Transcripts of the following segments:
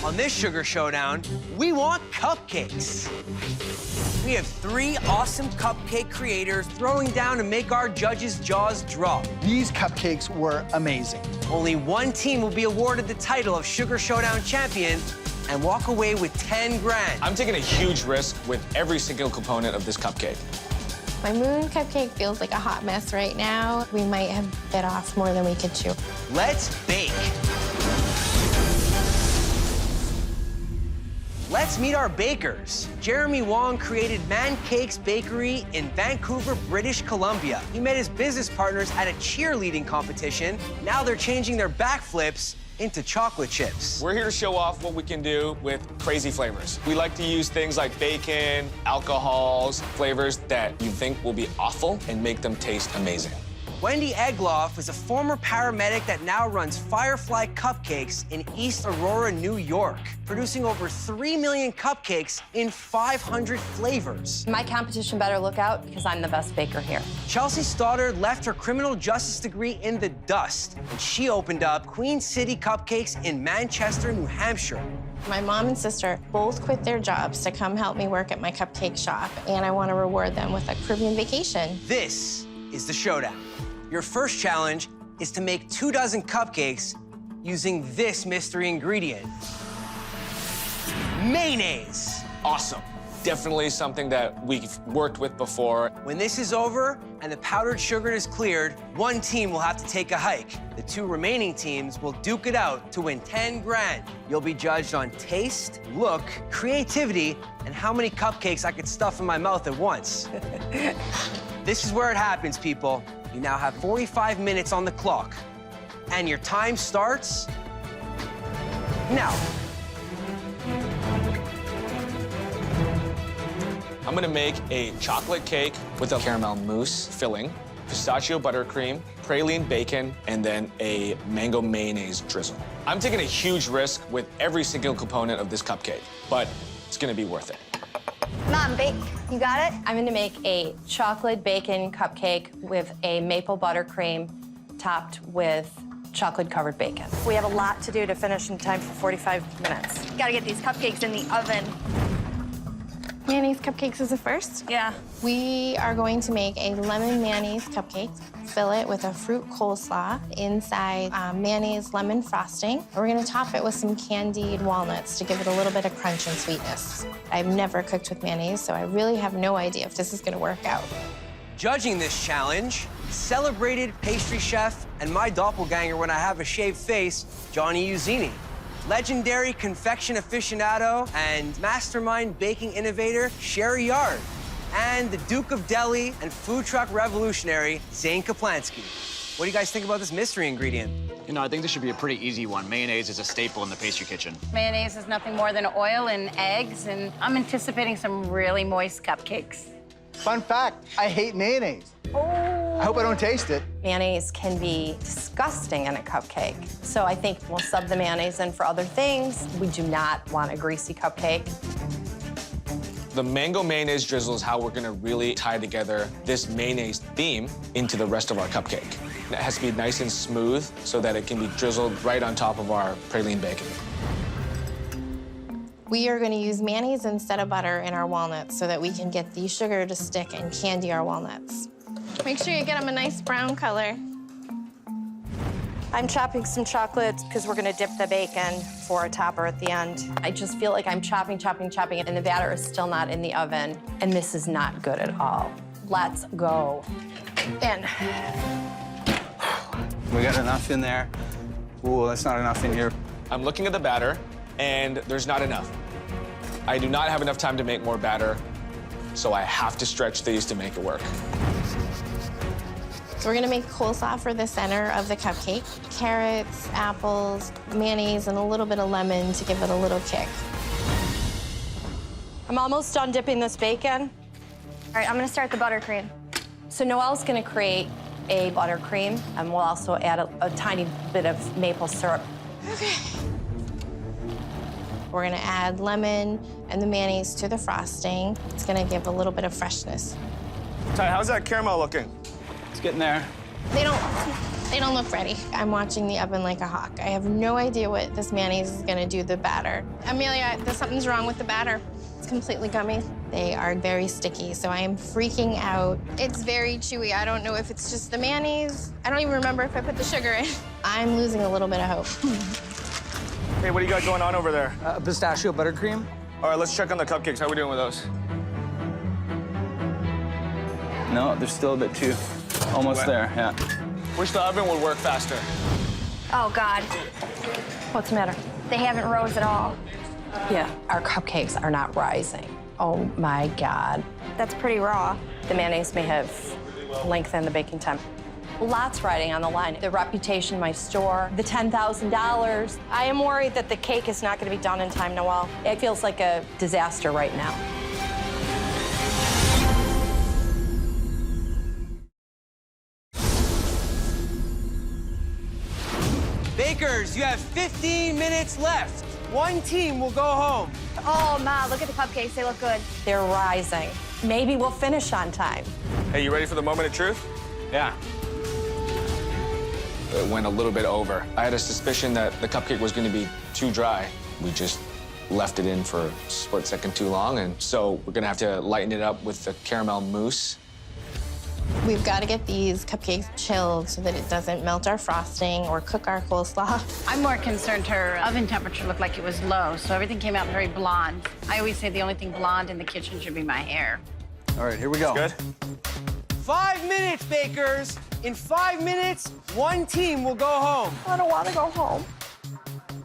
On this Sugar Showdown, we want cupcakes. We have 3 awesome cupcake creators throwing down to make our judges' jaws drop. These cupcakes were amazing. Only one team will be awarded the title of Sugar Showdown champion and walk away with 10 grand. I'm taking a huge risk with every single component of this cupcake. My moon cupcake feels like a hot mess right now. We might have bit off more than we could chew. Let's bake. Let's meet our bakers. Jeremy Wong created Man Cakes Bakery in Vancouver, British Columbia. He met his business partners at a cheerleading competition. Now they're changing their backflips into chocolate chips. We're here to show off what we can do with crazy flavors. We like to use things like bacon, alcohols, flavors that you think will be awful and make them taste amazing. Wendy Egloff is a former paramedic that now runs Firefly Cupcakes in East Aurora, New York, producing over 3 million cupcakes in 500 flavors. My competition better look out because I'm the best baker here. Chelsea Stoddard left her criminal justice degree in the dust, and she opened up Queen City Cupcakes in Manchester, New Hampshire. My mom and sister both quit their jobs to come help me work at my cupcake shop, and I want to reward them with a Caribbean vacation. This is the showdown. Your first challenge is to make 24 cupcakes using this mystery ingredient. Mayonnaise. Awesome. Definitely something that we've worked with before. When this is over and the powdered sugar is cleared, one team will have to take a hike. The 2 remaining teams will duke it out to win 10 grand. You'll be judged on taste, look, creativity, and how many cupcakes I could stuff in my mouth at once. This is where it happens, people. You now have 45 minutes on the clock, and your time starts now. I'm gonna make a chocolate cake with a caramel mousse filling, pistachio buttercream, praline bacon, and then a mango mayonnaise drizzle. I'm taking a huge risk with every single component of this cupcake, but it's gonna be worth it. Mom, bake. You got it? I'm gonna make a chocolate bacon cupcake with a maple buttercream topped with chocolate-covered bacon. We have a lot to do to finish in time for 45 minutes. Gotta get these cupcakes in the oven. Mayonnaise cupcakes is a first. Yeah. We are going to make a lemon mayonnaise cupcake. Fill it with a fruit coleslaw inside mayonnaise lemon frosting. We're gonna top it with some candied walnuts to give it a little bit of crunch and sweetness. I've never cooked with mayonnaise, so I really have no idea if this is gonna work out. Judging this challenge, celebrated pastry chef and my doppelganger when I have a shaved face, Johnny Uzzini. Legendary confection aficionado and mastermind baking innovator, Sherry Yard. And the Duke of Delhi and food truck revolutionary, Zane Kaplansky. What do you guys think about this mystery ingredient? You know, I think this should be a pretty easy one. Mayonnaise is a staple in the pastry kitchen. Mayonnaise is nothing more than oil and eggs, and I'm anticipating some really moist cupcakes. Fun fact, I hate mayonnaise. I hope I don't taste it. Mayonnaise can be disgusting in a cupcake, so I think we'll sub the mayonnaise in for other things. We do not want a greasy cupcake. The mango mayonnaise drizzle is how we're gonna really tie together this mayonnaise theme into the rest of our cupcake. It has to be nice and smooth so that it can be drizzled right on top of our praline bacon. We are gonna use mayonnaise instead of butter in our walnuts so that we can get the sugar to stick and candy our walnuts. Make sure you get them a nice brown color. I'm chopping some chocolate because we're gonna dip the bacon for a topper at the end. I just feel like I'm chopping, and the batter is still not in the oven, and this is not good at all. Let's go. In. We got enough in there. Ooh, that's not enough in here. I'm looking at the batter, and there's not enough. I do not have enough time to make more batter, so I have to stretch these to make it work. So we're gonna make coleslaw for the center of the cupcake. Carrots, apples, mayonnaise, and a little bit of lemon to give it a little kick. I'm almost done dipping this bacon. All right, I'm gonna start the buttercream. So Noelle's gonna create a buttercream, and we'll also add a tiny bit of maple syrup. Okay. We're gonna add lemon and the mayonnaise to the frosting. It's gonna give a little bit of freshness. Ty, how's that caramel looking? It's getting there. They don't They don't look ready. I'm watching the oven like a hawk. I have no idea what this mayonnaise is gonna do to the batter. Amelia, something's wrong with the batter. It's completely gummy. They are very sticky, so I am freaking out. It's very chewy. I don't know if it's just the mayonnaise. I don't even remember if I put the sugar in. I'm losing a little bit of hope. Hey, what do you got going on over there? Pistachio buttercream. All right, let's check on the cupcakes. How are we doing with those? No, there's still a bit too. Almost Wet. there, yeah. Wish the oven would work faster. Oh, God. What's the matter? They haven't rose at all. Yeah, our cupcakes are not rising. Oh, my God. That's pretty raw. The mayonnaise may have lengthened the baking time. Lots riding on the line. The reputation of my store, the $10,000. I am worried that the cake is not going to be done in time, Noelle. It feels like a disaster right now. Bakers, you have 15 minutes left. One team will go home. Oh, Ma, look at the cupcakes. They look good. They're rising. Maybe we'll finish on time. Hey, you ready for the moment of truth? Yeah. It went a little bit over. I had a suspicion that the cupcake was going to be too dry. We just left it in for a split second too long, and so we're going to have to lighten it up with the caramel mousse. We've got to get these cupcakes chilled so that it doesn't melt our frosting or cook our coleslaw. I'm more concerned her oven temperature looked like it was low, so everything came out very blonde. I always say the only thing blonde in the kitchen should be my hair. All right, here we go. Good? 5 minutes, bakers. In 5 minutes, one team will go home. I don't want to go home.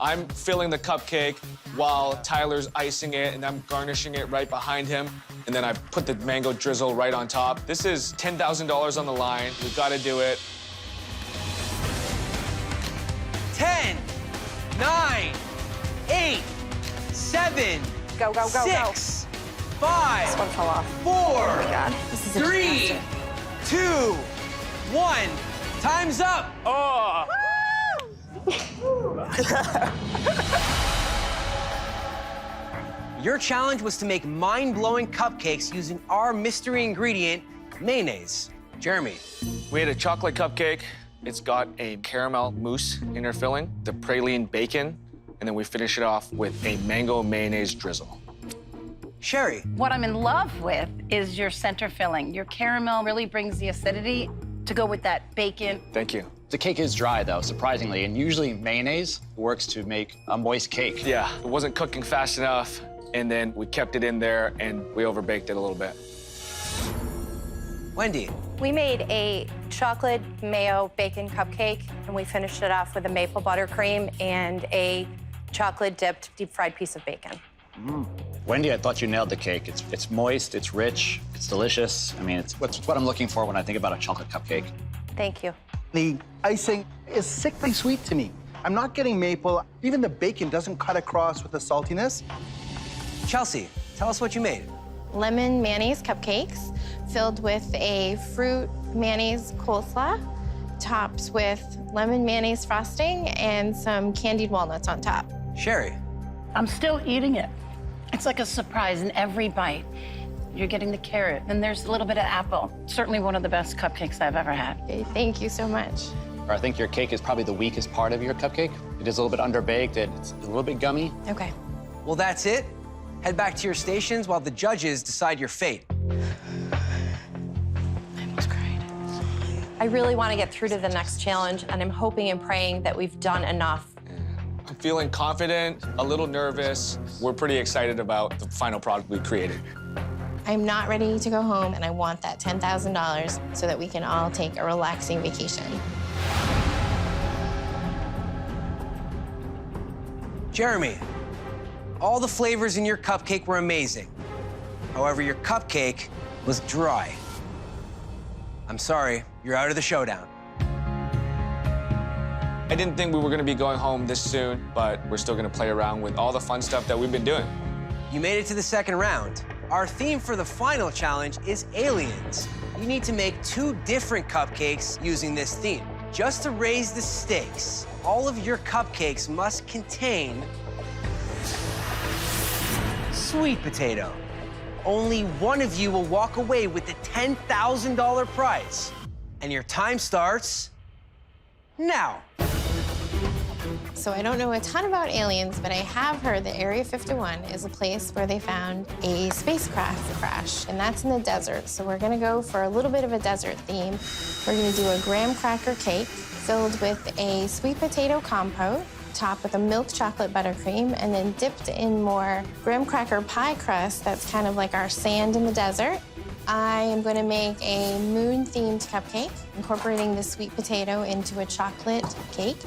I'm filling the cupcake while Tyler's icing it, and I'm garnishing it right behind him. And then I put the mango drizzle right on top. This is $10,000 on the line. We've got to do it. 10, 9, 8, 7, Go, go, go, go. 6, 5, This one fell off. 4, God, this is a 3, disaster. 2, 1. Time's up. Oh! Your challenge was to make mind-blowing cupcakes using our mystery ingredient, mayonnaise. Jeremy. We had a chocolate cupcake. It's got a caramel mousse in her filling, the praline bacon, and then we finish it off with a mango mayonnaise drizzle. Sherry. What I'm in love with is your center filling. Your caramel really brings the acidity to go with that bacon. Thank you. The cake is dry, though, surprisingly, and usually mayonnaise works to make a moist cake. Yeah, it wasn't cooking fast enough, and then we kept it in there, and we overbaked it a little bit. Wendy. We made a chocolate mayo bacon cupcake, and we finished it off with a maple buttercream and a chocolate-dipped deep-fried piece of bacon. Wendy, I thought you nailed the cake. It's moist, it's rich, it's delicious. I mean, it's what I'm looking for when I think about a chocolate cupcake. Thank you. The icing is sickly sweet to me. I'm not getting maple. Even the bacon doesn't cut across with the saltiness. Chelsea, tell us what you made. Lemon mayonnaise cupcakes filled with a fruit mayonnaise coleslaw, topped with lemon mayonnaise frosting and some candied walnuts on top. Sherry. I'm still eating it. It's like a surprise in every bite. You're getting the carrot, and there's a little bit of apple. Certainly one of the best cupcakes I've ever had. Okay, thank you so much. I think your cake is probably the weakest part of your cupcake. It is a little bit underbaked, it's a little bit gummy. Okay. Well, that's it. Head back to your stations while the judges decide your fate. I almost cried. I really want to get through to the next challenge, and I'm hoping and praying that we've done enough. I'm feeling confident, a little nervous. We're pretty excited about the final product we created. I'm not ready to go home, and I want that $10,000 so that we can all take a relaxing vacation. Jeremy, all the flavors in your cupcake were amazing. However, your cupcake was dry. I'm sorry, you're out of the showdown. I didn't think we were gonna be going home this soon, but we're still gonna play around with all the fun stuff that we've been doing. You made it to the second round. Our theme for the final challenge is aliens. You need to make 2 different cupcakes using this theme. Just to raise the stakes, all of your cupcakes must contain sweet potato. Only one of you will walk away with the $10,000 prize. And your time starts now. So I don't know a ton about aliens, but I have heard that Area 51 is a place where they found a spacecraft crash, and that's in the desert. So we're gonna go for a little bit of a desert theme. We're gonna do a graham cracker cake filled with a sweet potato compote, topped with a milk chocolate buttercream, and then dipped in more graham cracker pie crust that's kind of like our sand in the desert. I am going to make a moon-themed cupcake, incorporating the sweet potato into a chocolate cake,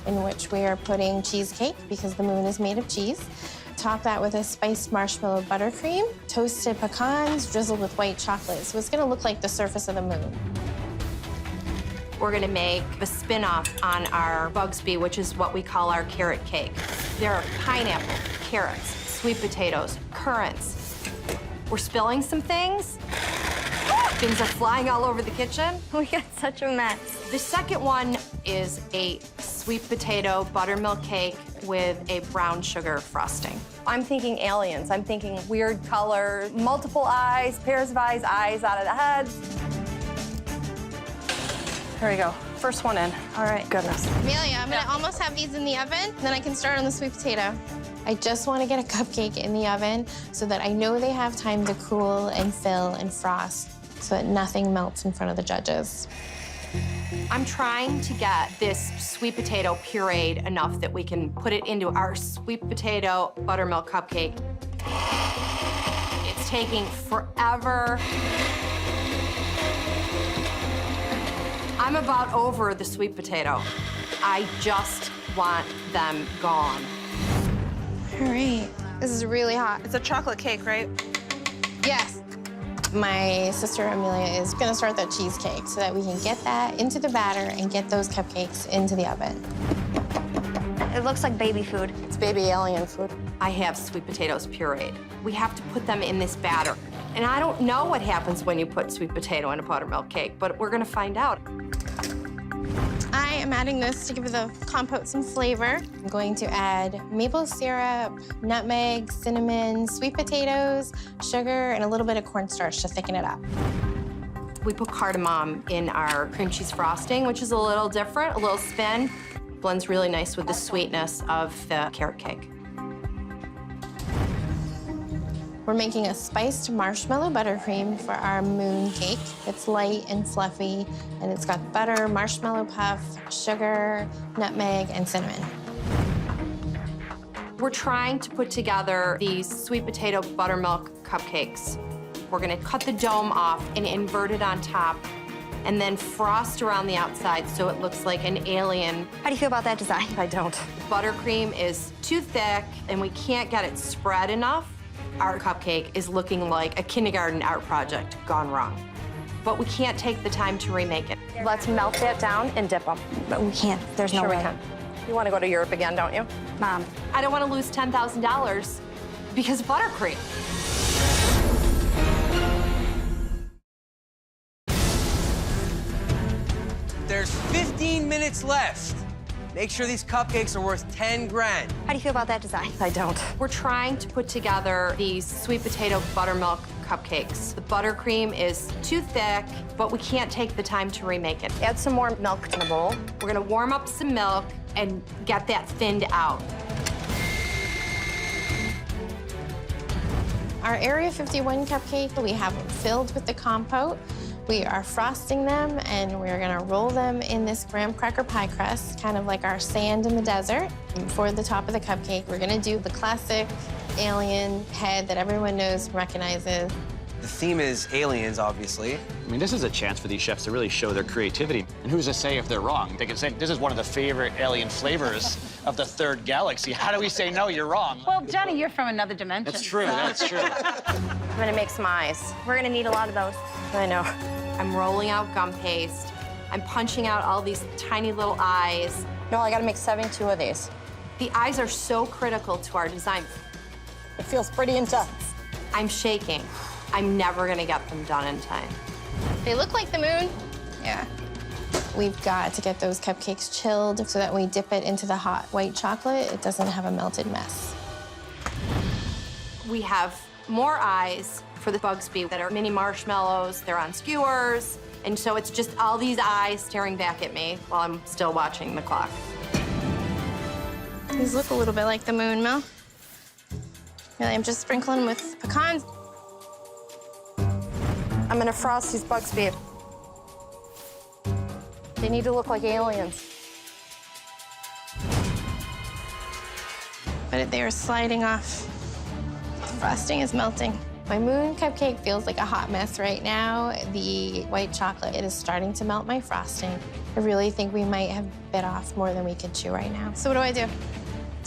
in which we are putting cheesecake, because the moon is made of cheese. Top that with a spiced marshmallow buttercream, toasted pecans drizzled with white chocolate. So it's going to look like the surface of the moon. We're gonna make a spin-off on our Bugsby, which is what we call our carrot cake. There are pineapple, carrots, sweet potatoes, currants. We're spilling some things. Things are flying all over the kitchen. We got such a mess. The second one is a sweet potato buttermilk cake with a brown sugar frosting. I'm thinking aliens. I'm thinking weird colors, multiple eyes, pairs of eyes out of the heads. Here we go. First one in. All right, goodness. Amelia, I'm gonna almost have these in the oven, then I can start on the sweet potato. I just want to get a cupcake in the oven so that I know they have time to cool and fill and frost so that nothing melts in front of the judges. I'm trying to get this sweet potato pureed enough that we can put it into our sweet potato buttermilk cupcake. It's taking forever. I'm about over the sweet potato. I just want them gone. All right. This is really hot. It's a chocolate cake, right? Yes. My sister Amelia is gonna start that cheesecake so that we can get that into the batter and get those cupcakes into the oven. It looks like baby food. It's baby alien food. I have sweet potatoes pureed. We have to put them in this batter. And I don't know what happens when you put sweet potato in a buttermilk cake, but we're gonna find out. I am adding this to give the compote some flavor. I'm going to add maple syrup, nutmeg, cinnamon, sweet potatoes, sugar, and a little bit of cornstarch to thicken it up. We put cardamom in our cream cheese frosting, which is a little different, a little spin. Blends really nice with the sweetness of the carrot cake. We're making a spiced marshmallow buttercream for our moon cake. It's light and fluffy, and it's got butter, marshmallow puff, sugar, nutmeg, and cinnamon. We're trying to put together these sweet potato buttermilk cupcakes. We're gonna cut the dome off and invert it on top, and then frost around the outside so it looks like an alien. How do you feel about that design? I don't. Buttercream is too thick, and we can't get it spread enough. Our cupcake is looking like a kindergarten art project gone wrong. But we can't take the time to remake it. Let's melt that down and dip them. But we can't. There's no Sure way. we can. You want to go to Europe again, don't you? Mom, I don't want to lose $10,000 because of buttercream. There's 15 minutes left. Make sure these cupcakes are worth 10 grand. how do you feel about that design? I don't. We're trying to put together these sweet potato buttermilk cupcakes. The buttercream is too thick, but we can't take the time to remake it. Add some more milk to the bowl. We're gonna warm up some milk and get that thinned out. Our Area 51 cupcake, we have them filled with the compote. We are frosting them, and we're gonna roll them in this graham cracker pie crust, kind of like our sand in the desert. And for the top of the cupcake, we're gonna do the classic alien head that everyone knows and recognizes. The theme is aliens, obviously. I mean, this is a chance for these chefs to really show their creativity. And who's to say if they're wrong? They can say, this is one of the favorite alien flavors of the third galaxy. How do we say, no, you're wrong? Well, Jenny, you're from another dimension. That's true, that's true. I'm gonna make some eyes. We're gonna need a lot of those. I know. I'm rolling out gum paste. I'm punching out all these tiny little eyes. No, I gotta make 72 of these. The eyes are so critical to our design. It feels pretty intense. I'm shaking. I'm never gonna get them done in time. They look like the moon. Yeah. We've got to get those cupcakes chilled so that when we dip it into the hot white chocolate, it doesn't have a melted mess. We have more eyes for the Bugsby that are mini marshmallows. They're on skewers. And so it's just all these eyes staring back at me while I'm still watching the clock. These look a little bit like the moon, Mel. Really, I'm just sprinkling with pecans. I'm gonna frost these bugs, babe. They need to look like aliens. But they are sliding off. The frosting is melting. My moon cupcake feels like a hot mess right now. The white chocolate, it is starting to melt my frosting. I really think we might have bit off more than we could chew right now. So what do?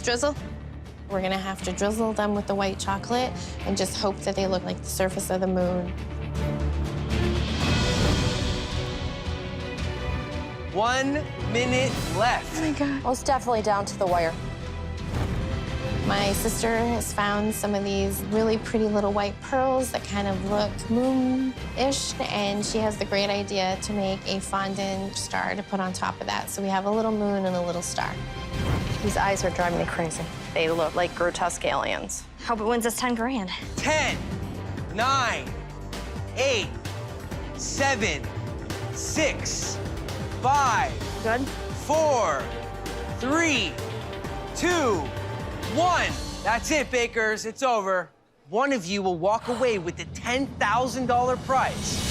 Drizzle? We're gonna have to drizzle them with the white chocolate and just hope that they look like the surface of the moon. 1 minute left. Oh my God. Well, it's definitely down to the wire. My sister has found some of these really pretty little white pearls that kind of look moon-ish, and she has the great idea to make a fondant star to put on top of that. So we have a little moon and a little star. These eyes are driving me crazy. They look like grotesque aliens. Hope it wins us 10 grand. 10, 9, 8, 7, 6, 5, Good? 4, 3, 2, 1. That's it, bakers. It's over. One of you will walk away with the $10,000 prize.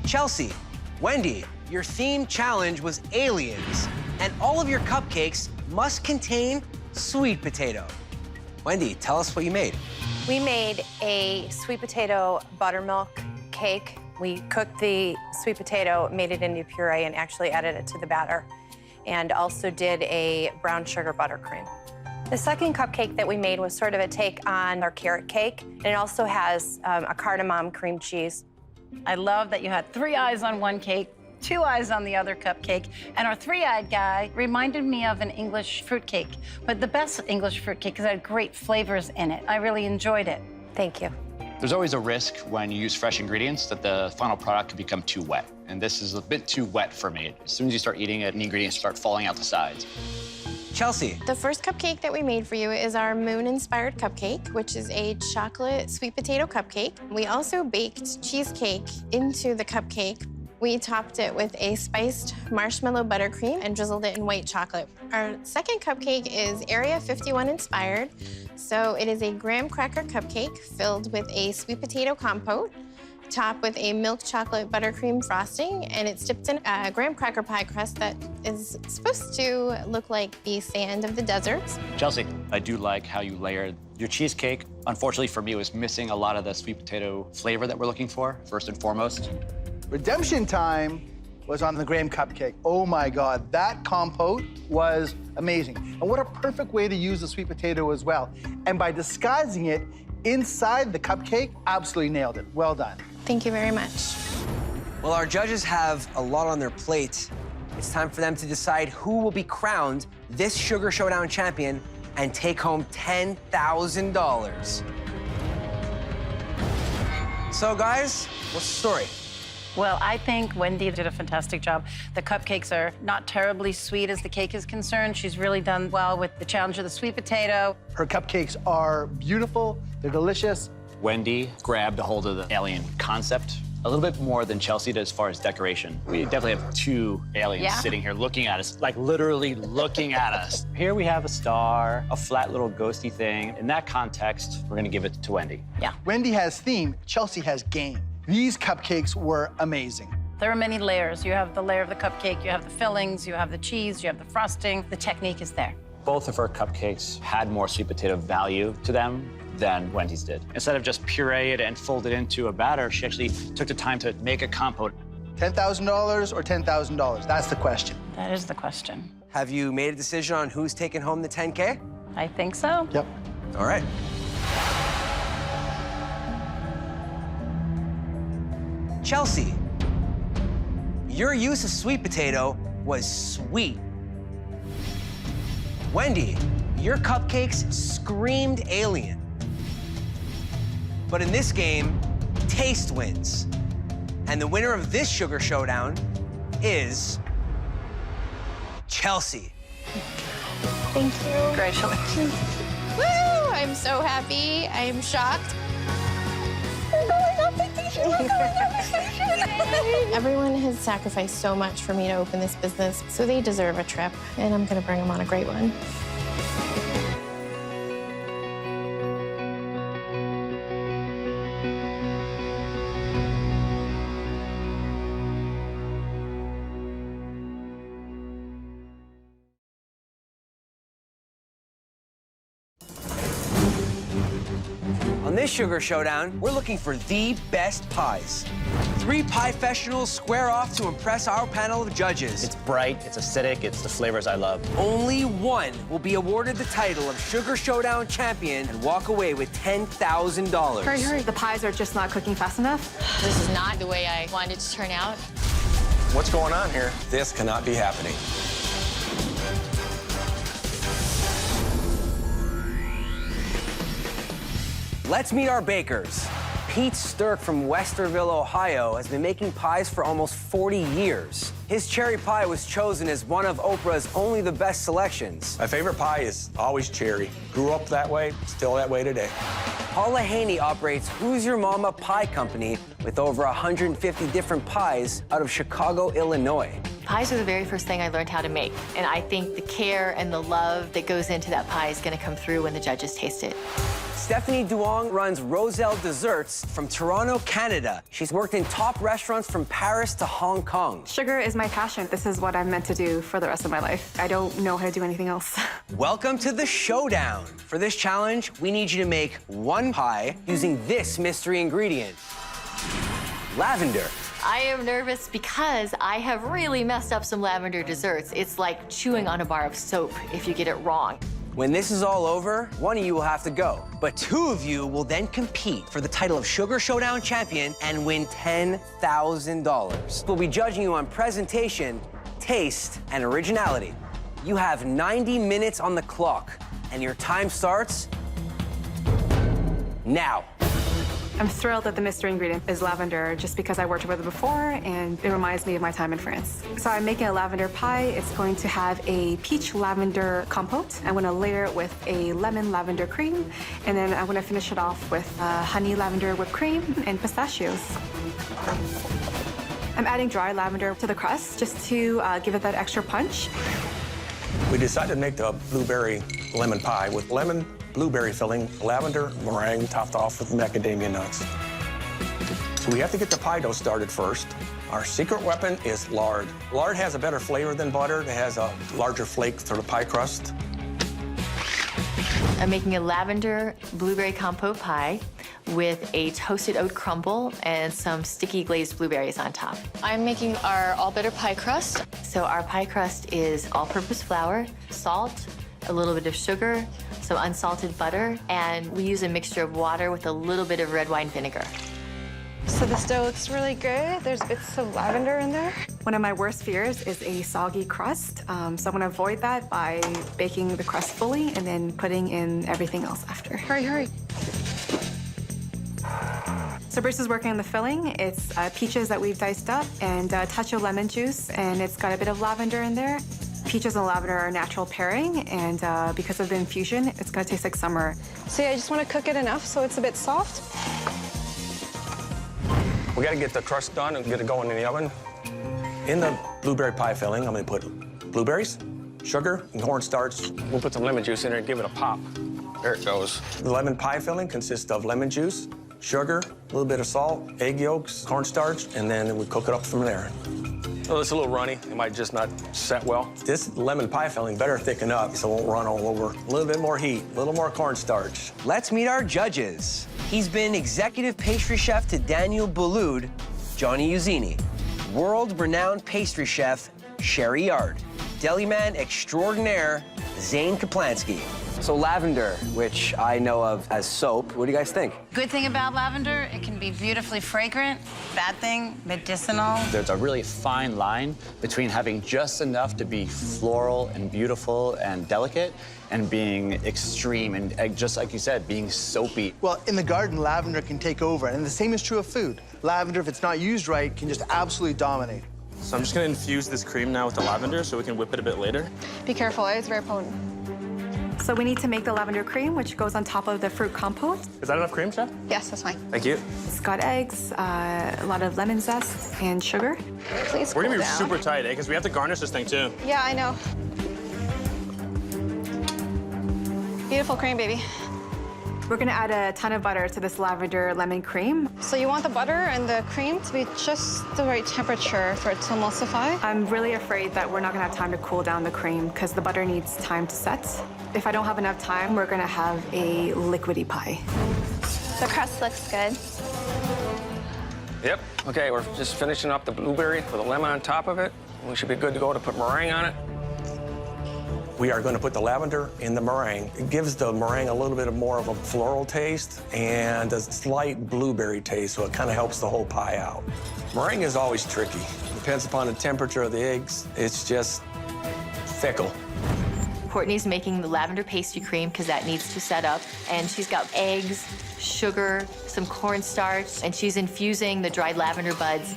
Chelsea, Wendy, your theme challenge was aliens, and all of your cupcakes must contain sweet potato. Wendy, tell us what you made. We made a sweet potato buttermilk cake. We cooked the sweet potato, made it into puree, and actually added it to the batter. And also did a brown sugar buttercream. The second cupcake that we made was sort of a take on our carrot cake. And it also has a cardamom cream cheese. I love that you had 3 eyes on one cake, 2 eyes on the other cupcake, and our 3-eyed guy reminded me of an English fruitcake, but the best English fruitcake because it had great flavors in it. I really enjoyed it. Thank you. There's always a risk when you use fresh ingredients that the final product could become too wet. And this is a bit too wet for me. As soon as you start eating it, the ingredients start falling out the sides. Chelsea. The first cupcake that we made for you is our moon-inspired cupcake, which is a chocolate sweet potato cupcake. We also baked cheesecake into the cupcake. We topped it with a spiced marshmallow buttercream and drizzled it in white chocolate. Our second cupcake is Area 51 inspired. So it is a graham cracker cupcake filled with a sweet potato compote, topped with a milk chocolate buttercream frosting, and it's dipped in a graham cracker pie crust that is supposed to look like the sand of the deserts. Chelsea, I do like how you layered your cheesecake. Unfortunately for me, it was missing a lot of the sweet potato flavor that we're looking for, first and foremost. Redemption time was on the graham cupcake. Oh my God, that compote was amazing. And what a perfect way to use the sweet potato as well. And by disguising it inside the cupcake, absolutely nailed it. Well done. Thank you very much. Well, our judges have a lot on their plate. It's time for them to decide who will be crowned this Sugar Showdown champion and take home $10,000. So, guys, what's the story? Well, I think Wendy did a fantastic job. The cupcakes are not terribly sweet as the cake is concerned. She's really done well with the challenge of the sweet potato. Her cupcakes are beautiful, they're delicious. Wendy grabbed a hold of the alien concept a little bit more than Chelsea did as far as decoration. We definitely have 2 aliens sitting here looking at us, like literally looking at us. Here we have a star, a flat little ghosty thing. In that context, we're gonna give it to Wendy. Yeah. Wendy has theme, Chelsea has game. These cupcakes were amazing. There are many layers. You have the layer of the cupcake, you have the fillings, you have the cheese, you have the frosting. The technique is there. Both of her cupcakes had more sweet potato value to them than Wendy's did. Instead of just puree it and fold it into a batter, she actually took the time to make a compote. $10,000 or $10,000? That's the question. That is the question. Have you made a decision on who's taking home the 10K? I think so. Yep. All right. Chelsea, your use of sweet potato was sweet. Wendy, your cupcakes screamed alien. But in this game, taste wins. And the winner of this Sugar Showdown is Chelsea. Thank you. Congratulations. Woo! I'm so happy. I am shocked. Everyone has sacrificed so much for me to open this business, so they deserve a trip, and I'm gonna bring them on a great one. On this Sugar Showdown, we're looking for the best pies. 3 pie professionals square off to impress our panel of judges. It's bright, it's acidic, it's the flavors I love. Only one will be awarded the title of Sugar Showdown champion and walk away with $10,000. Hurry, hurry. The pies are just not cooking fast enough. This is not the way I wanted to turn out. What's going on here? This cannot be happening. Let's meet our bakers. Pete Sturck from Westerville, Ohio, has been making pies for almost 40 years. His cherry pie was chosen as one of Oprah's Only the Best selections. My favorite pie is always cherry. Grew up that way, still that way today. Paula Haney operates Who's Your Mama Pie Company with over 150 different pies out of Chicago, Illinois. Pies are the very first thing I learned how to make, and I think the care and the love that goes into that pie is going to come through when the judges taste it. Stephanie Duong runs Roselle Desserts from Toronto, Canada. She's worked in top restaurants from Paris to Hong Kong. Sugar is my passion. This is what I'm meant to do for the rest of my life. I don't know how to do anything else. Welcome to the showdown. For this challenge, we need you to make 1 pie using this mystery ingredient, lavender. I am nervous because I have really messed up some lavender desserts. It's like chewing on a bar of soap if you get it wrong. When this is all over, one of you will have to go, but 2 of you will then compete for the title of Sugar Showdown champion and win $10,000. We'll be judging you on presentation, taste, and originality. You have 90 minutes on the clock, and your time starts now. I'm thrilled that the mystery ingredient is lavender just because I worked with it before and it reminds me of my time in France. So I'm making a lavender pie. It's going to have a peach lavender compote. I'm going to layer it with a lemon lavender cream, and then I'm going to finish it off with honey lavender whipped cream and pistachios. I'm adding dry lavender to the crust just to give it that extra punch. We decided to make the blueberry lemon pie with lemon, blueberry filling, lavender, meringue topped off with macadamia nuts. So we have to get the pie dough started first. Our secret weapon is lard. Lard has a better flavor than butter. It has a larger flake through the pie crust. I'm making a lavender blueberry compote pie with a toasted oat crumble and some sticky glazed blueberries on top. I'm making our all-butter pie crust. So our pie crust is all-purpose flour, salt, a little bit of sugar, some unsalted butter, and we use a mixture of water with a little bit of red wine vinegar. So this dough looks really good. There's bits of lavender in there. One of my worst fears is a soggy crust. So I'm going to avoid that by baking the crust fully and then putting in everything else after. Hurry, hurry. So Bruce is working on the filling. It's peaches that we've diced up and a touch of lemon juice, and it's got a bit of lavender in there. Peaches and lavender are a natural pairing, and because of the infusion, it's going to taste like summer. So yeah, I just want to cook it enough so it's a bit soft. We got to get the crust done and get it going in the oven. In the blueberry pie filling, I'm going to put blueberries, sugar, and cornstarch. We'll put some lemon juice in there and give it a pop. There it goes. The lemon pie filling consists of lemon juice, sugar, a little bit of salt, egg yolks, cornstarch, and then we cook it up from there. Oh, it's a little runny. It might just not set well. This lemon pie filling better thicken up so it won't run all over. A little bit more heat, a little more cornstarch. Let's meet our judges. He's been executive pastry chef to Daniel Boulud, Johnny Uzzini, world-renowned pastry chef Sherry Yard, deli man extraordinaire Zane Kaplansky. So lavender, which I know of as soap, what do you guys think? Good thing about lavender, it can be beautifully fragrant. Bad thing, medicinal. There's a really fine line between having just enough to be floral and beautiful and delicate and being extreme and just like you said, being soapy. Well, in the garden, lavender can take over, and the same is true of food. Lavender, if it's not used right, can just absolutely dominate. So I'm just gonna infuse this cream now with the lavender so we can whip it a bit later. Be careful, it's very potent. So we need to make the lavender cream, which goes on top of the fruit compote. Is that enough cream, Chef? Yes, that's fine. Thank you. It's got eggs, a lot of lemon zest, and sugar. Please We're cool gonna be down. super tight, Because we have to garnish this thing, too. Yeah, I know. Beautiful cream, baby. We're gonna add a ton of butter to this lavender lemon cream. So you want the butter and the cream to be just the right temperature for it to emulsify? I'm really afraid that we're not gonna have time to cool down the cream because the butter needs time to set. If I don't have enough time, we're gonna have a liquidy pie. The crust looks good. Yep. Okay, we're just finishing up the blueberry with a lemon on top of it. We should be good to go to put meringue on it. We are going to put the lavender in the meringue. It gives the meringue a little bit more of a floral taste and a slight blueberry taste, so it kind of helps the whole pie out. Meringue is always tricky. Depends upon the temperature of the eggs. It's just fickle. Courtney's making the lavender pastry cream because that needs to set up. And she's got eggs, sugar, some cornstarch, and she's infusing the dried lavender buds.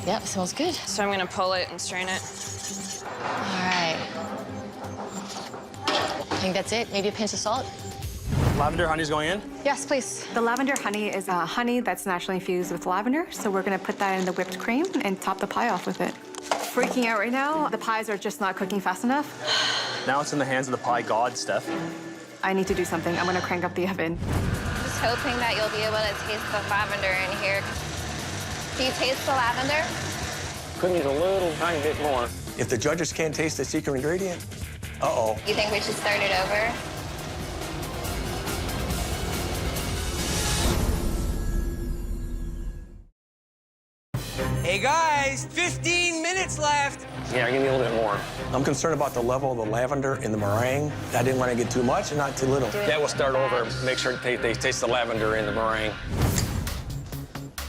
Yep, smells good. So I'm gonna pull it and strain it. All right. I think that's it. Maybe a pinch of salt. Lavender honey's going in? Yes, please. The lavender honey is honey that's naturally infused with lavender, so we're gonna put that in the whipped cream and top the pie off with it. Freaking out right now. The pies are just not cooking fast enough. Now it's in the hands of the pie god, Steph. I need to do something. I'm gonna crank up the oven. Just hoping that you'll be able to taste the lavender in here. Do you taste the lavender? Could use a little tiny bit more. If the judges can't taste the secret ingredient, uh-oh. You think we should start it over? Hey guys, 15 minutes left. Yeah, give me a little bit more. I'm concerned about the level of the lavender in the meringue. I didn't want to get too much and not too little. Yeah, we'll start over. Make sure they taste the lavender in the meringue.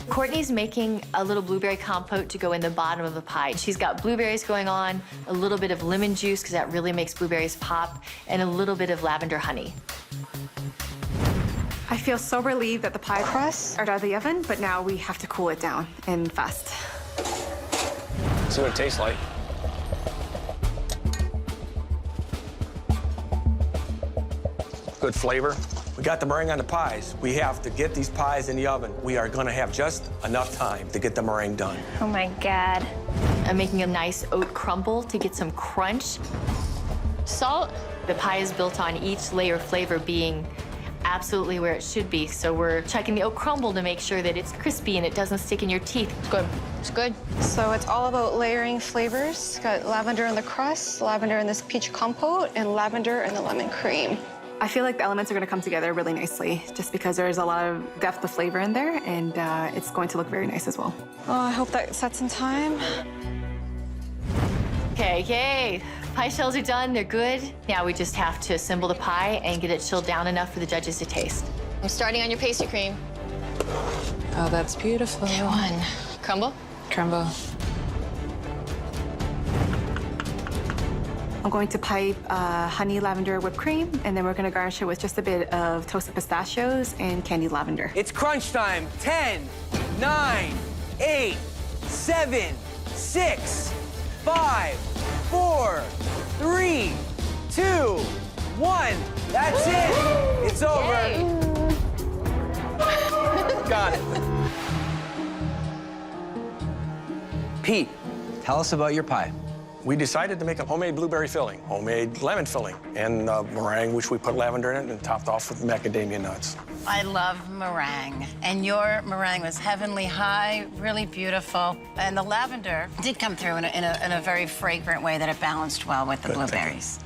Courtney's making a little blueberry compote to go in the bottom of the pie. She's got blueberries going on, a little bit of lemon juice, because that really makes blueberries pop, and a little bit of lavender honey. I feel so relieved that the pie crusts are out of the oven, but now we have to cool it down and fast. See what it tastes like. Good flavor. We got the meringue on the pies. We have to get these pies in the oven. We are going to have just enough time to get the meringue done. Oh my God. I'm making a nice oat crumble to get some crunch. Salt. The pie is built on each layer flavor being absolutely where it should be. So we're checking the oat crumble to make sure that it's crispy and it doesn't stick in your teeth. It's good. It's good. So it's all about layering flavors. Got lavender in the crust, lavender in this peach compote, and lavender in the lemon cream. I feel like the elements are gonna come together really nicely just because there's a lot of depth of flavor in there, and it's going to look very nice as well. Oh, I hope that sets in time. Okay, yay. Pie shells are done, they're good. Now we just have to assemble the pie and get it chilled down enough for the judges to taste. I'm starting on your pastry cream. Oh, that's beautiful. Good one. Crumble? Crumble. I'm going to pipe honey lavender whipped cream, and then we're gonna garnish it with just a bit of toasted pistachios and candied lavender. It's crunch time. 10, 9, 8, 7, 6, 5, 4, 3, 2, 1. That's it. It's over. Got it. Pete, tell us about your pie. We decided to make a homemade blueberry filling, homemade lemon filling, and meringue, which we put lavender in it and topped off with macadamia nuts. I love meringue, and your meringue was heavenly high, really beautiful. And the lavender did come through in a very fragrant way that it balanced well with the blueberries.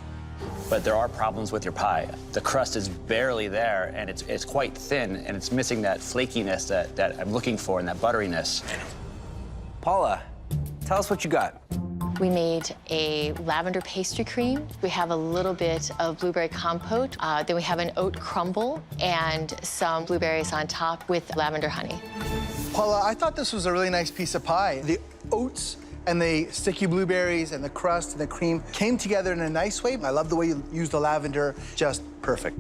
But there are problems with your pie. The crust is barely there, and it's quite thin, and it's missing that flakiness that I'm looking for and that butteriness. Paula, tell us what you got. We made a lavender pastry cream. We have a little bit of blueberry compote. Then we have an oat crumble and some blueberries on top with lavender honey. Paula, I thought this was a really nice piece of pie. The oats and the sticky blueberries and the crust and the cream came together in a nice way. I love the way you used the lavender, just perfect.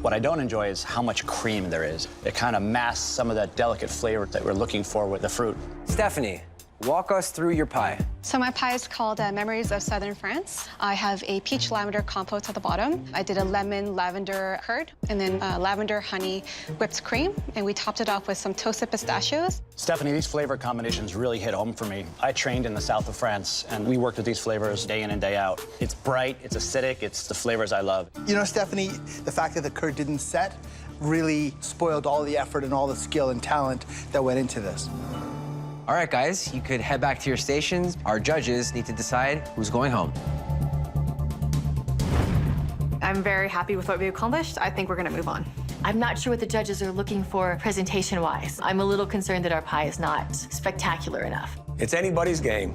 What I don't enjoy is how much cream there is. It kind of masks some of that delicate flavor that we're looking for with the fruit. Stephanie, walk us through your pie. So my pie is called Memories of Southern France. I have a peach lavender compote at the bottom. I did a lemon lavender curd and then lavender honey whipped cream, and we topped it off with some toasted pistachios. Stephanie, these flavor combinations really hit home for me. I trained in the south of France, and we worked with these flavors day in and day out. It's bright, it's acidic, it's the flavors I love. You know, Stephanie, the fact that the curd didn't set really spoiled all the effort and all the skill and talent that went into this. All right, guys, you could head back to your stations. Our judges need to decide who's going home. I'm very happy with what we accomplished. I think we're gonna move on. I'm not sure what the judges are looking for presentation-wise. I'm a little concerned that our pie is not spectacular enough. It's anybody's game.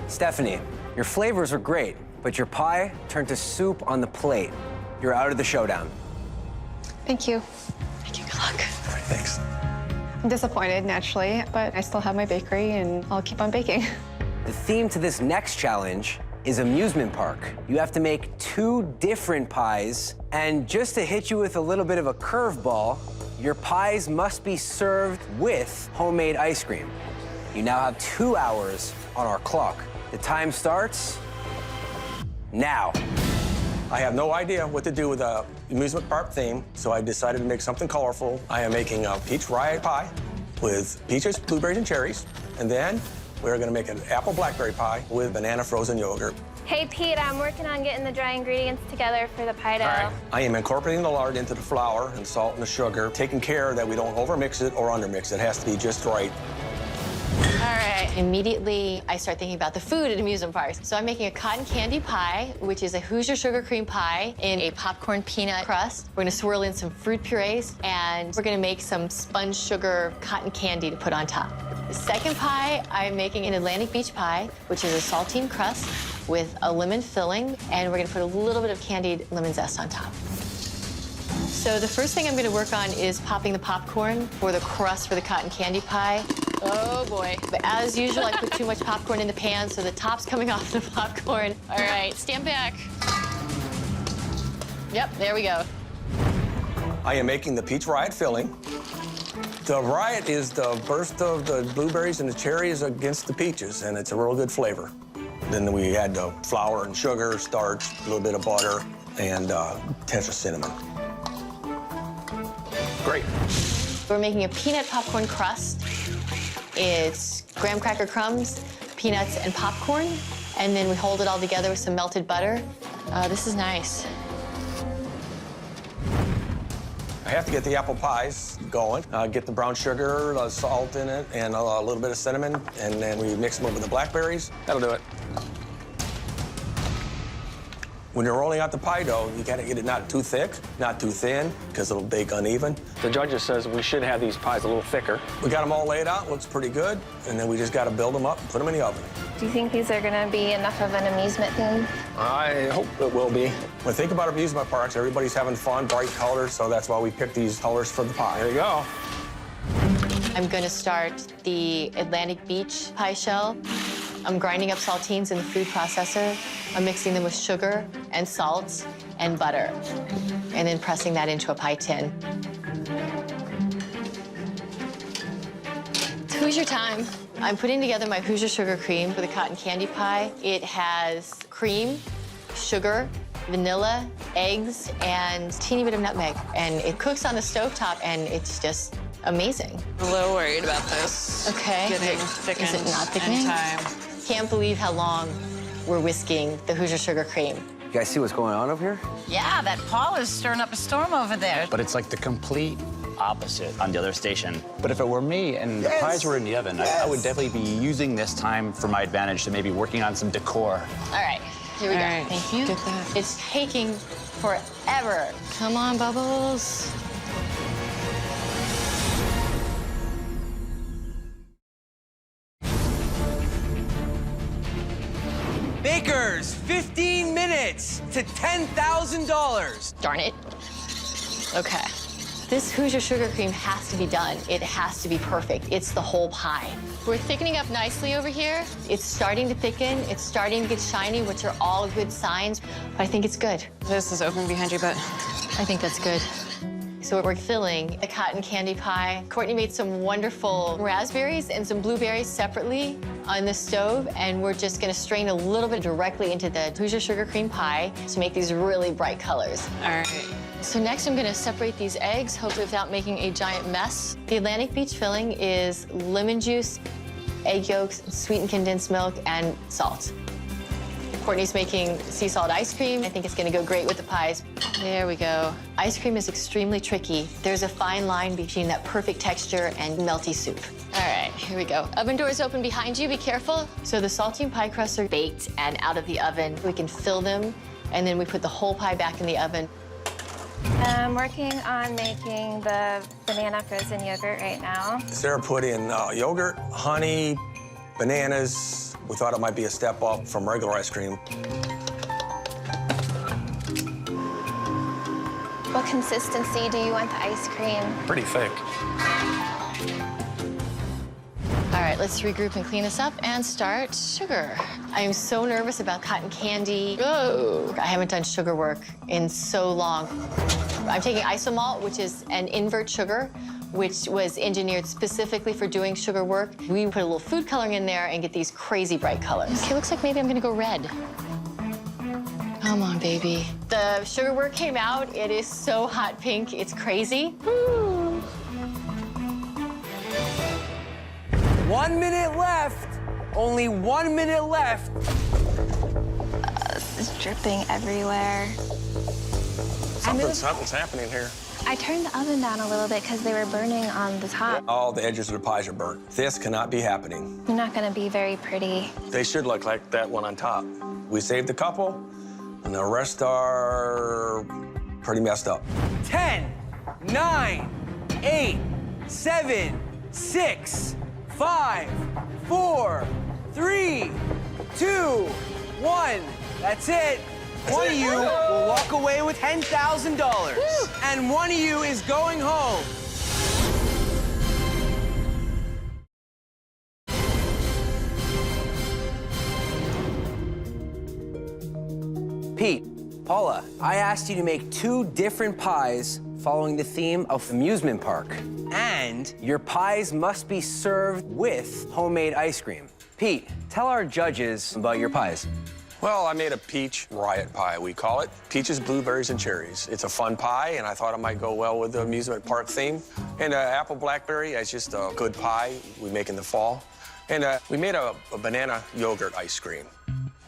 Stephanie, your flavors are great, but your pie turned to soup on the plate. You're out of the showdown. Thank you. Thank you, good luck. All right, thanks. I'm disappointed, naturally, but I still have my bakery, and I'll keep on baking. The theme to this next challenge is Amusement Park. You have to make 2 different pies, and just to hit you with a little bit of a curveball, your pies must be served with homemade ice cream. You now have 2 hours on our clock. The time starts now. I have no idea what to do with the amusement park theme, so I decided to make something colorful. I am making a peach rye pie with peaches, blueberries, and cherries. And then we're gonna make an apple blackberry pie with banana frozen yogurt. Hey, Pete, I'm working on getting the dry ingredients together for the pie dough. All right. I am incorporating the lard into the flour and salt and the sugar, taking care that we don't overmix it or undermix it. It has to be just right. All right. Immediately, I start thinking about the food at amusement parks. So I'm making a cotton candy pie, which is a Hoosier sugar cream pie in a popcorn peanut crust. We're gonna swirl in some fruit purees, and we're gonna make some sponge sugar cotton candy to put on top. The second pie, I'm making an Atlantic Beach pie, which is a saltine crust with a lemon filling, and we're gonna put a little bit of candied lemon zest on top. So the first thing I'm gonna work on is popping the popcorn for the crust for the cotton candy pie. Oh boy. But as usual, I put too much popcorn in the pan, so the top's coming off the popcorn. All right, stand back. Yep, there we go. I am making the peach riot filling. The riot is the burst of the blueberries and the cherries against the peaches, and it's a real good flavor. Then we add the flour and sugar, starch, a little bit of butter, and pinch of cinnamon. Great. We're making a peanut popcorn crust. It's graham cracker crumbs, peanuts, and popcorn. And then we hold it all together with some melted butter. This is nice. I have to get the apple pies going. Get the brown sugar, salt in it, and a little bit of cinnamon, and then we mix them up with the blackberries. That'll do it. When you're rolling out the pie dough, you gotta get it not too thick, not too thin, because it'll bake uneven. The judges says we should have these pies a little thicker. We got them all laid out, looks pretty good, and then we just gotta build them up and put them in the oven. Do you think these are gonna be enough of an amusement theme? I hope it will be. When I think about amusement parks, everybody's having fun, bright colors, so that's why we picked these colors for the pie. There you go. I'm gonna start the Atlantic Beach pie shell. I'm grinding up saltines in the food processor. I'm mixing them with sugar and salt and butter, and then pressing that into a pie tin. It's Hoosier time. I'm putting together my Hoosier sugar cream for the cotton candy pie. It has cream, sugar, vanilla, eggs, and a teeny bit of nutmeg. And it cooks on the stovetop, and it's just amazing. I'm a little worried about this. Okay. Getting thickened Is it not thickening? in time. Can't believe how long we're whisking the Hoosier sugar cream. You guys see what's going on over here? Yeah, that Paul is stirring up a storm over there. But it's like the complete opposite on the other station. But if it were me and the pies were in the oven, I would definitely be using this time for my advantage to maybe working on some decor. All right, here we go. All right, Thank you. get that. It's taking forever. Come on, Bubbles. Bakers, 15 minutes to $10,000. Darn it. Okay. This Hoosier sugar cream has to be done. It has to be perfect. It's the whole pie. We're thickening up nicely over here. It's starting to thicken. It's starting to get shiny, which are all good signs. But I think it's good. This is open behind you, but I think that's good. So we're filling the cotton candy pie. Courtney made some wonderful raspberries and some blueberries separately on the stove, and we're just gonna strain a little bit directly into the Hoosier sugar cream pie to make these really bright colors. All right. So next I'm gonna separate these eggs, hopefully without making a giant mess. The Atlantic Beach filling is lemon juice, egg yolks, sweetened condensed milk, and salt. Courtney's making sea salt ice cream. I think it's gonna go great with the pies. There we go. Ice cream is extremely tricky. There's a fine line between that perfect texture and melty soup. All right, here we go. Oven doors open behind you, be careful. So the saltine pie crusts are baked and out of the oven. We can fill them, and then we put the whole pie back in the oven. I'm working on making the banana frozen yogurt right now. Sarah put in yogurt, honey, bananas. We thought it might be a step up from regular ice cream. What consistency do you want the ice cream? Pretty thick. All right, let's regroup and clean this up and start sugar. I am so nervous about cotton candy. Oh, I haven't done sugar work in so long. I'm taking isomalt, which is an invert sugar, which was engineered specifically for doing sugar work. We put a little food coloring in there and get these crazy bright colors. Okay, looks like maybe I'm gonna go red. Come on, baby. The sugar work came out. It is so hot pink, it's crazy. Woo. 1 minute left. Only 1 minute left. This is dripping everywhere. Something's happening here. I turned the oven down a little bit because they were burning on the top. All the edges of the pies are burnt. This cannot be happening. They're not gonna be very pretty. They should look like that one on top. We saved a couple, and the rest are pretty messed up. 10, 9, 8, 7, 6, 5, 4, 3, 2, 1. That's it. One of you will walk away with $10,000. And one of you is going home. Pete, Paula, I asked you to make 2 different pies following the theme of amusement park. And your pies must be served with homemade ice cream. Pete, tell our judges about your pies. Well, I made a peach riot pie, we call it. Peaches, blueberries, and cherries. It's a fun pie, and I thought it might go well with the amusement park theme. And apple blackberry is just a good pie we make in the fall. And we made a banana yogurt ice cream.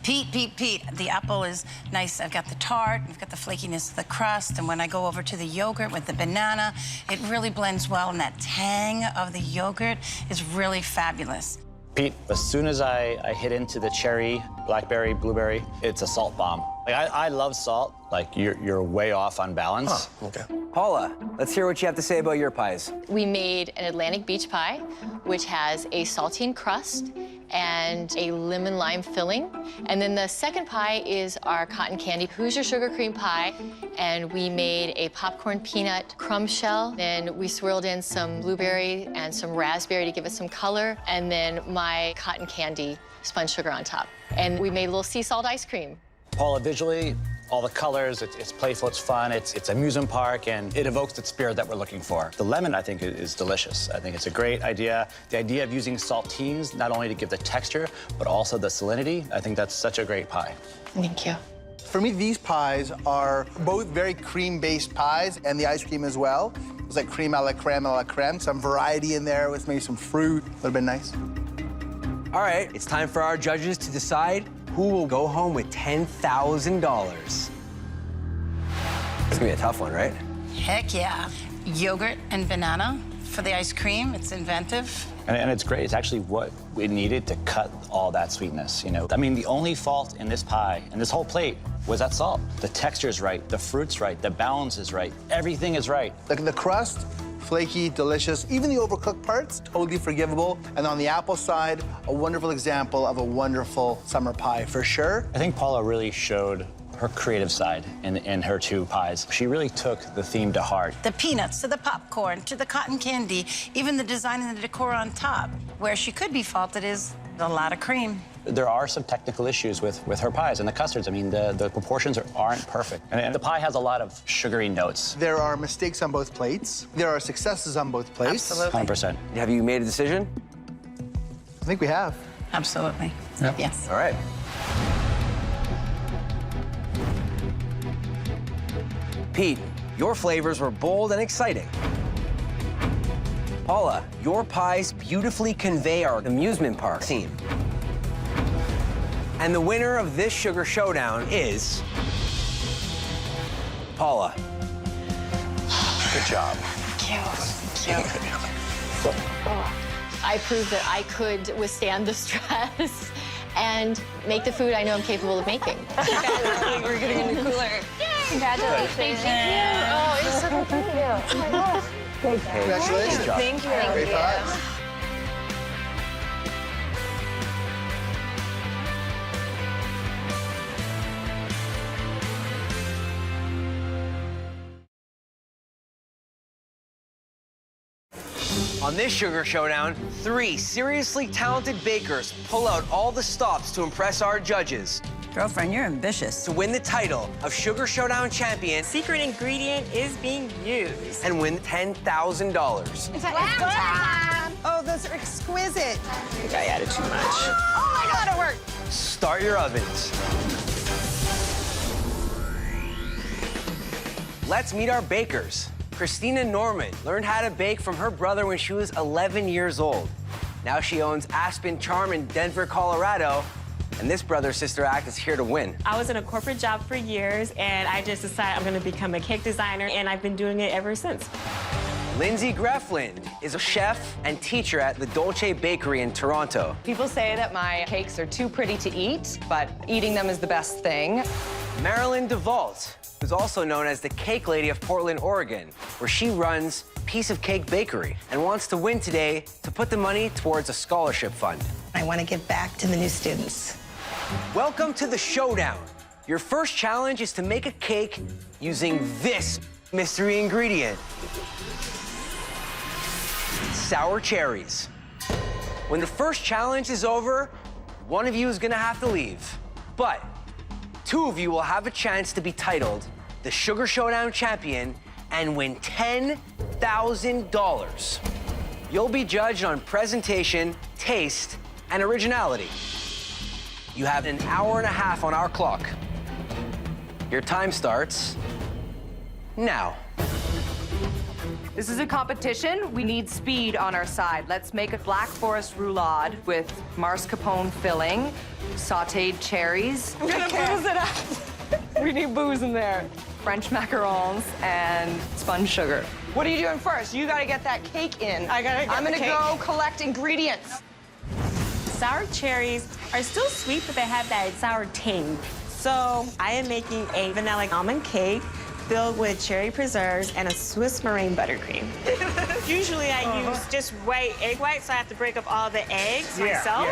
Pete, the apple is nice. I've got the tart, I've got the flakiness of the crust, and when I go over to the yogurt with the banana, it really blends well, and that tang of the yogurt is really fabulous. Pete, as soon as I hit into the cherry, blackberry, blueberry, it's a salt bomb. Like, I love salt. Like, you're way off on balance. Huh, okay. Paula, let's hear what you have to say about your pies. We made an Atlantic Beach pie, which has a saltine crust and a lemon lime filling. And then the second pie is our cotton candy Hoosier sugar cream pie. And we made a popcorn peanut crumb shell. Then we swirled in some blueberry and some raspberry to give it some color. And then my cotton candy spun sugar on top. And we made a little sea salt ice cream. Paula, visually, all the colors, it's playful, it's fun, it's amusement park, and it evokes the spirit that we're looking for. The lemon, I think, is delicious. I think it's a great idea. The idea of using saltines, not only to give the texture, but also the salinity, I think that's such a great pie. Thank you. For me, these pies are both very cream-based pies, and the ice cream as well. It's like cream a la creme, some variety in there with maybe some fruit. Would have been nice. All right, it's time for our judges to decide who will go home with $10,000. It's gonna be a tough one, right? Heck yeah. Yogurt and banana for the ice cream. It's inventive. And it's great. It's actually what we needed to cut all that sweetness, you know? I mean, the only fault in this pie and this whole plate was that salt. The texture's right, the fruit's right, the balance is right, everything is right. Like the crust, flaky, delicious. Even the overcooked parts, totally forgivable. And on the apple side, a wonderful example of a wonderful summer pie, for sure. I think Paula really showed her creative side in her 2 pies. She really took the theme to heart. The peanuts to the popcorn to the cotton candy, even the design and the decor on top. Where she could be faulted is a lot of cream. There are some technical issues with her pies and the custards. I mean, the proportions aren't perfect. And the pie has a lot of sugary notes. There are mistakes on both plates. There are successes on both plates. Absolutely. 100%. Have you made a decision? I think we have. Absolutely. Yep. Yes. All right. Pete, your flavors were bold and exciting. Paula, your pies beautifully convey our amusement park theme. And the winner of this Sugar Showdown is Paula. Good job. Thank you. I proved that I could withstand the stress and make the food I know I'm capable of making. We're getting a new cooler. Congratulations. Thank you. Oh, it's so good. Oh my gosh. Congratulations. Thank you. Great pies. On this Sugar Showdown, 3 seriously talented bakers pull out all the stops to impress our judges. Girlfriend, you're ambitious. To win the title of Sugar Showdown champion Secret ingredient is being used. and win $10,000. It's time. Oh, those are exquisite. I think I added too much. Oh my God, it worked. Start your ovens. Let's meet our bakers. Christina Norman learned how to bake from her brother when she was 11 years old. Now she owns Aspen Charm in Denver, Colorado, and this brother-sister act is here to win. I was in a corporate job for years, and I just decided I'm going to become a cake designer, and I've been doing it ever since. Lindsay Grefland is a chef and teacher at the Dolce Bakery in Toronto. People say that my cakes are too pretty to eat, but eating them is the best thing. Marilyn DeVault, who's also known as the Cake Lady of Portland, Oregon, where she runs Piece of Cake Bakery and wants to win today to put the money towards a scholarship fund. I want to give back to the new students. Welcome to the Showdown. Your first challenge is to make a cake using this mystery ingredient: sour cherries. When the first challenge is over, one of you is gonna have to leave. But 2 of you will have a chance to be titled the Sugar Showdown champion and win $10,000. You'll be judged on presentation, taste, and originality. You have an hour and a half on our clock. Your time starts now. This is a competition. We need speed on our side. Let's make a black forest roulade with mascarpone filling, sautéed cherries. I'm gonna booze it up. We need booze in there. French macarons and spun sugar. What are you doing first? You gotta get that cake in. I gotta get I'm gonna the cake. go collect ingredients. Sour cherries are still sweet, but they have that sour tang. So I am making a vanilla almond cake filled with cherry preserves and a Swiss meringue buttercream. Usually I use just white egg white, so I have to break up all the eggs myself,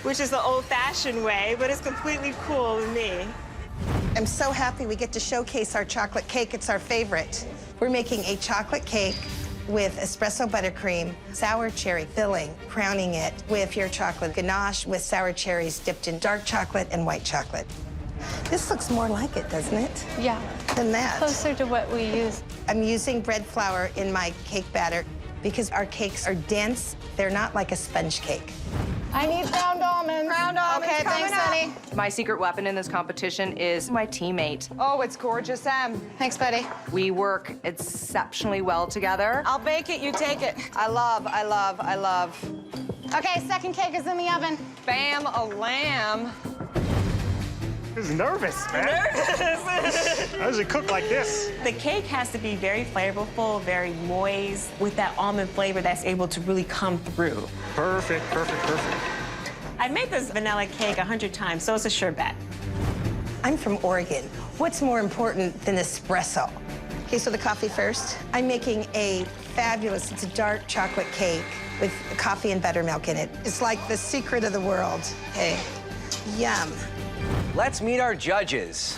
which is the old-fashioned way, but it's completely cool with me. I'm so happy we get to showcase our chocolate cake. It's our favorite. We're making a chocolate cake with espresso buttercream, sour cherry filling, crowning it with pure chocolate ganache with sour cherries dipped in dark chocolate and white chocolate. This looks more like it, doesn't it? Yeah. Than that. Closer to what we use. I'm using bread flour in my cake batter because our cakes are dense. They're not like a sponge cake. I need ground almonds. Ground almonds Okay, coming thanks, up. honey. My secret weapon in this competition is my teammate. Oh, it's gorgeous, Em. Thanks, buddy. We work exceptionally well together. I'll bake it, you take it. I love. Okay, second cake is in the oven. Bam, a lamb. I was nervous, man. How does it cook like this? The cake has to be very flavorful, very moist, with that almond flavor that's able to really come through. Perfect. I've made this vanilla cake 100 times, so it's a sure bet. I'm from Oregon. What's more important than espresso? Okay, so the coffee first. I'm making a fabulous, it's a dark chocolate cake with coffee and buttermilk in it. It's like the secret of the world. Okay, yum. Let's meet our judges.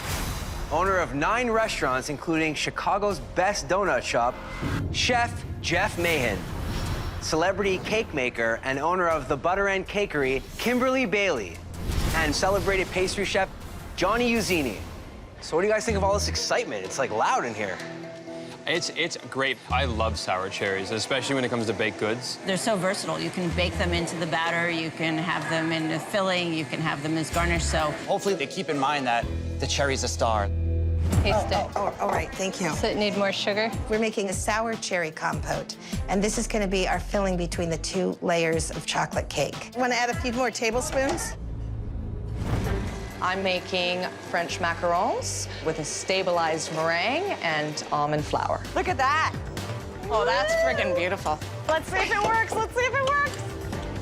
Owner of 9 restaurants, including Chicago's best donut shop, Chef Jeff Mahan. Celebrity cake maker and owner of the Butter End Cakery, Kimberly Bailey. and celebrated pastry chef Johnny Uzzini. So what do you guys think of all this excitement? It's like loud in here. It's great. I love sour cherries, especially when it comes to baked goods. They're so versatile. You can bake them into the batter, you can have them in the filling, you can have them as garnish, so. Hopefully they keep in mind that the cherry's a star. Taste it. Oh, all right, thank you. Does it need more sugar? We're making a sour cherry compote, and this is going to be our filling between the 2 layers of chocolate cake. Want to add a few more tablespoons? I'm making French macarons with a stabilized meringue and almond flour. Look at that. Oh, that's friggin' beautiful. Let's see if it works. Let's see if it works.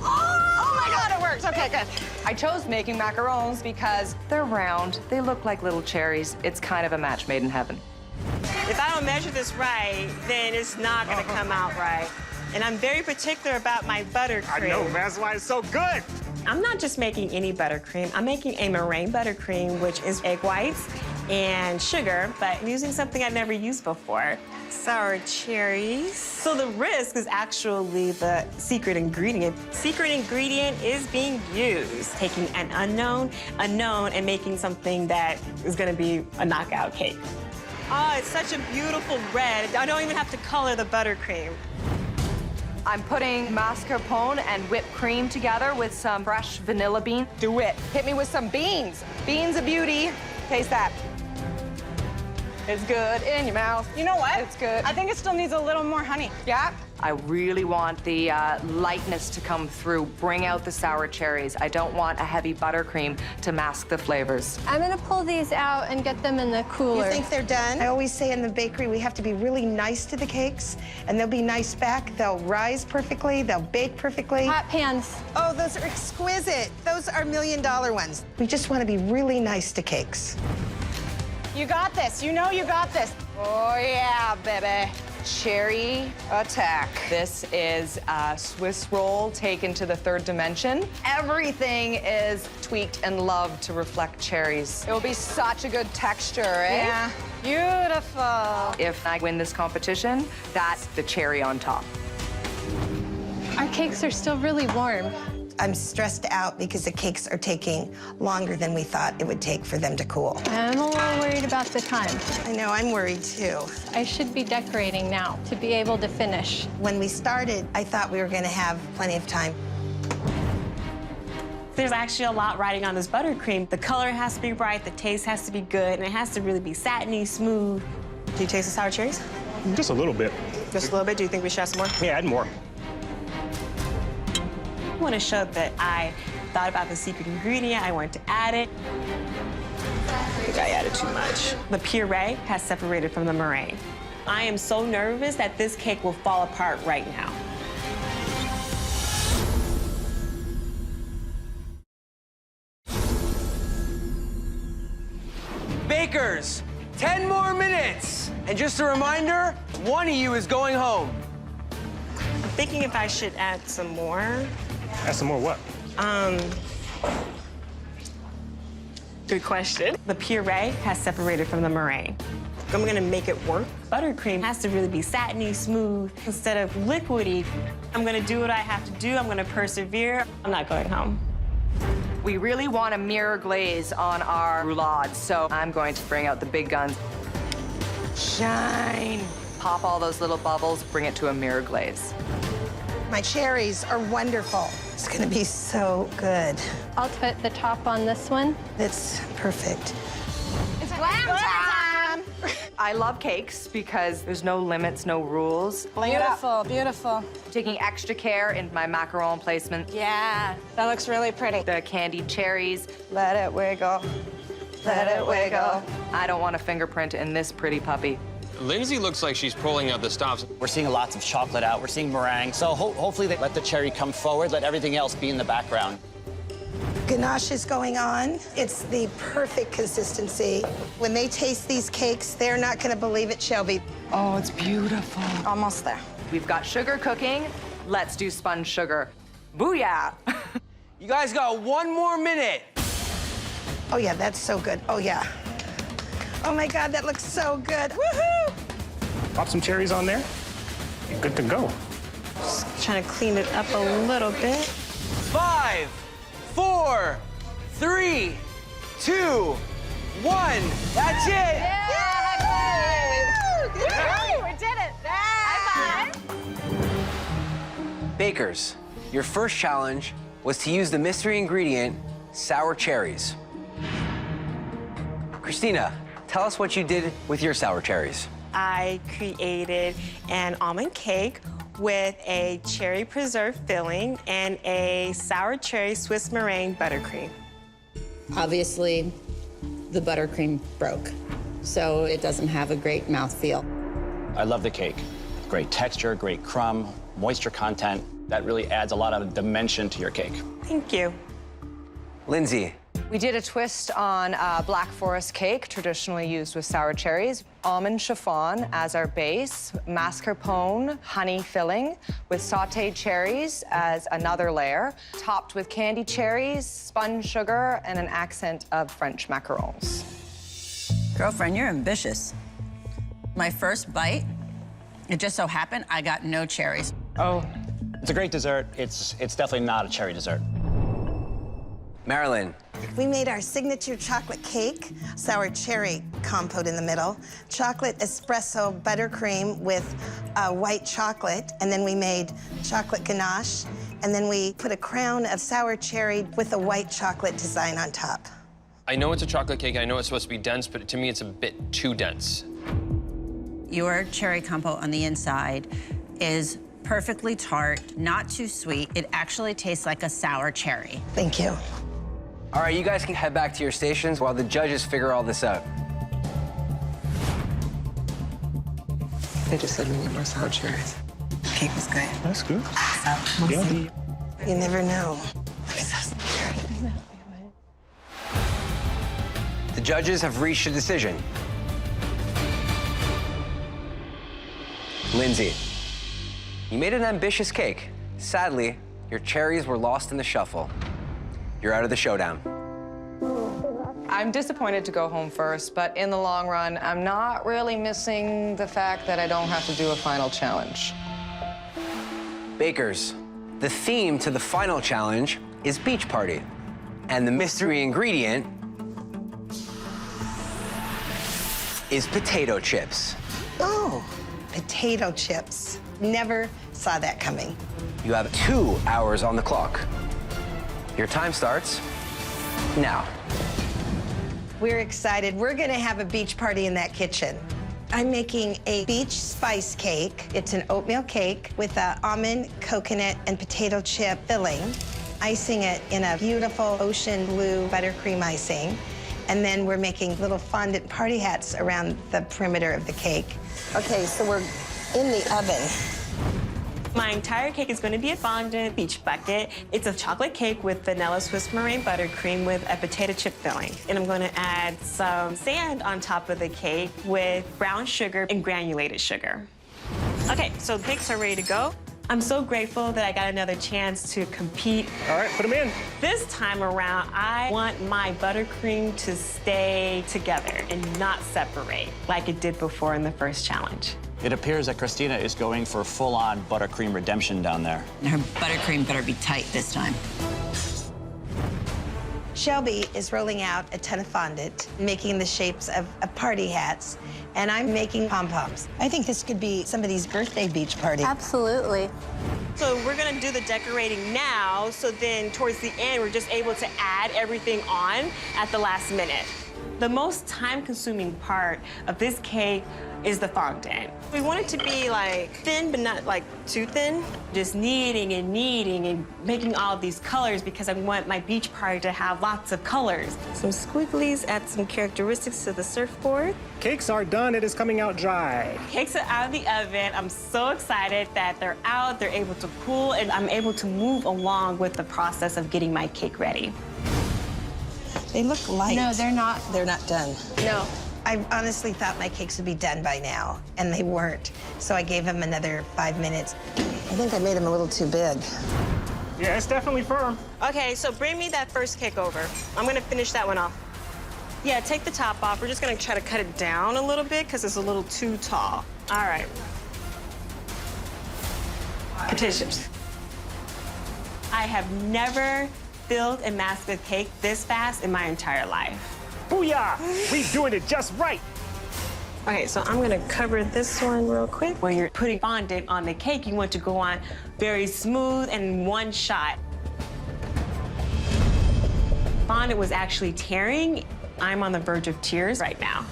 Oh my God, it works. Okay, good. I chose making macarons because they're round. They look like little cherries. It's kind of a match made in heaven. If I don't measure this right, then it's not gonna come out right. And I'm very particular about my buttercream. I know, that's why it's so good. I'm not just making any buttercream. I'm making a meringue buttercream, which is egg whites and sugar, but I'm using something I've never used before. Sour cherries. So the risk is actually the secret ingredient. Secret ingredient is being used. Taking an unknown, and making something that is gonna be a knockout cake. Oh, it's such a beautiful red. I don't even have to color the buttercream. I'm putting mascarpone and whipped cream together with some fresh vanilla bean. Do it. Hit me with some beans. Beans of beauty. Taste that. It's good in your mouth. You know what? It's good. I think it still needs a little more honey. Yeah. I really want the lightness to come through. Bring out the sour cherries. I don't want a heavy buttercream to mask the flavors. I'm gonna pull these out and get them in the cooler. You think they're done? I always say in the bakery, we have to be really nice to the cakes, and they'll be nice back. They'll rise perfectly, they'll bake perfectly. Hot pans. Oh, those are exquisite. Those are $1 million ones. We just want to be really nice to cakes. You got this. You know you got this. Oh, yeah, baby. Cherry attack. This is a Swiss roll taken to the 3rd dimension. Everything is tweaked and loved to reflect cherries. It will be such a good texture, eh? Yeah. Beautiful. If I win this competition, that's the cherry on top. Our cakes are still really warm. I'm stressed out because the cakes are taking longer than we thought it would take for them to cool. I'm a little worried about the time. I know, I'm worried too. I should be decorating now to be able to finish. When we started, I thought we were going to have plenty of time. There's actually a lot riding on this buttercream. The color has to be bright, the taste has to be good, and it has to really be satiny, smooth. Do you taste the sour cherries? Just a little bit. Just a little bit? Do you think we should have some more? Yeah, add more. I want to show that I thought about the secret ingredient. I wanted to add it. I think I added too much. The puree has separated from the meringue. I am so nervous that this cake will fall apart right now. Bakers, 10 more minutes. And just a reminder, one of you is going home. I'm thinking if I should add some more. Add some more what? Good question. The puree has separated from the meringue. I'm gonna make it work. Buttercream has to really be satiny, smooth, instead of liquidy. I'm gonna do what I have to do. I'm gonna persevere. I'm not going home. We really want a mirror glaze on our roulades, so I'm going to bring out the big guns. Shine. Pop all those little bubbles, bring it to a mirror glaze. My cherries are wonderful. It's gonna be so good. I'll put the top on this one. It's perfect. It's glam time! I love cakes because there's no limits, no rules. Beautiful, beautiful. Taking extra care in my macaron placement. Yeah, that looks really pretty. The candied cherries. Let it wiggle. Let it wiggle. I don't want a fingerprint in this pretty puppy. Lindsay looks like she's pulling out the stops. We're seeing lots of chocolate out. We're seeing meringue. So hopefully they let the cherry come forward, let everything else be in the background. Ganache is going on. It's the perfect consistency. When they taste these cakes, they're not gonna believe it, Shelby. Oh, it's beautiful. Almost there. We've got sugar cooking. Let's do sponge sugar. Booyah! You guys got 1 more minute. Oh yeah, that's so good. Oh yeah. Oh my God, that looks so good. Woohoo! Pop some cherries on there. You're good to go. Just trying to clean it up a little bit. 5, 4, 3, 2, 1. That's it. We did it. High five. Bakers, your first challenge was to use the mystery ingredient, sour cherries. Christina, tell us what you did with your sour cherries. I created an almond cake with a cherry preserve filling and a sour cherry Swiss meringue buttercream. Obviously, the buttercream broke, so it doesn't have a great mouthfeel. I love the cake. Great texture, great crumb, moisture content. That really adds a lot of dimension to your cake. Thank you. Lindsay. We did a twist on Black Forest cake, traditionally used with sour cherries. Almond chiffon as our base, mascarpone honey filling with sauteed cherries as another layer, topped with candy cherries, spun sugar, and an accent of French macarons. Girlfriend, you're ambitious. My first bite, it just so happened I got no cherries. Oh. It's a great dessert. It's definitely not a cherry dessert. Marilyn. We made our signature chocolate cake, sour cherry compote in the middle, chocolate espresso buttercream with white chocolate, and then we made chocolate ganache, and then we put a crown of sour cherry with a white chocolate design on top. I know it's a chocolate cake, I know it's supposed to be dense, but to me it's a bit too dense. Your cherry compote on the inside is perfectly tart, not too sweet. It actually tastes like a sour cherry. Thank you. All right, you guys can head back to your stations while the judges figure all this out. They just said we need more sour cherries. The cake was good. That's good. Yummy. You never know. The judges have reached a decision. Lindsay, you made an ambitious cake. Sadly, your cherries were lost in the shuffle. You're out of the showdown. I'm disappointed to go home first, but in the long run, I'm not really missing the fact that I don't have to do a final challenge. Bakers, the theme to the final challenge is beach party. And the mystery ingredient is potato chips. Oh, potato chips. Never saw that coming. You have 2 hours on the clock. Your time starts now. We're excited. We're gonna have a beach party in that kitchen. I'm making a beach spice cake. It's an oatmeal cake with an almond, coconut, and potato chip filling. Icing it in a beautiful ocean blue buttercream icing. And then we're making little fondant party hats around the perimeter of the cake. Okay, so we're in the oven. My entire cake is going to be a fondant beach bucket. It's a chocolate cake with vanilla Swiss meringue buttercream with a potato chip filling. And I'm going to add some sand on top of the cake with brown sugar and granulated sugar. Okay, so the cakes are ready to go. I'm so grateful that I got another chance to compete. All right, put them in. This time around, I want my buttercream to stay together and not separate like it did before in the first challenge. It appears that Christina is going for full-on buttercream redemption down there. Her buttercream better be tight this time. Shelby is rolling out a ton of fondant, making the shapes of party hats, and I'm making pom-poms. I think this could be somebody's birthday beach party. Absolutely. So we're gonna do the decorating now, so then towards the end, we're just able to add everything on at the last minute. The most time-consuming part of this cake is the fondant. We want it to be like thin, but not like too thin. Just kneading and making all of these colors because I want my beach party to have lots of colors. Some squigglies, add some characteristics to the surfboard. Cakes are done. It is coming out dry. Cakes are out of the oven. I'm so excited that they're out, they're able to cool, and I'm able to move along with the process of getting my cake ready. They look light. No, they're not. They're not done. No. I honestly thought my cakes would be done by now, and they weren't. So I gave them another 5 minutes. I think I made them a little too big. Yeah, it's definitely firm. Okay, so bring me that first cake over. I'm gonna finish that one off. Yeah, take the top off. We're just gonna try to cut it down a little bit because it's a little too tall. All right. Potato chips. I have never filled and masked with cake this fast in my entire life. Booyah! We doing it just right. Okay, so I'm gonna cover this one real quick. When you're putting fondant on the cake, you want to go on very smooth and in one shot. Fondant was actually tearing. I'm on the verge of tears right now.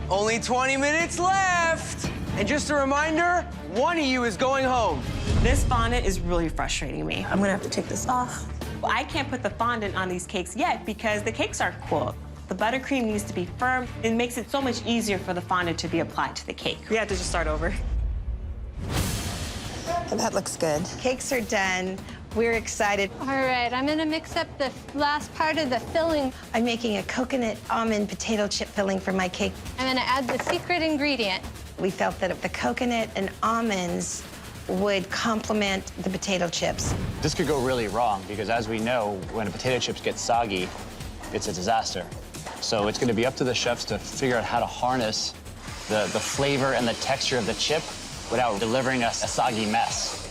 Only 20 minutes left. And just a reminder, one of you is going home. This fondant is really frustrating me. I'm gonna have to take this off. I can't put the fondant on these cakes yet because the cakes aren't cool. The buttercream needs to be firm. It makes it so much easier for the fondant to be applied to the cake. We have to just start over. That looks good. Cakes are done. We're excited. All right, I'm gonna mix up the last part of the filling. I'm making a coconut almond potato chip filling for my cake. I'm gonna add the secret ingredient. We felt that the coconut and almonds would complement the potato chips. This could go really wrong because, as we know, when a potato chips get soggy, it's a disaster. So it's going to be up to the chefs to figure out how to harness the flavor and the texture of the chip without delivering us a soggy mess.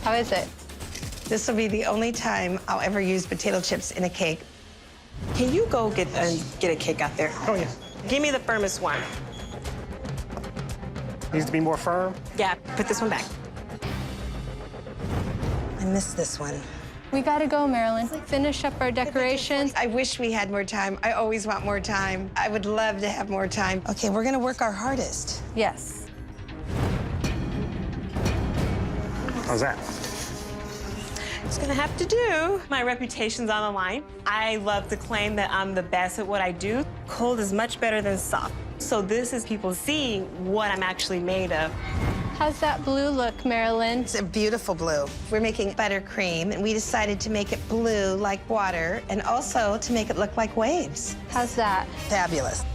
How is it? This will be the only time I'll ever use potato chips in a cake. Can you go get a cake out there? Oh, yeah. Give me the firmest one. Needs to be more firm. Yeah, put this one back. I missed this one. We gotta go, Marilyn. Finish up our decorations. I wish we had more time. I always want more time. I would love to have more time. Okay, we're gonna work our hardest. Yes. How's that? It's gonna have to do. My reputation's on the line. I love to claim that I'm the best at what I do. Cold is much better than soft. So this is people seeing what I'm actually made of. How's that blue look, Marilyn? It's a beautiful blue. We're making buttercream, and we decided to make it blue like water and also to make it look like waves. How's that? Fabulous.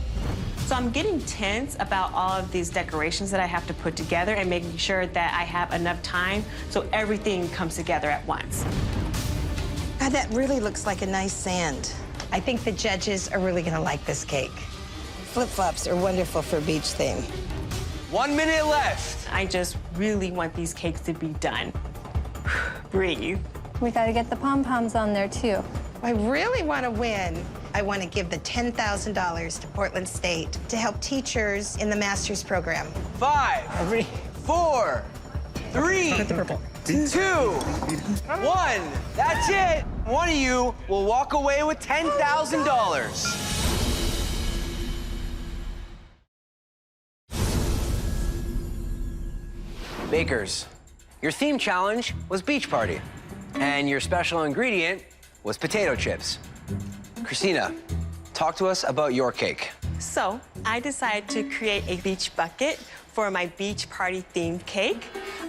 So I'm getting tense about all of these decorations that I have to put together and making sure that I have enough time so everything comes together at once. God, that really looks like a nice sand. I think the judges are really gonna like this cake. Flip-flops are wonderful for a beach theme. 1 minute left. I just really want these cakes to be done. Breathe. We gotta get the pom-poms on there, too. I really want to win. I want to give the $10,000 to Portland State to help teachers in the master's program. 5, 4, 3, 2, 1. That's it. One of you will walk away with $10,000. Bakers, your theme challenge was beach party, and your special ingredient was potato chips. Christina, talk to us about your cake. So I decided to create a beach bucket for my beach party themed cake.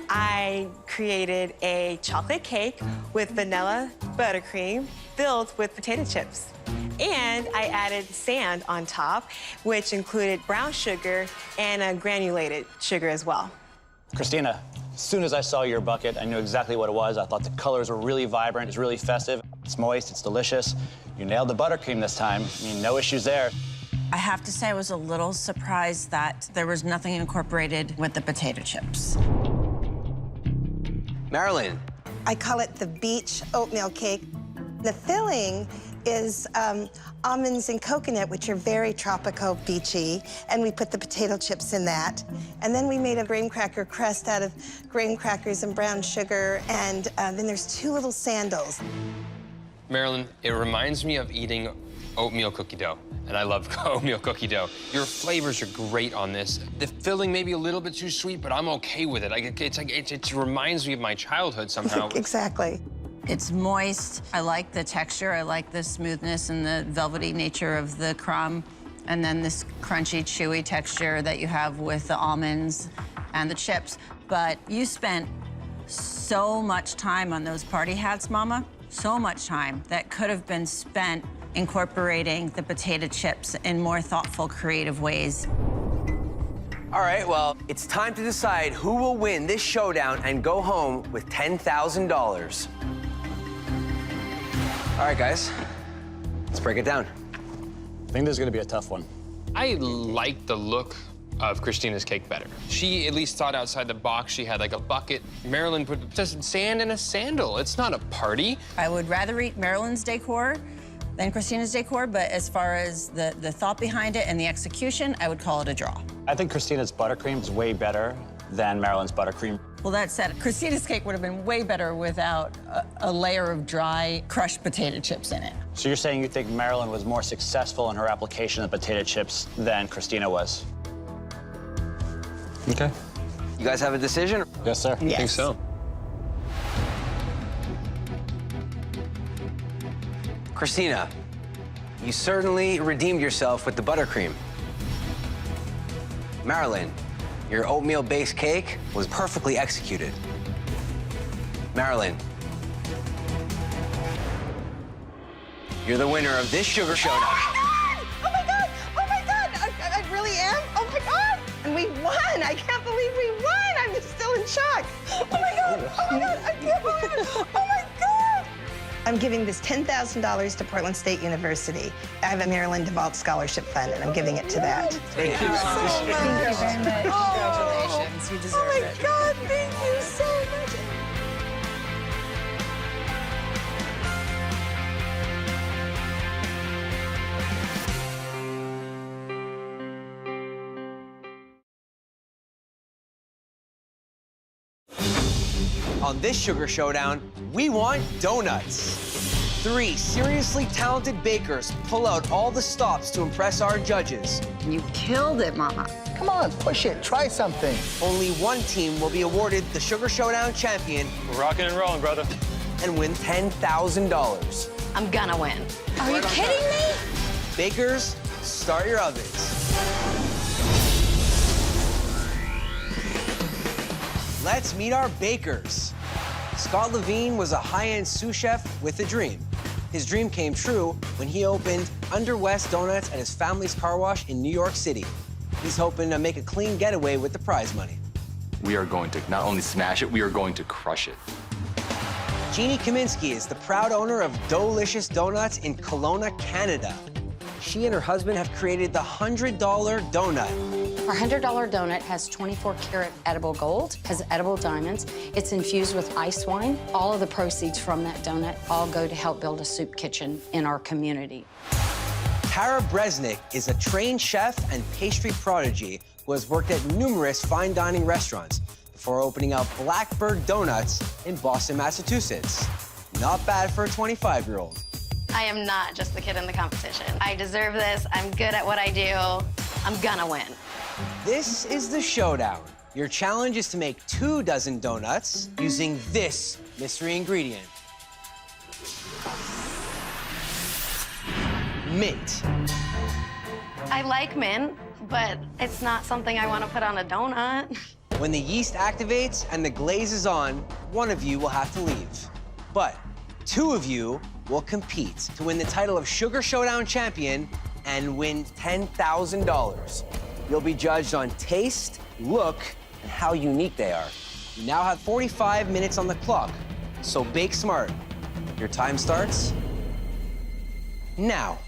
I created a chocolate cake with vanilla buttercream filled with potato chips. And I added sand on top, which included brown sugar and a granulated sugar as well. Christina, as soon as I saw your bucket, I knew exactly what it was. I thought the colors were really vibrant. It's really festive. It's moist. It's delicious. You nailed the buttercream this time. I mean, no issues there. I have to say I was a little surprised that there was nothing incorporated with the potato chips. Marilyn. I call it the beach oatmeal cake. The filling is almonds and coconut, which are very tropical, beachy, and we put the potato chips in that. And then we made a graham cracker crust out of graham crackers and brown sugar, and then there's 2 little sandals. Marilyn, it reminds me of eating oatmeal cookie dough, and I love oatmeal cookie dough. Your flavors are great on this. The filling may be a little bit too sweet, but I'm okay with it. It reminds me of my childhood somehow. Exactly. It's moist. I like the texture. I like the smoothness and the velvety nature of the crumb. And then this crunchy, chewy texture that you have with the almonds and the chips. But you spent so much time on those party hats, Mama. So much time that could have been spent incorporating the potato chips in more thoughtful, creative ways. All right, well, it's time to decide who will win this showdown and go home with $10,000. All right, guys, let's break it down. I think this is going to be a tough one. I like the look of Christina's cake better. She at least thought outside the box. She had like a bucket. Marilyn put just sand in a sandal. It's not a party. I would rather eat Marilyn's decor than Christina's decor, but as far as the thought behind it and the execution, I would call it a draw. I think Christina's buttercream is way better than Marilyn's buttercream. Well, that said, Christina's cake would have been way better without a layer of dry, crushed potato chips in it. So you're saying you think Marilyn was more successful in her application of potato chips than Christina was? Okay. You guys have a decision? Yes, sir. I think so. Christina, you certainly redeemed yourself with the buttercream. Marilyn, your oatmeal-based cake was perfectly executed. Marilyn, you're the winner of this Sugar Showdown. Oh my God! Oh my God! I really am? Oh my God! And we won! I can't believe we won! I'm just still in shock. Oh my God! Oh my God! I can't believe it! Oh my God! I'm giving this $10,000 to Portland State University. I have a Marilyn DeVault Scholarship Fund, and I'm giving it to that. Thank you. Thank you very much. Congratulations, you deserve it. Oh my God, thank you so much. On this Sugar Showdown, we want donuts. 3 seriously talented bakers pull out all the stops to impress our judges. You killed it, Mama. Come on, push it. Try something. Only one team will be awarded the Sugar Showdown champion We're rocking and rolling, brother. and win $10,000. I'm gonna win. Are you kidding me? Bakers, start your ovens. Let's meet our bakers. Scott Levine was a high-end sous chef with a dream. His dream came true when he opened Under West Donuts at his family's car wash in New York City. He's hoping to make a clean getaway with the prize money. We are going to not only smash it, we are going to crush it. Jeannie Kaminsky is the proud owner of Dolicious Donuts in Kelowna, Canada. She and her husband have created the $100 donut. Our $100 donut has 24-karat edible gold, has edible diamonds. It's infused with ice wine. All of the proceeds from that donut all go to help build a soup kitchen in our community. Tara Bresnick is a trained chef and pastry prodigy who has worked at numerous fine dining restaurants before opening up Blackbird Donuts in Boston, Massachusetts. Not bad for a 25-year-old. I am not just the kid in the competition. I deserve this. I'm good at what I do. I'm gonna win. This is the showdown. Your challenge is to make 24 donuts using this mystery ingredient. Mint. I like mint, but it's not something I want to put on a donut. When the yeast activates and the glaze is on, one of you will have to leave. But 2 of you will compete to win the title of Sugar Showdown champion and win $10,000. You'll be judged on taste, look, and how unique they are. You now have 45 minutes on the clock, so bake smart. Your time starts now.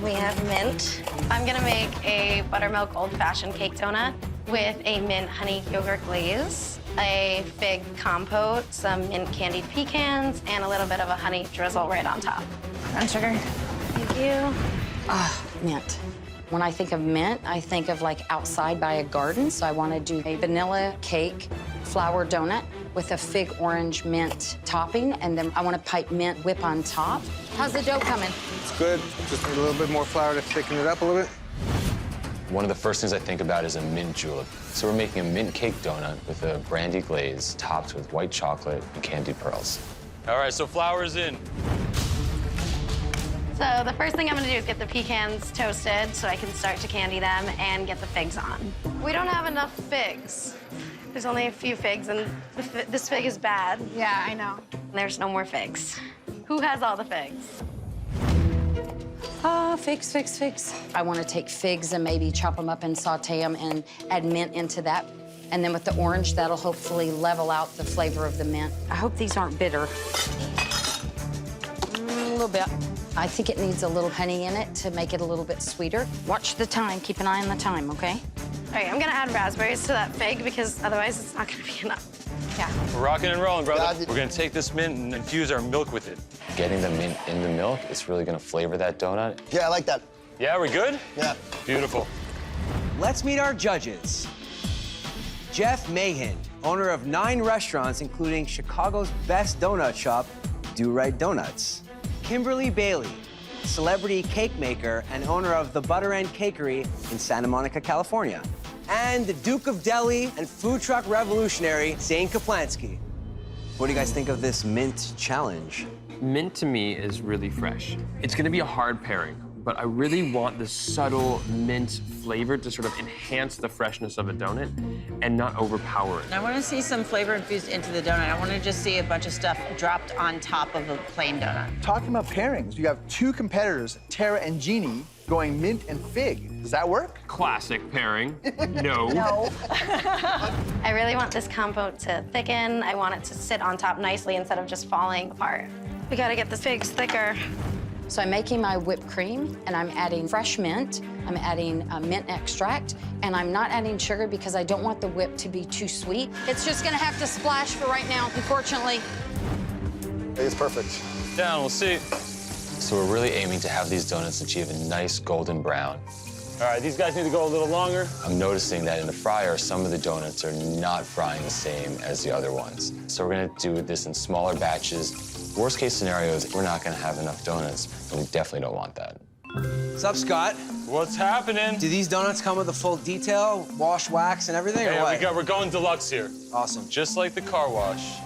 We have mint. I'm gonna make a buttermilk old-fashioned cake donut with a mint honey yogurt glaze, a fig compote, some mint candied pecans, and a little bit of a honey drizzle right on top. Brown sugar. Thank you. Ah, mint. When I think of mint, I think of like outside by a garden. So I want to do a vanilla cake flour donut with a fig orange mint topping, and then I want to pipe mint whip on top. How's the dough coming? It's good. Just need a little bit more flour to thicken it up a little bit. One of the first things I think about is a mint julep. So we're making a mint cake donut with a brandy glaze topped with white chocolate and candied pearls. All right, so flour's in. So the first thing I'm gonna do is get the pecans toasted so I can start to candy them and get the figs on. We don't have enough figs. There's only a few figs, and this fig is bad. Yeah, I know. There's no more figs. Who has all the figs? Figs, figs, figs. I want to take figs and maybe chop them up and saute them and add mint into that. And then with the orange, that'll hopefully level out the flavor of the mint. I hope these aren't bitter. A little bit. I think it needs a little honey in it to make it a little bit sweeter. Watch the time, keep an eye on the time, okay? All right, I'm gonna add raspberries to that fig because otherwise it's not gonna be enough. Yeah. We're rocking and rolling, brother. We're gonna take this mint and infuse our milk with it. Getting the mint in the milk is really gonna flavor that donut. Yeah, I like that. Yeah, we good? Yeah. Beautiful. Let's meet our judges. Jeff Mahan, owner of 9 restaurants, including Chicago's best donut shop, Do Right Donuts. Kimberly Bailey, celebrity cake maker and owner of the Butter End Cakery in Santa Monica, California. And the Duke of Delhi and food truck revolutionary, Zane Kaplansky. What do you guys think of this mint challenge? Mint to me is really fresh. It's gonna be a hard pairing, but I really want the subtle mint flavor to sort of enhance the freshness of a donut and not overpower it. I want to see some flavor infused into the donut. I want to just see a bunch of stuff dropped on top of a plain donut. Talking about pairings, you have 2 competitors, Tara and Jeannie, going mint and fig. Does that work? Classic pairing. No. No. I really want this compote to thicken. I want it to sit on top nicely instead of just falling apart. We gotta get the figs thicker. So I'm making my whipped cream, and I'm adding fresh mint. I'm adding mint extract, and I'm not adding sugar because I don't want the whip to be too sweet. It's just gonna have to splash for right now, unfortunately. It's perfect. Down, we'll see. So we're really aiming to have these donuts achieve a nice golden brown. All right, these guys need to go a little longer. I'm noticing that in the fryer, some of the donuts are not frying the same as the other ones. So we're gonna do this in smaller batches. Worst case scenario is we're not gonna have enough donuts, and we definitely don't want that. What's up, Scott? What's happening? Do these donuts come with a full detail, wash, wax, and everything, or what? We're going deluxe here. Awesome. Just like the car wash.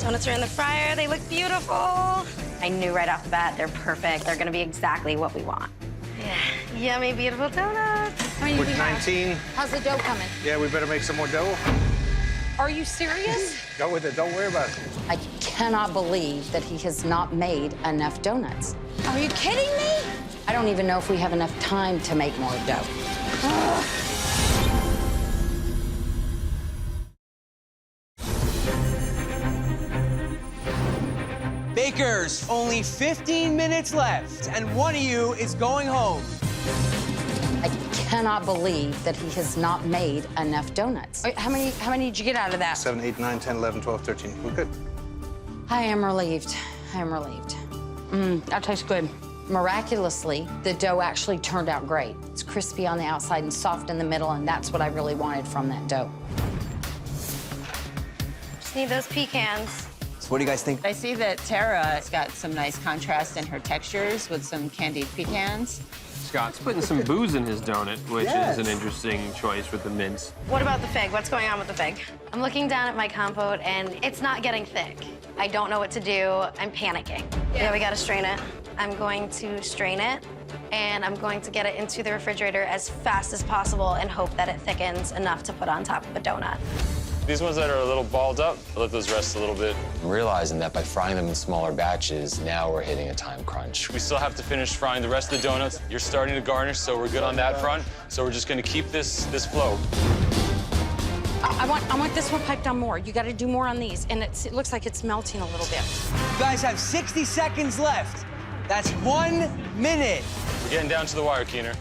Donuts are in the fryer. They look beautiful. I knew right off the bat they're perfect. They're gonna be exactly what we want. Yeah. Yummy, beautiful donuts. With 19. How's the dough coming? Yeah, we better make some more dough. Are you serious? Go with it, don't worry about it. I cannot believe that he has not made enough donuts. Are you kidding me? I don't even know if we have enough time to make more dough. Ugh. Bakers, only 15 minutes left, and one of you is going home. I cannot believe that he has not made enough donuts. How many did you get out of that? 7, 8, 9, 10, 11, 12, 13. We're good. I am relieved. I am relieved. That tastes good. Miraculously, the dough actually turned out great. It's crispy on the outside and soft in the middle, and that's what I really wanted from that dough. Just need those pecans. So what do you guys think? I see that Tara's got some nice contrast in her textures with some candied pecans. Scott's putting some booze in his donut, which Yes. is an interesting choice with the mints. What about the fig? What's going on with the fig? I'm looking down at my compote, and it's not getting thick. I don't know what to do. I'm panicking. Yeah, we gotta strain it. I'm going to strain it, and I'm going to get it into the refrigerator as fast as possible and hope that it thickens enough to put on top of a donut. These ones that are a little balled up, I'll let those rest a little bit. I'm realizing that by frying them in smaller batches, now we're hitting a time crunch. We still have to finish frying the rest of the donuts. You're starting to garnish, so we're good on that front. So we're just gonna keep this flow. I want this one piped on more. You got to do more on these, and it looks like it's melting a little bit. You guys have 60 seconds left. That's 1 minute. We're getting down to the wire, Keener.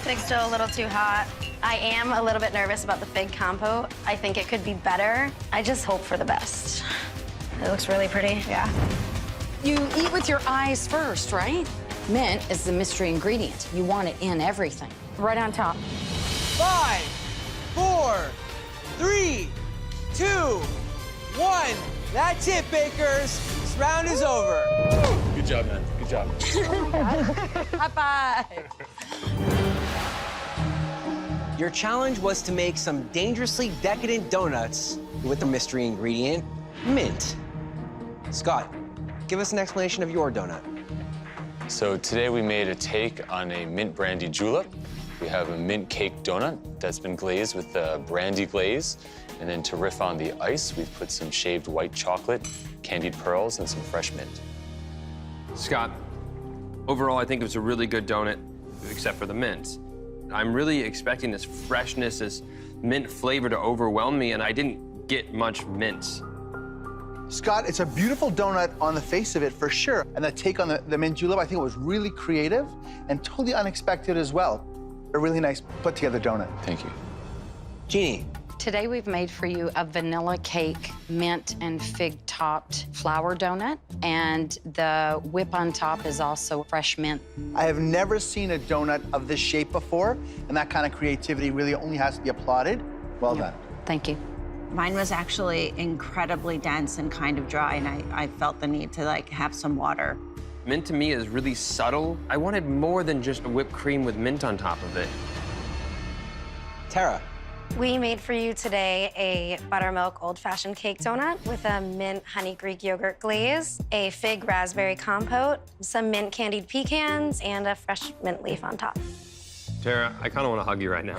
Fig's still a little too hot. I am a little bit nervous about the fig compote. I think it could be better. I just hope for the best. It looks really pretty, yeah. You eat with your eyes first, right? Mint is the mystery ingredient. You want it in everything. Right on top. 5, 4, 3, 2, 1. That's it, bakers. This round is over. Good job, man. Good job. High five. Your challenge was to make some dangerously decadent donuts with the mystery ingredient, mint. Scott, give us an explanation of your donut. So today we made a take on a mint brandy julep. We have a mint cake donut that's been glazed with the brandy glaze. And then to riff on the ice, we've put some shaved white chocolate, candied pearls, and some fresh mint. Scott, overall, I think it was a really good donut, except for the mint. I'm really expecting this freshness, this mint flavor to overwhelm me, and I didn't get much mint. Scott, it's a beautiful donut on the face of it, for sure. And the take on the mint julep, I think it was really creative and totally unexpected as well. A really nice put-together donut. Thank you. Jeannie. Today we've made for you a vanilla cake, mint and fig-topped flour donut, and the whip on top is also fresh mint. I have never seen a donut of this shape before, and that kind of creativity really only has to be applauded. Well done. Thank you. Mine was actually incredibly dense and kind of dry, and I felt the need to like have some water. Mint to me is really subtle. I wanted more than just a whipped cream with mint on top of it. Tara. We made for you today a buttermilk old-fashioned cake donut with a mint honey Greek yogurt glaze, a fig raspberry compote, some mint candied pecans, and a fresh mint leaf on top. Tara, I kind of want to hug you right now.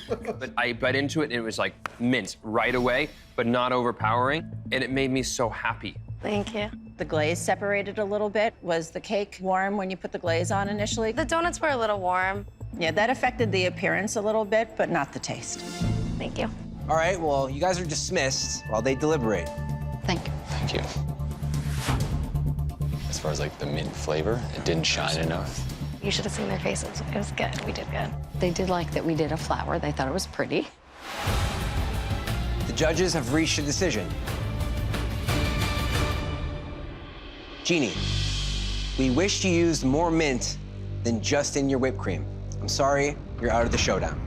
But I bit into it, and it was like mint right away, but not overpowering, and it made me so happy. Thank you. The glaze separated a little bit. Was the cake warm when you put the glaze on initially? The donuts were a little warm. Yeah, that affected the appearance a little bit, but not the taste. Thank you. All right, well, you guys are dismissed while they deliberate. Thank you. Thank you. As far as like the mint flavor, it didn't shine enough. You should have seen their faces. It was good. We did good. They did like that we did a flower. They thought it was pretty. The judges have reached a decision. Jeannie, we wish you used more mint than just in your whipped cream. I'm sorry, you're out of the showdown.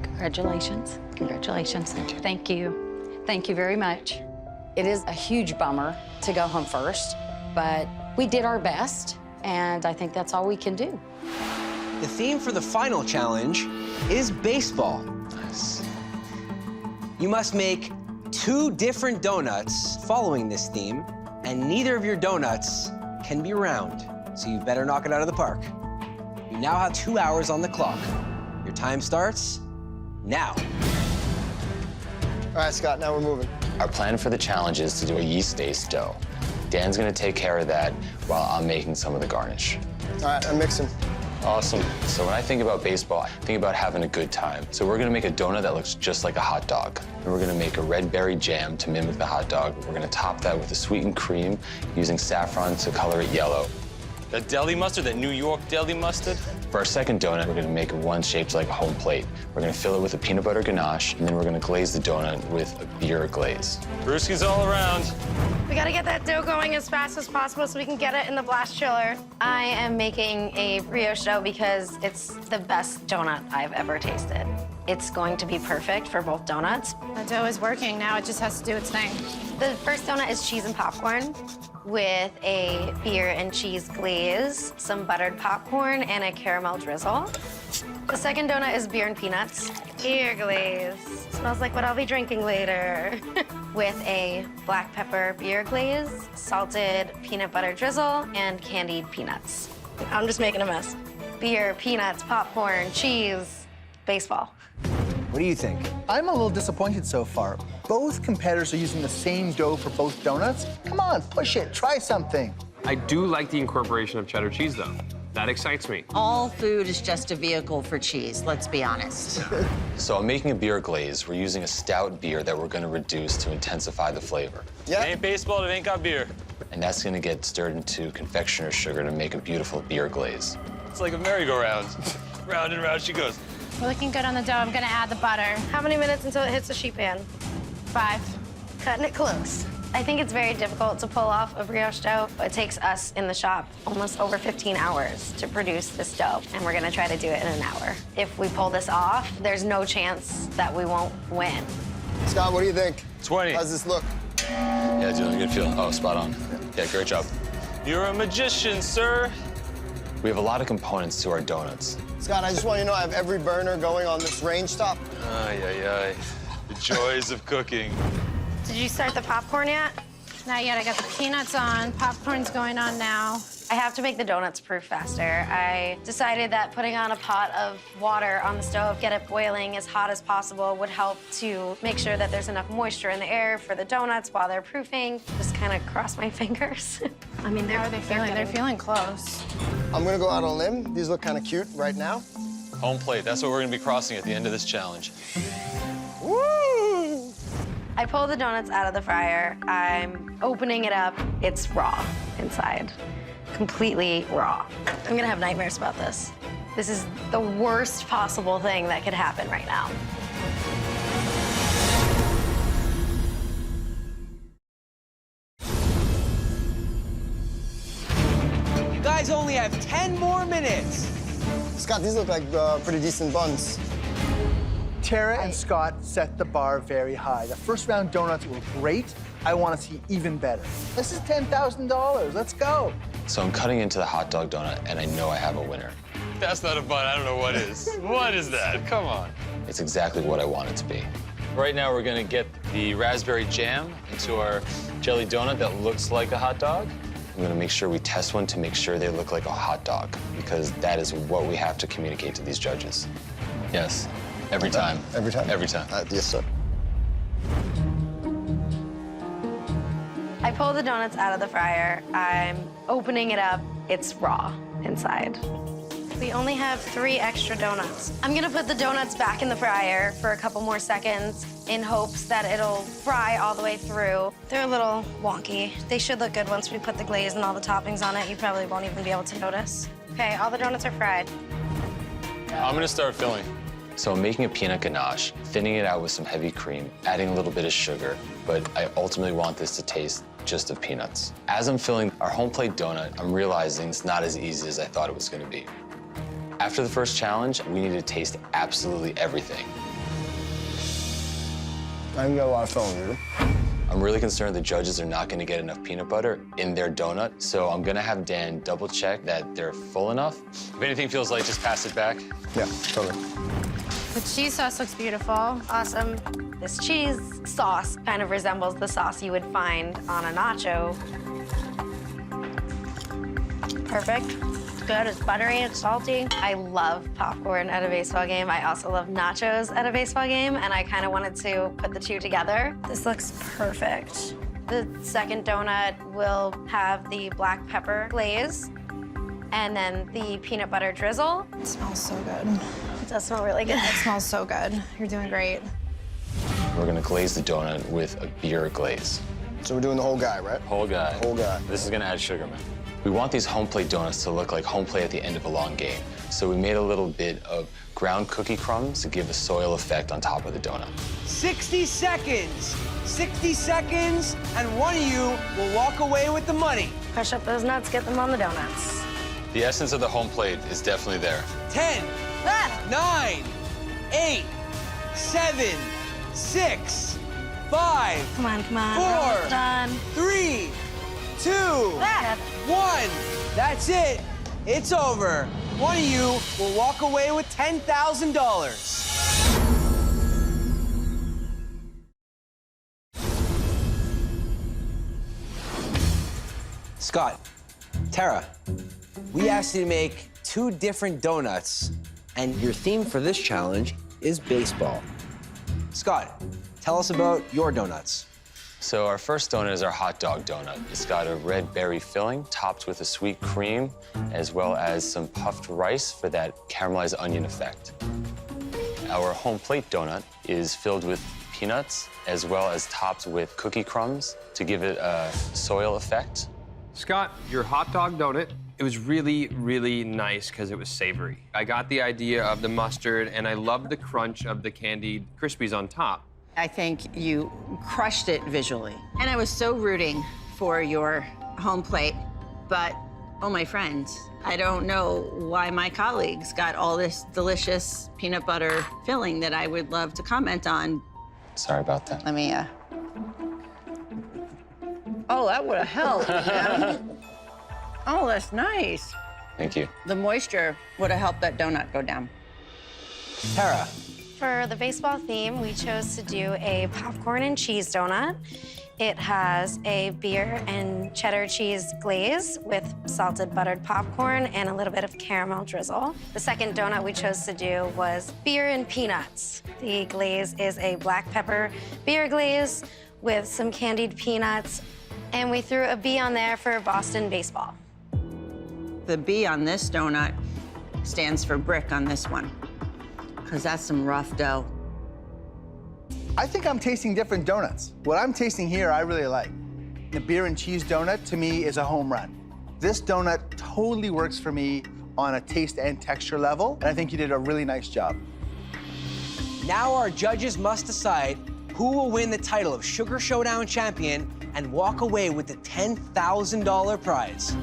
Congratulations. Congratulations. Thank you. Thank you very much. It is a huge bummer to go home first, but we did our best, and I think that's all we can do. The theme for the final challenge is baseball. Nice. You must make 2 different donuts following this theme, and neither of your donuts can be round, so you better knock it out of the park. You now have 2 hours on the clock. Your time starts now. All right, Scott, now we're moving. Our plan for the challenge is to do a yeast-based dough. Dan's gonna take care of that while I'm making some of the garnish. All right, I'm mixing. Awesome. So when I think about baseball, I think about having a good time. So we're gonna make a donut that looks just like a hot dog. And we're gonna make a red berry jam to mimic the hot dog. We're gonna top that with a sweetened cream using saffron to color it yellow. That deli mustard, that New York deli mustard. For our second donut, we're gonna make one shaped like a home plate. We're gonna fill it with a peanut butter ganache, and then we're gonna glaze the donut with a beer glaze. Brewski's all around. We gotta get that dough going as fast as possible so we can get it in the blast chiller. I am making a brioche dough because it's the best donut I've ever tasted. It's going to be perfect for both donuts. The dough is working now. It just has to do its thing. The first donut is cheese and popcorn with a beer and cheese glaze, some buttered popcorn, and a caramel drizzle. The second donut is beer and peanuts. Beer glaze. Smells like what I'll be drinking later. With a black pepper beer glaze, salted peanut butter drizzle, and candied peanuts. I'm just making a mess. Beer, peanuts, popcorn, cheese, baseball. What do you think? I'm a little disappointed so far. Both competitors are using the same dough for both donuts. Come on, push it, try something. I do like the incorporation of cheddar cheese, though. That excites me. All food is just a vehicle for cheese, let's be honest. So I'm making a beer glaze. We're using a stout beer that we're gonna reduce to intensify the flavor. Yeah. It ain't baseball, it ain't got beer. And that's gonna get stirred into confectioner's sugar to make a beautiful beer glaze. It's like a merry-go-round. Round and round she goes. We're looking good on the dough. I'm gonna add the butter. How many minutes until it hits the sheet pan? 5. Cutting it close. I think it's very difficult to pull off a brioche dough. It takes us in the shop almost over 15 hours to produce this dough, and we're gonna try to do it in an hour. If we pull this off, there's no chance that we won't win. Scott, what do you think? 20. How's this look? Yeah, doing a good feel. Oh, spot on. Yeah, great job. You're a magician, sir. We have a lot of components to our donuts. Scott, I just want you to know I have every burner going on this range top. Ay, ay, ay. The joys of cooking. Did you start the popcorn yet? Not yet. I got the peanuts on. Popcorn's going on now. I have to make the donuts proof faster. I decided that putting on a pot of water on the stove, get it boiling as hot as possible, would help to make sure that there's enough moisture in the air for the donuts while they're proofing. Just kind of cross my fingers. I mean, How are they feeling? They're feeling close. I'm gonna go out on a limb. These look kind of cute right now. Home plate. That's what we're gonna be crossing at the end of this challenge. Woo! I pull the donuts out of the fryer. I'm opening it up. It's raw inside, completely raw. I'm gonna have nightmares about this. This is the worst possible thing that could happen right now. You guys only have 10 more minutes. Scott, these look like pretty decent buns. Tara and Scott set the bar very high. The first round donuts were great. I want to see even better. This is $10,000. Let's go. So I'm cutting into the hot dog donut, and I know I have a winner. That's not a bun. I don't know what is. What is that? Come on. It's exactly what I want it to be. Right now, we're gonna get the raspberry jam into our jelly donut that looks like a hot dog. I'm gonna make sure we test one to make sure they look like a hot dog, because that is what we have to communicate to these judges. Yes, every time. Every time? Every time. Yes, sir. I pull the donuts out of the fryer. I'm opening it up. It's raw inside. We only have 3 extra donuts. I'm gonna put the donuts back in the fryer for a couple more seconds in hopes that it'll fry all the way through. They're a little wonky. They should look good once we put the glaze and all the toppings on it. You probably won't even be able to notice. Okay, all the donuts are fried. I'm gonna start filling. So I'm making a peanut ganache, thinning it out with some heavy cream, adding a little bit of sugar, but I ultimately want this to taste just of peanuts. As I'm filling our home plate donut, I'm realizing it's not as easy as I thought it was gonna be. After the first challenge, we need to taste absolutely everything. I can get a lot of filling, dude. I'm really concerned the judges are not gonna get enough peanut butter in their donut, so I'm gonna have Dan double check that they're full enough. If anything feels light, just pass it back. Yeah, totally. The cheese sauce looks beautiful. Awesome. This cheese sauce kind of resembles the sauce you would find on a nacho. Perfect. It's good, it's buttery, it's salty. I love popcorn at a baseball game. I also love nachos at a baseball game, and I kind of wanted to put the two together. This looks perfect. The second donut will have the black pepper glaze and then the peanut butter drizzle. It smells so good. It does smell really good. It smells so good. You're doing great. We're gonna glaze the donut with a beer glaze. So we're doing the whole guy, right? Whole guy. Whole guy. This is gonna add sugar, man. We want these home plate donuts to look like home plate at the end of a long game. So we made a little bit of ground cookie crumbs to give a soil effect on top of the donut. 60 seconds. 60 seconds, and one of you will walk away with the money. Push up those nuts, get them on the donuts. The essence of the home plate is definitely there. 10, 9, 8, 7, 6, 5, Come on, 4, we're almost done. 3, 2, 1. That's it. It's over. One of you will walk away with $10,000. Scott, Tara, we asked you to make 2 different donuts, and your theme for this challenge is baseball. Scott, tell us about your donuts. So our first donut is our hot dog donut. It's got a red berry filling topped with a sweet cream, as well as some puffed rice for that caramelized onion effect. Our home plate donut is filled with peanuts, as well as topped with cookie crumbs to give it a soil effect. Scott, your hot dog donut, it was really, really nice because it was savory. I got the idea of the mustard, and I loved the crunch of the candied Crispies on top. I think you crushed it visually. And I was so rooting for your home plate, but, oh, my friends, I don't know why my colleagues got all this delicious peanut butter filling that I would love to comment on. Sorry about that. Let me, Oh, that would have helped. Yeah. Oh, that's nice. Thank you. The moisture would have helped that donut go down. Tara. For the baseball theme, we chose to do a popcorn and cheese donut. It has a beer and cheddar cheese glaze with salted buttered popcorn and a little bit of caramel drizzle. The second donut we chose to do was beer and peanuts. The glaze is a black pepper beer glaze with some candied peanuts, and we threw a B on there for Boston baseball. The B on this donut stands for brick on this one, because that's some rough dough. I think I'm tasting different donuts. What I'm tasting here, I really like. The beer and cheese donut, to me, is a home run. This donut totally works for me on a taste and texture level, and I think you did a really nice job. Now our judges must decide who will win the title of Sugar Showdown champion and walk away with the $10,000 prize.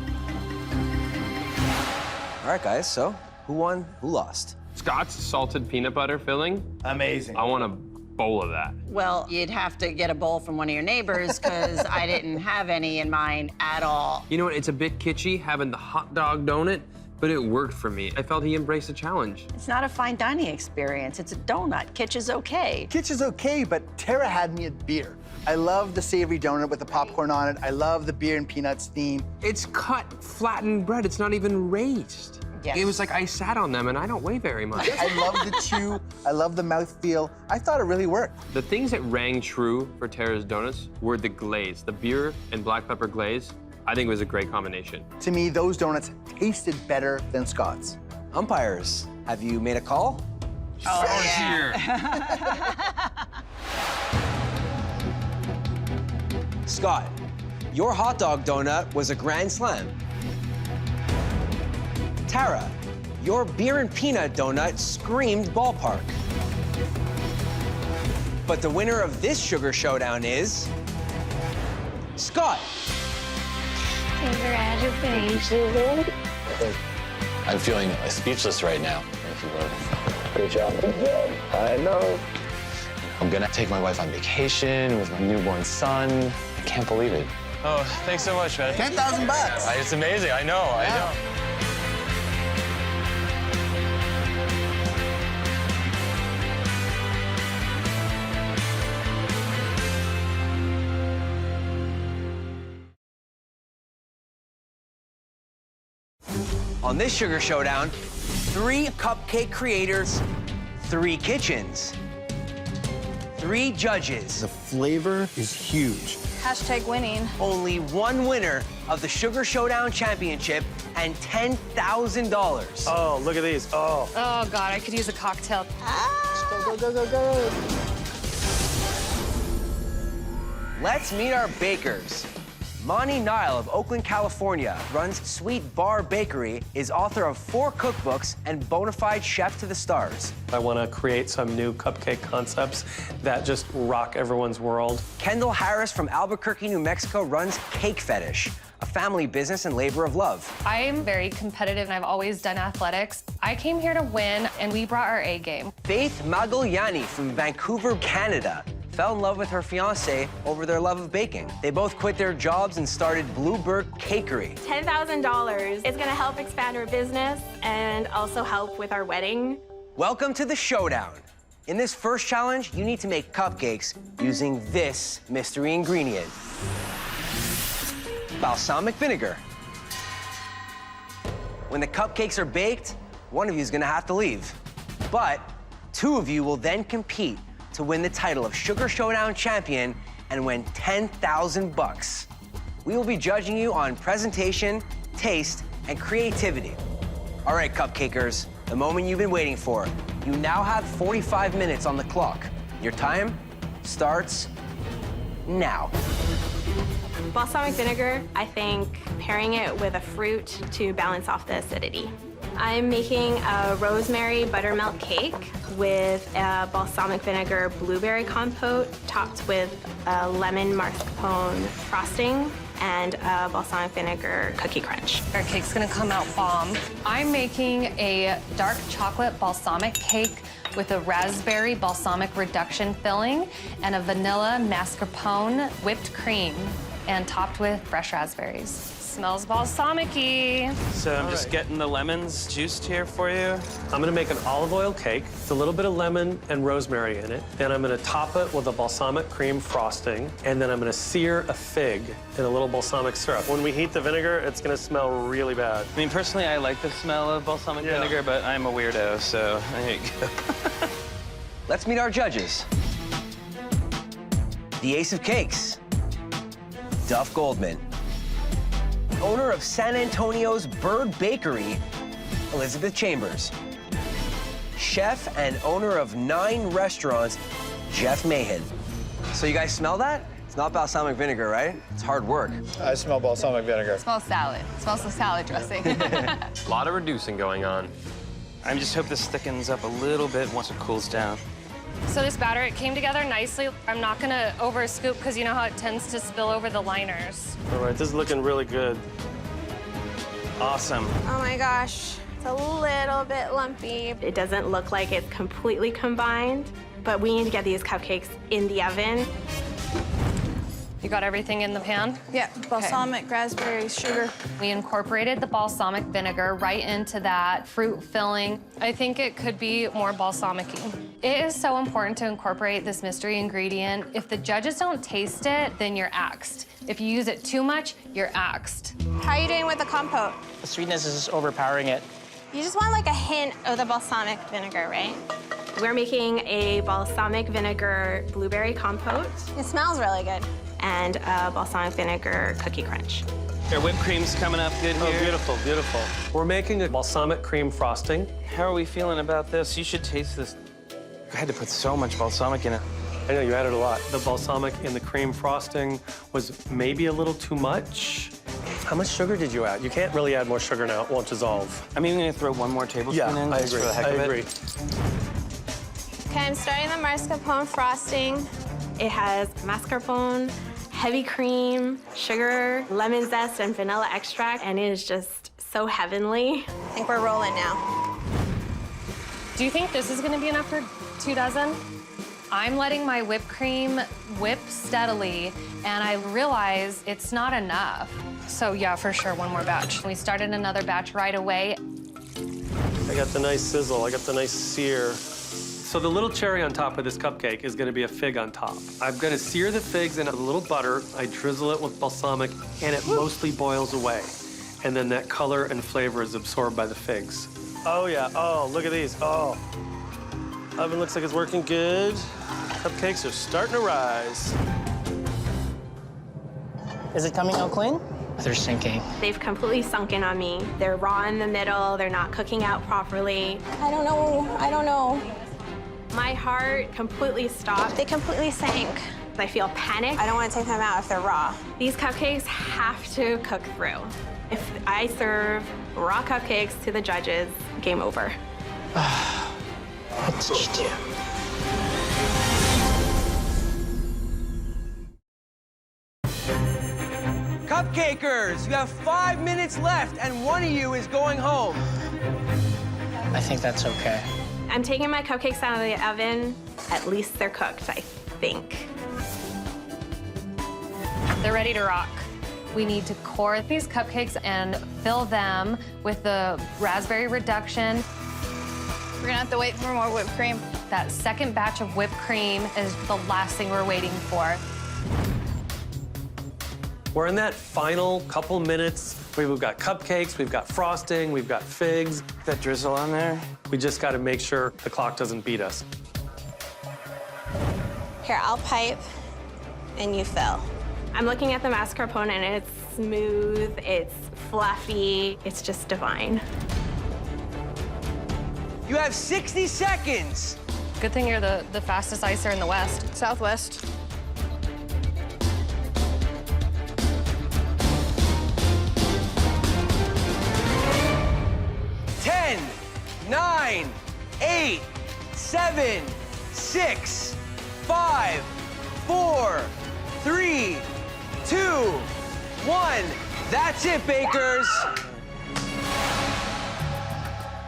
All right, guys, so who won, who lost? Scott's salted peanut butter filling. Amazing. I want a bowl of that. Well, you'd have to get a bowl from one of your neighbors because I didn't have any in mine at all. You know what? It's a bit kitschy having the hot dog donut, but it worked for me. I felt he embraced the challenge. It's not a fine dining experience. It's a donut. Kitsch is okay. Kitsch is okay, but Tara had me at beer. I love the savory donut with the popcorn on it. I love the beer and peanuts theme. It's cut, flattened bread. It's not even raised. Yes. It was like I sat on them, and I don't weigh very much. I love the chew. I love the mouthfeel. I thought it really worked. The things that rang true for Tara's donuts were the glaze. The beer and black pepper glaze, I think it was a great combination. To me, those donuts tasted better than Scott's. Umpires, have you made a call? Oh, yeah. Scott, your hot dog donut was a grand slam. Tara, your beer and peanut donut screamed ballpark. But the winner of this Sugar Showdown is Scott. Congratulations. I'm feeling speechless right now. Thank you, Lord. Great job. I know. I'm gonna take my wife on vacation with my newborn son. I can't believe it. Oh, thanks so much, man. $10,000. It's amazing. I know. I know. On this Sugar Showdown, 3 cupcake creators, 3 kitchens, 3 judges. The flavor is huge. Hashtag winning. Only 1 winner of the Sugar Showdown Championship and $10,000. Oh, look at these. Oh. Oh, God, I could use a cocktail. Go, go, go, go, go. Let's meet our bakers. Monty Nile of Oakland, California, runs Sweet Bar Bakery, is author of 4 cookbooks, and bona fide chef to the stars. I want to create some new cupcake concepts that just rock everyone's world. Kendall Harris from Albuquerque, New Mexico, runs Cake Fetish, a family business and labor of love. I am very competitive, and I've always done athletics. I came here to win, and we brought our A game. Faith Magliani from Vancouver, Canada, fell in love with her fiancé over their love of baking. They both quit their jobs and started Bluebird Cakery. $10,000 is gonna help expand our business and also help with our wedding. Welcome to the Showdown. In this first challenge, you need to make cupcakes using this mystery ingredient: balsamic vinegar. When the cupcakes are baked, one of you is gonna have to leave. But 2 of you will then compete to win the title of Sugar Showdown champion and win $10,000. We will be judging you on presentation, taste, and creativity. All right, cupcakers, the moment you've been waiting for. You now have 45 minutes on the clock. Your time starts now. Balsamic vinegar, I think pairing it with a fruit to balance off the acidity. I'm making a rosemary buttermilk cake with a balsamic vinegar blueberry compote topped with a lemon mascarpone frosting and a balsamic vinegar cookie crunch. Our cake's gonna come out bomb. I'm making a dark chocolate balsamic cake with a raspberry balsamic reduction filling and a vanilla mascarpone whipped cream and topped with fresh raspberries. Smells balsamic-y. So I'm just getting the lemons juiced here for you. I'm gonna make an olive oil cake with a little bit of lemon and rosemary in it. Then I'm gonna top it with a balsamic cream frosting. And then I'm gonna sear a fig in a little balsamic syrup. When we heat the vinegar, it's gonna smell really bad. I mean, personally, I like the smell of balsamic vinegar, but I'm a weirdo, so there you go. Let's meet our judges. The Ace of Cakes, Duff Goldman. Owner of San Antonio's Bird Bakery, Elizabeth Chambers. Chef and owner of 9 restaurants Jeff Mahan. So you guys smell that? It's not balsamic vinegar, right? It's hard work. I smell balsamic vinegar. It smells salad. It smells like salad dressing. A lot of reducing going on. I just hope this thickens up a little bit once it cools down. So this batter, it came together nicely. I'm not gonna over scoop because you know how it tends to spill over the liners. All right, this is looking really good. Awesome. Oh my gosh, it's a little bit lumpy. It doesn't look like it's completely combined, but we need to get these cupcakes in the oven. You got everything in the pan? Yeah, balsamic, raspberries, sugar. We incorporated the balsamic vinegar right into that fruit filling. I think it could be more balsamic-y. It is so important to incorporate this mystery ingredient. If the judges don't taste it, then you're axed. If you use it too much, you're axed. How are you doing with the compote? The sweetness is just overpowering it. You just want like a hint of the balsamic vinegar, right? We're making a balsamic vinegar blueberry compote. It smells really good. And a balsamic vinegar cookie crunch. Our whipped cream's coming up good here. Oh, beautiful, beautiful. We're making a balsamic cream frosting. How are we feeling about this? You should taste this. I had to put so much balsamic in it. I know, you added a lot. The balsamic in the cream frosting was maybe a little too much. How much sugar did you add? You can't really add more sugar now, it won't dissolve. I'm even gonna throw one more tablespoon in just for the heck of it. I agree. Okay, I'm starting the mascarpone frosting. It has mascarpone, heavy cream, sugar, lemon zest, and vanilla extract, and it is just so heavenly. I think we're rolling now. Do you think this is gonna be enough for 2 dozen? I'm letting my whipped cream whip steadily, and I realize it's not enough. So yeah, for sure, one more batch. We started another batch right away. I got the nice sizzle, I got the nice sear. So the little cherry on top of this cupcake is gonna be a fig on top. I'm gonna sear the figs in a little butter. I drizzle it with balsamic, and it mostly boils away. And then that color and flavor is absorbed by the figs. Oh yeah, oh, look at these, oh. Oven looks like it's working good. Cupcakes are starting to rise. Is it coming out clean? They're sinking. They've completely sunken on me. They're raw in the middle. They're not cooking out properly. I don't know. My heart completely stopped. They completely sank. I feel panic. I don't want to take them out if they're raw. These cupcakes have to cook through. If I serve raw cupcakes to the judges, game over. What did you do? Cupcakers, you have 5 minutes left, and one of you is going home. I think that's okay. I'm taking my cupcakes out of the oven. At least they're cooked, I think. They're ready to rock. We need to core these cupcakes and fill them with the raspberry reduction. We're gonna have to wait for more whipped cream. That second batch of whipped cream is the last thing we're waiting for. We're in that final couple minutes. We've got cupcakes, we've got frosting, we've got figs. That drizzle on there. We just got to make sure the clock doesn't beat us. Here, I'll pipe, and you fill. I'm looking at the mascarpone, and it's smooth, it's fluffy, it's just divine. You have 60 seconds. Good thing you're the fastest icer in the West. Southwest. 10, 9, 8, 7, 6, 5, 4, 3, 2, 1. That's it, bakers.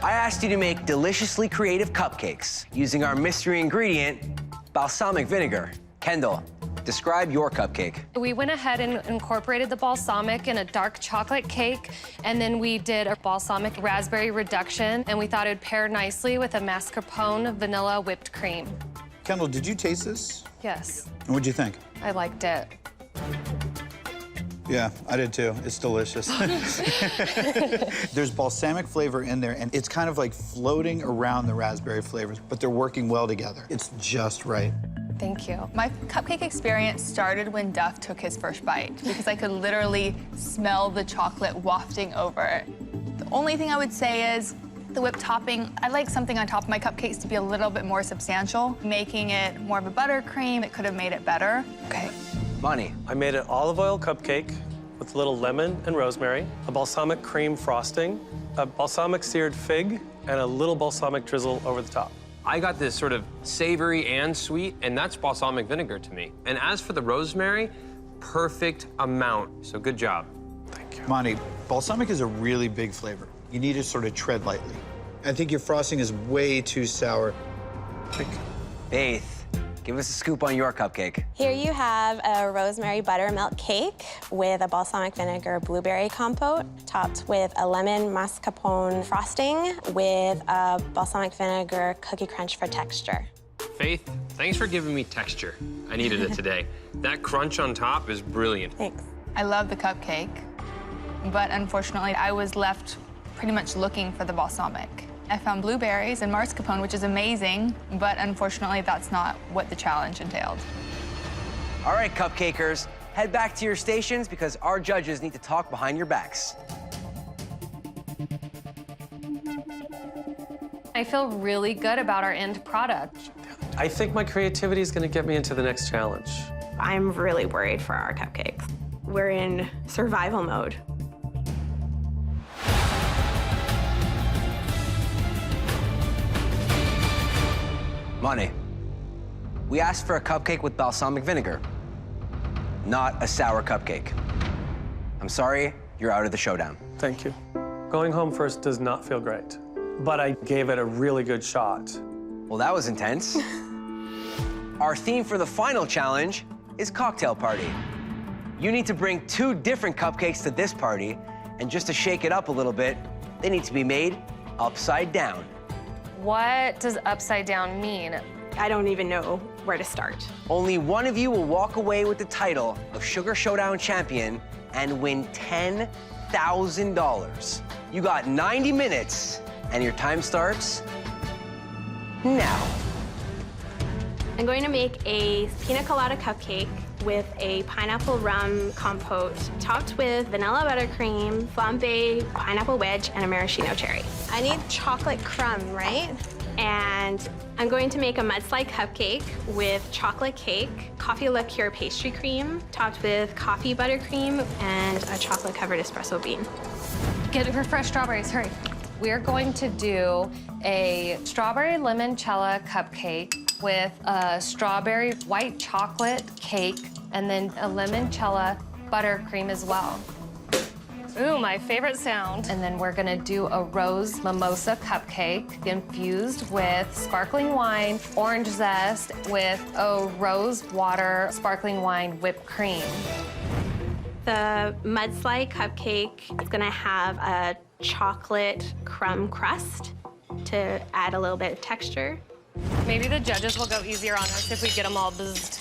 I asked you to make deliciously creative cupcakes using our mystery ingredient, balsamic vinegar. Kendall, describe your cupcake. We went ahead and incorporated the balsamic in a dark chocolate cake, and then we did a balsamic raspberry reduction, and we thought it would pair nicely with a mascarpone vanilla whipped cream. Kendall, did you taste this? Yes, And what'd you think? I liked it. Yeah, I did too. It's delicious. There's balsamic flavor in there, and it's kind of like floating around the raspberry flavors, but they're working well together. It's just right. Thank you. My cupcake experience started when Duff took his first bite because I could literally smell the chocolate wafting over it. The only thing I would say is The whipped topping, I like something on top of my cupcakes to be a little bit more substantial. Making it more of a buttercream, it could have made it better. Okay. Money. I made an olive oil cupcake with a little lemon and rosemary, a balsamic cream frosting, a balsamic seared fig, and a little balsamic drizzle over the top. I got this sort of savory and sweet, and that's balsamic vinegar to me. And as for the rosemary, perfect amount. So good job. Thank you. Monty, balsamic is a really big flavor. You need to sort of tread lightly. I think your frosting is way too sour. Faith, give us a scoop on your cupcake. Here you have a rosemary buttermilk cake with a balsamic vinegar blueberry compote, topped with a lemon mascarpone frosting with a balsamic vinegar cookie crunch for texture. Faith, thanks for giving me texture. I needed it today. That crunch on top is brilliant. Thanks. I love the cupcake, but unfortunately, I was left pretty much looking for the balsamic. I found blueberries and mascarpone, which is amazing, but unfortunately, that's not what the challenge entailed. All right, cupcakers, head back to your stations because our judges need to talk behind your backs. I feel really good about our end product. I think my creativity is going to get me into the next challenge. I'm really worried for our cupcakes. We're in survival mode. Money. We asked for a cupcake with balsamic vinegar, not a sour cupcake. I'm sorry, you're out of the showdown. Thank you. Going home first does not feel great, but I gave it a really good shot. Well, that was intense. Our theme for the final challenge is cocktail party. You need to bring 2 different cupcakes to this party, and just to shake it up a little bit, they need to be made upside down. What does upside down mean? I don't even know where to start. Only one of you will walk away with the title of Sugar Showdown champion and win $10,000. You got 90 minutes, and your time starts now. I'm going to make a pina colada cupcake with a pineapple rum compote topped with vanilla buttercream, flambe pineapple wedge, and a maraschino cherry. I need chocolate crumb, right? And I'm going to make a mudslide cupcake with chocolate cake, coffee liqueur pastry cream, topped with coffee buttercream, and a chocolate-covered espresso bean. Get her fresh strawberries, hurry. We're going to do a strawberry limoncello cupcake with a strawberry white chocolate cake and then a limoncello buttercream as well. Ooh, my favorite sound. And then we're gonna do a rose mimosa cupcake infused with sparkling wine, orange zest with a rose water sparkling wine whipped cream. The mudslide cupcake is gonna have a chocolate crumb crust to add a little bit of texture. Maybe the judges will go easier on us if we get them all buzzed.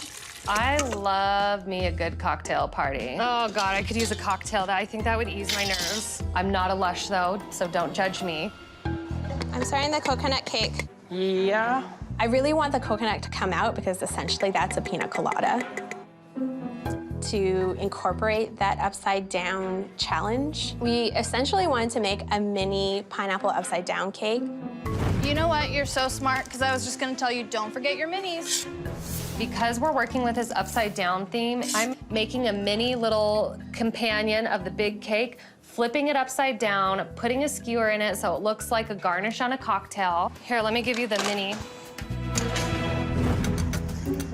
I love me a good cocktail party. Oh God, I could use a cocktail. I think that would ease my nerves. I'm not a lush though, so don't judge me. I'm starting the coconut cake. Yeah. I really want the coconut to come out because essentially that's a pina colada. To incorporate that upside down challenge, we essentially wanted to make a mini pineapple upside down cake. You know what? You're so smart, because I was just going to tell you, don't forget your minis. Because we're working with this upside down theme, I'm making a mini little companion of the big cake, flipping it upside down, putting a skewer in it so it looks like a garnish on a cocktail. Here, let me give you the mini.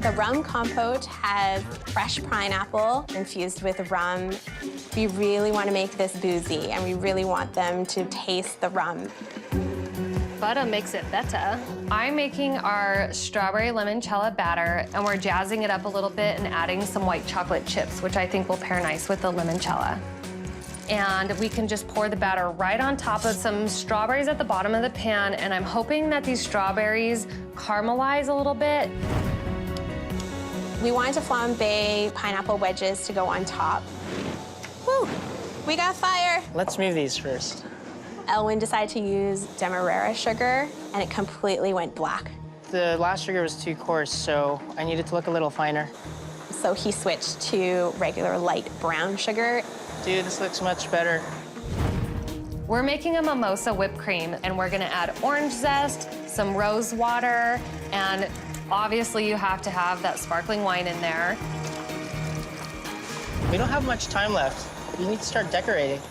The rum compote has fresh pineapple infused with rum. We really want to make this boozy, and we really want them to taste the rum. Butter makes it better. I'm making our strawberry limoncello batter, and we're jazzing it up a little bit and adding some white chocolate chips, which I think will pair nice with the limoncello. And we can just pour the batter right on top of some strawberries at the bottom of the pan, and I'm hoping that these strawberries caramelize a little bit. We wanted to flambe pineapple wedges to go on top. Woo, we got fire. Let's move these first. Elwin decided to use demerara sugar, and it completely went black. The last sugar was too coarse, so I needed to look a little finer. So he switched to regular light brown sugar. Dude, this looks much better. We're making a mimosa whipped cream, and we're gonna add orange zest, some rose water, and obviously you have to have that sparkling wine in there. We don't have much time left. You need to start decorating.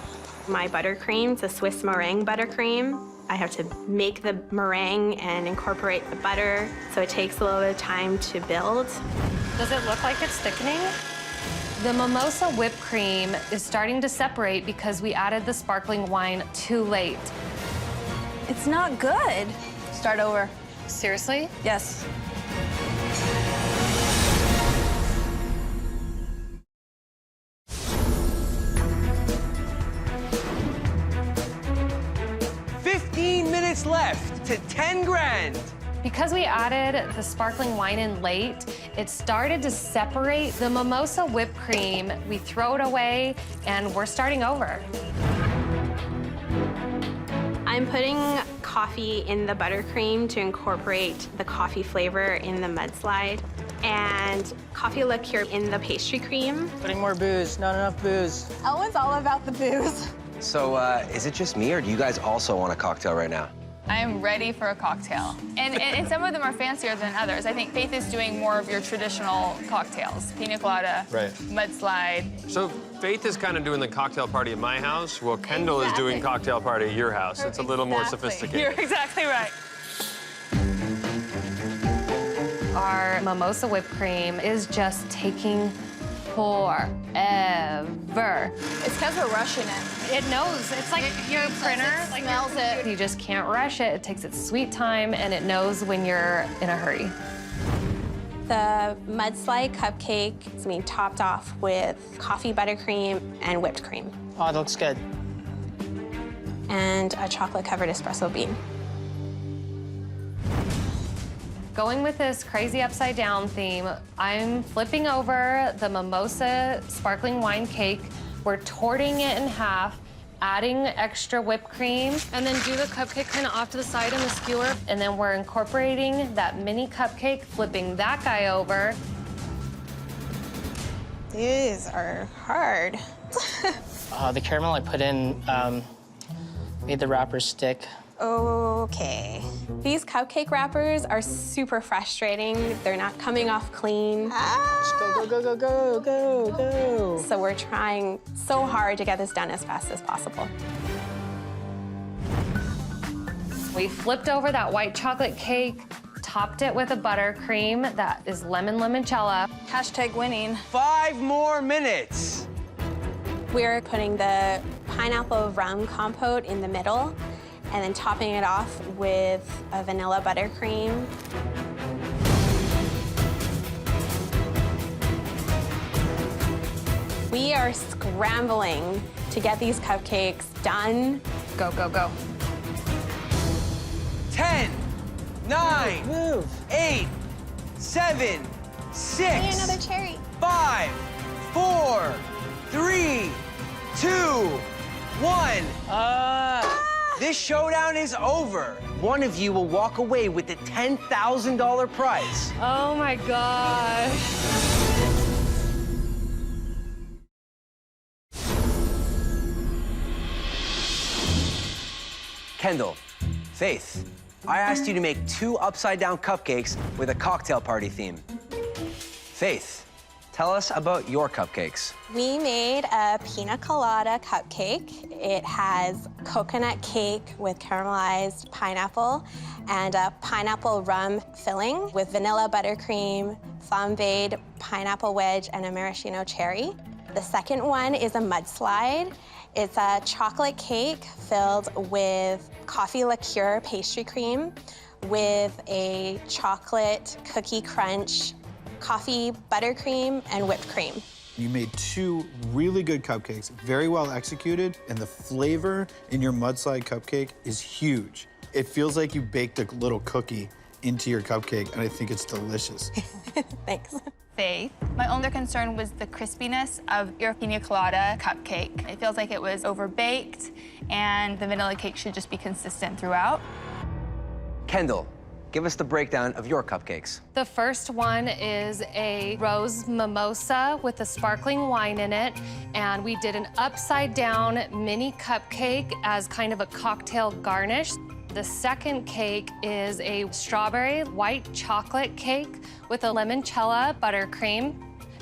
My buttercream, it's a Swiss meringue buttercream. I have to make the meringue and incorporate the butter, so it takes a little bit of time to build. Does it look like it's thickening? The mimosa whipped cream is starting to separate because we added the sparkling wine too late. It's not good. Start over. Seriously? Yes. Left to 10 grand. Because we added the sparkling wine in late, it started to separate the mimosa whipped cream. We throw it away, and we're starting over. I'm putting coffee in the buttercream to incorporate the coffee flavor in the mudslide, and coffee liqueur in the pastry cream. Putting more booze, not enough booze. Ellen's all about the booze. So, is it just me, or do you guys also want a cocktail right now? I am ready for a cocktail. And some of them are fancier than others. I think Faith is doing more of your traditional cocktails. Pina colada, mudslide. So Faith is kind of doing the cocktail party at my house, while Kendall is doing cocktail party at your house. It's a little more sophisticated. You're exactly right. Our mimosa whipped cream is just taking forever. It's because we're rushing it. It knows. It's like your printer. It smells it. You just can't rush it. It takes its sweet time, and it knows when you're in a hurry. The mudslide cupcake is being topped off with coffee buttercream and whipped cream. Oh, it looks good. And a chocolate-covered espresso bean. Going with this crazy upside down theme, I'm flipping over the mimosa sparkling wine cake. We're torting it in half, adding extra whipped cream, and then do the cupcake kind of off to the side in the skewer. And then we're incorporating that mini cupcake, flipping that guy over. These are hard. The caramel I put in made the wrapper stick. Okay. These cupcake wrappers are super frustrating. They're not coming off clean. Just go, go, go, go, go, go. So we're trying so hard to get this done as fast as possible. We flipped over that white chocolate cake, topped it with a buttercream that is lemon limoncello. Hashtag winning. 5 more minutes. We're putting the pineapple rum compote in the middle, and then topping it off with a vanilla buttercream. We are scrambling to get these cupcakes done. Go, go, go. 10, 9, Move. 8, 7, 6, Need another cherry. 5, 4, 3, 2, 1. This showdown is over. One of you will walk away with the $10,000 prize. Oh my gosh. Kendall, Faith, I asked you to make 2 upside-down cupcakes with a cocktail party theme. Faith, tell us about your cupcakes. We made a pina colada cupcake. It has coconut cake with caramelized pineapple and a pineapple rum filling with vanilla buttercream, flambéed pineapple wedge, and a maraschino cherry. The second one is a mudslide. It's a chocolate cake filled with coffee liqueur pastry cream with a chocolate cookie crunch, coffee buttercream, and whipped cream. You made 2 really good cupcakes, very well executed, and the flavor in your mudslide cupcake is huge. It feels like you baked a little cookie into your cupcake, and I think it's delicious. Thanks. Faith. My only concern was the crispiness of your pina colada cupcake. It feels like it was overbaked, and the vanilla cake should just be consistent throughout. Kendall, give us the breakdown of your cupcakes. The first one is a rose mimosa with a sparkling wine in it, and we did an upside-down mini cupcake as kind of a cocktail garnish. The second cake is a strawberry white chocolate cake with a limoncello buttercream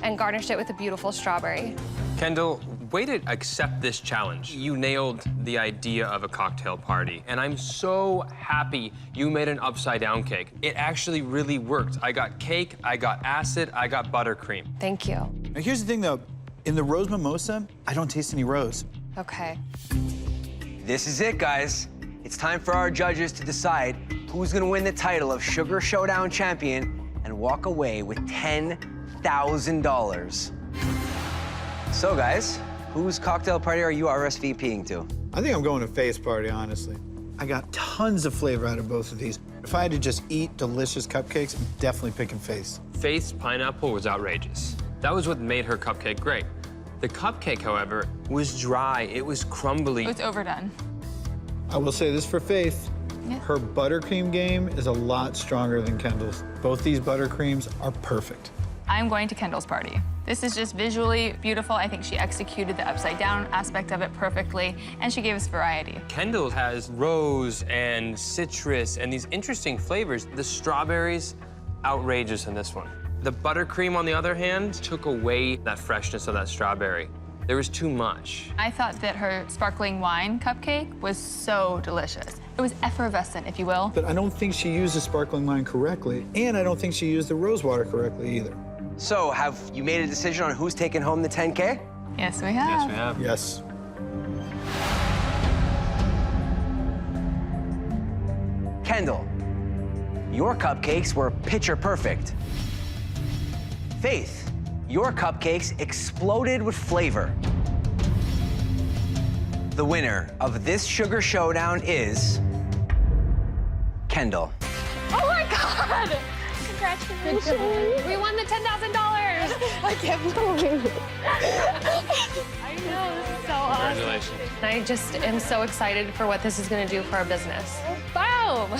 and garnished it with a beautiful strawberry. Kendall, way to accept this challenge. You nailed the idea of a cocktail party, and I'm so happy you made an upside-down cake. It actually really worked. I got cake, I got acid, I got buttercream. Thank you. Now, here's the thing, though. In the rose mimosa, I don't taste any rose. Okay. This is it, guys. It's time for our judges to decide who's gonna win the title of Sugar Showdown champion and walk away with $10,000. So, guys, whose cocktail party are you RSVPing to? I think I'm going to Faith's party, honestly. I got tons of flavor out of both of these. If I had to just eat delicious cupcakes, I'm definitely picking Faith's. Faith's pineapple was outrageous. That was what made her cupcake great. The cupcake, however, was dry. It was crumbly. It's overdone. I will say this for Faith. Yeah. Her buttercream game is a lot stronger than Kendall's. Both these buttercreams are perfect. I'm going to Kendall's party. This is just visually beautiful. I think she executed the upside-down aspect of it perfectly, and she gave us variety. Kendall has rose and citrus and these interesting flavors. The strawberries, outrageous in this one. The buttercream, on the other hand, took away that freshness of that strawberry. There was too much. I thought that her sparkling wine cupcake was so delicious. It was effervescent, if you will. But I don't think she used the sparkling wine correctly, and I don't think she used the rose water correctly either. So, have you made a decision on who's taking home the 10K? Yes, we have. Yes, we have. Yes. Kendall, your cupcakes were picture perfect. Faith, your cupcakes exploded with flavor. The winner of this Sugar Showdown is Kendall. Oh my God! Congratulations! We won the $10,000! I can't believe it. I know, this is so awesome. Congratulations. I just am so excited for what this is going to do for our business. Boom!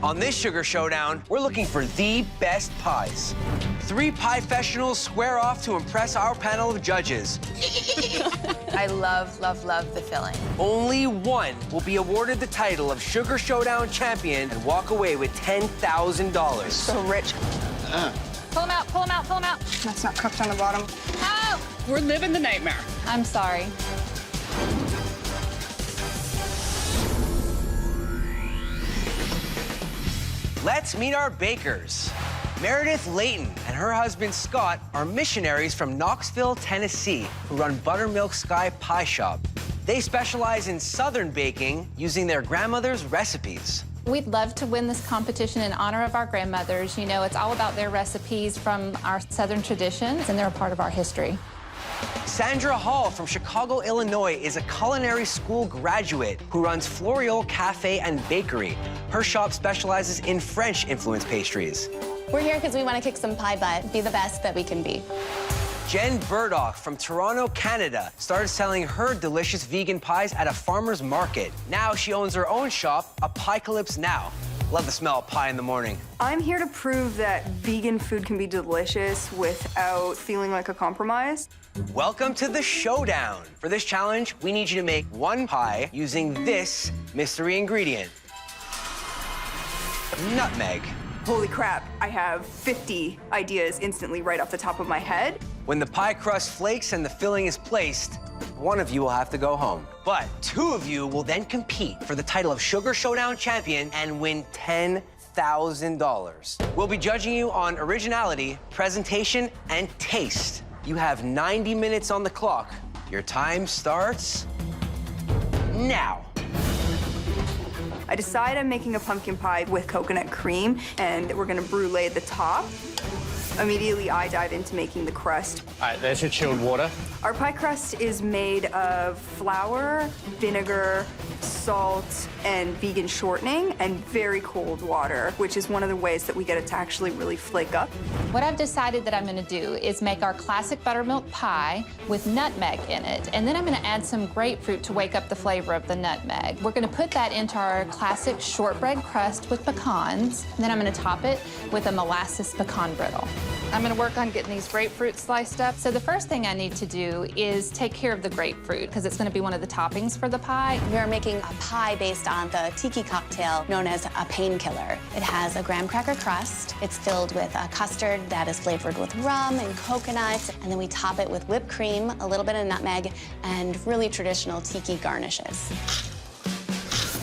On this Sugar Showdown, we're looking for the best pies. 3 pie professionals square off to impress our panel of judges. I love, love, love the filling. Only one will be awarded the title of Sugar Showdown champion and walk away with $10,000. So rich. Pull them out, pull them out, pull them out. That's not cooked on the bottom. Oh! We're living the nightmare. I'm sorry. Let's meet our bakers. Meredith Layton and her husband Scott are missionaries from Knoxville, Tennessee, who run Buttermilk Sky Pie Shop. They specialize in Southern baking using their grandmother's recipes. We'd love to win this competition in honor of our grandmothers. You know, it's all about their recipes from our Southern traditions, and they're a part of our history. Sandra Hall from Chicago, Illinois is a culinary school graduate who runs Floriole Cafe and Bakery. Her shop specializes in French-influenced pastries. We're here because we want to kick some pie butt, be the best that we can be. Jen Burdock from Toronto, Canada started selling her delicious vegan pies at a farmer's market. Now she owns her own shop, Apocalypse Now. Love the smell of pie in the morning. I'm here to prove that vegan food can be delicious without feeling like a compromise. Welcome to the showdown. For this challenge, we need you to make 1 pie using this mystery ingredient: nutmeg. Holy crap, I have 50 ideas instantly right off the top of my head. When the pie crust flakes and the filling is placed, one of you will have to go home. But 2 of you will then compete for the title of Sugar Showdown champion and win $10,000. We'll be judging you on originality, presentation, and taste. You have 90 minutes on the clock. Your time starts now. I decide I'm making a pumpkin pie with coconut cream, and we're gonna brulee the top. Immediately, I dive into making the crust. All right, there's your chilled water. Our pie crust is made of flour, vinegar, salt, and vegan shortening, and very cold water, which is one of the ways that we get it to actually really flake up. What I've decided that I'm going to do is make our classic buttermilk pie with nutmeg in it, and then I'm going to add some grapefruit to wake up the flavor of the nutmeg. We're going to put that into our classic shortbread crust with pecans, and then I'm going to top it with a molasses pecan brittle. I'm going to work on getting these grapefruit sliced up. So the first thing I need to do is take care of the grapefruit, because it's going to be one of the toppings for the pie. We are making a pie based on the tiki cocktail known as a painkiller. It has a graham cracker crust. It's filled with a custard that is flavored with rum and coconut, and then we top it with whipped cream, a little bit of nutmeg, and really traditional tiki garnishes.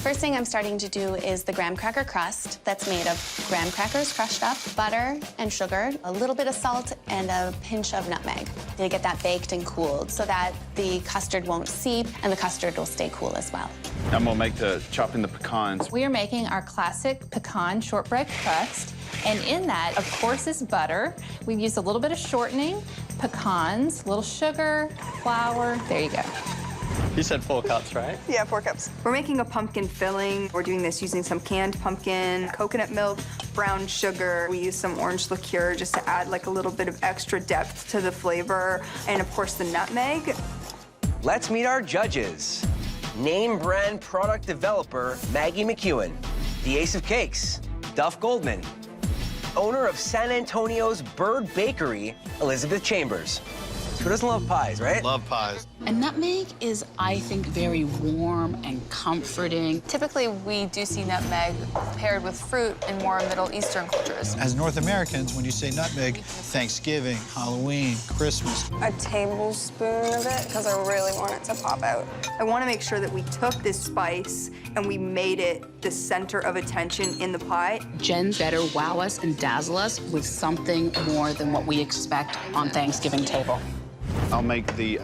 First thing I'm starting to do is the graham cracker crust that's made of graham crackers crushed up, butter and sugar, a little bit of salt, and a pinch of nutmeg to get that baked and cooled so that the custard won't seep and the custard will stay cool as well. I'm gonna make chopping the pecans. We are making our classic pecan shortbread crust, and in that, of course, is butter. We've used a little bit of shortening, pecans, a little sugar, flour. There you go. You said 4 cups, right? Yeah, 4 cups. We're making a pumpkin filling. We're doing this using some canned pumpkin, coconut milk, brown sugar. We use some orange liqueur just to add like a little bit of extra depth to the flavor, and of course the nutmeg. Let's meet our judges. Name brand product developer Maggie McEwen, the ace of cakes, Duff Goldman, owner of San Antonio's Bird Bakery, Elizabeth Chambers. Who doesn't love pies, right? Love pies. And nutmeg is, I think, very warm and comforting. Typically, we do see nutmeg paired with fruit in more Middle Eastern cultures. As North Americans, when you say nutmeg, Thanksgiving, Halloween, Christmas. A tablespoon of it, because I really want it to pop out. I want to make sure that we took this spice and we made it the center of attention in the pie. Jen better wow us and dazzle us with something more than what we expect on Thanksgiving table. I'll make the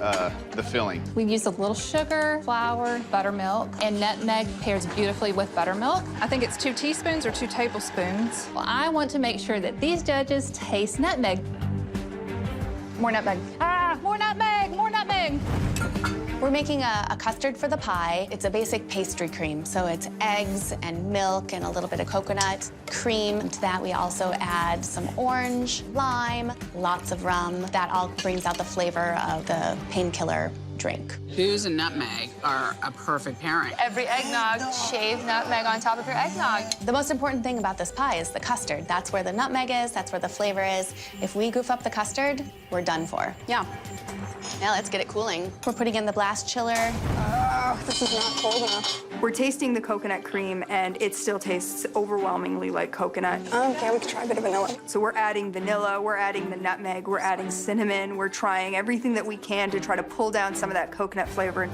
filling. We've used a little sugar, flour, buttermilk, and nutmeg pairs beautifully with buttermilk. I think it's 2 teaspoons or 2 tablespoons. Well, I want to make sure that these judges taste nutmeg. More nutmeg. Ah, more nutmeg, more nutmeg. We're making a custard for the pie. It's a basic pastry cream, so it's eggs and milk and a little bit of coconut cream. To that, we also add some orange, lime, lots of rum. That all brings out the flavor of the painkiller drink. Booze and nutmeg are a perfect pairing. Every eggnog, shave nutmeg on top of your eggnog. The most important thing about this pie is the custard. That's where the nutmeg is, that's where the flavor is. If we goof up the custard, we're done for. Yeah. Now let's get it cooling. We're putting in the blast chiller. This is not cold enough. We're tasting the coconut cream, and it still tastes overwhelmingly like coconut. Okay, we could try a bit of vanilla. So we're adding vanilla, we're adding the nutmeg, we're adding cinnamon. We're trying everything that we can to try to pull down some of that coconut flavor.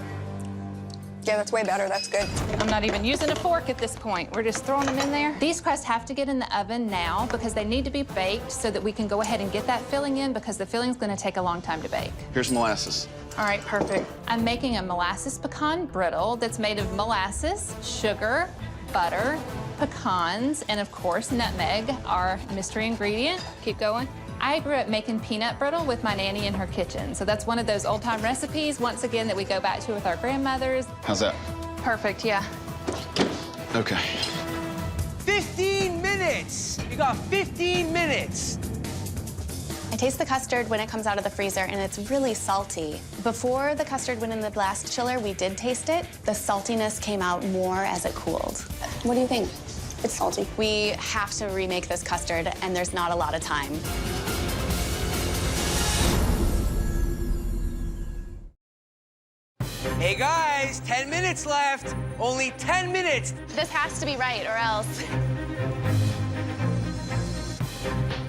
Yeah, that's way better. That's good. I'm not even using a fork at this point. We're just throwing them in there. These crusts have to get in the oven now because they need to be baked so that we can go ahead and get that filling in, because the filling's going to take a long time to bake. Here's molasses. All right, perfect. I'm making a molasses pecan brittle that's made of molasses, sugar, butter, pecans, and of course, nutmeg, our mystery ingredient. Keep going. I grew up making peanut brittle with my nanny in her kitchen. So that's one of those old-time recipes, once again, that we go back to with our grandmothers. How's that? Perfect, yeah. Okay. 15 minutes! You got 15 minutes! I taste the custard when it comes out of the freezer, and it's really salty. Before the custard went in the blast chiller, we did taste it. The saltiness came out more as it cooled. What do you think? It's salty. We have to remake this custard, and there's not a lot of time. Hey guys, 10 minutes left. Only 10 minutes. This has to be right, or else.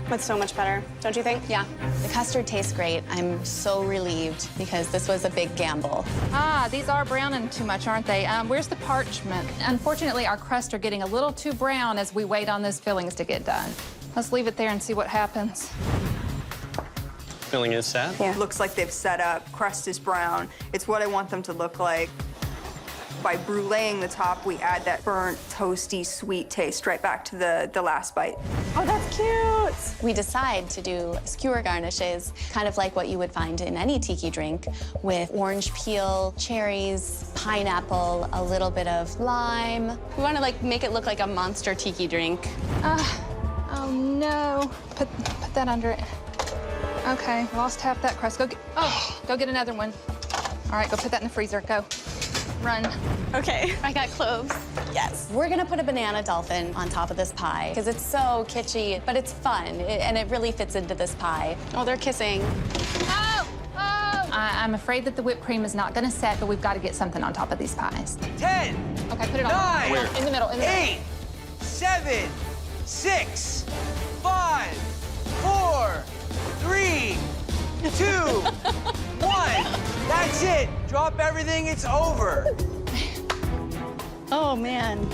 That's so much better, don't you think? Yeah. The custard tastes great. I'm so relieved because this was a big gamble. Ah, these are browning too much, aren't they? Where's the parchment? Unfortunately, our crusts are getting a little too brown as we wait on those fillings to get done. Let's leave it there and see what happens. Filling is set? Yeah. Looks like they've set up. Crust is brown. It's what I want them to look like. By bruleeing the top, we add that burnt, toasty, sweet taste right back to the last bite. Oh, that's cute. We decide to do skewer garnishes, kind of like what you would find in any tiki drink, with orange peel, cherries, pineapple, a little bit of lime. We want to like make it look like a monster tiki drink. Oh no. Put that under it. Okay, lost half that crust. Go get another one. All right, go put that in the freezer. Go. Run. Okay, I got cloves. Yes. We're gonna put a banana dolphin on top of this pie because it's so kitschy, but it's fun, and it really fits into this pie. Oh, they're kissing. Oh! I'm afraid that the whipped cream is not gonna set, but we've got to get something on top of these pies. 10, Okay, put it on. 9, Where? In the middle, in the middle. 8, 7, 6, 5, 4, 3, 2, 1. That's it. Drop everything. It's over. Oh, man.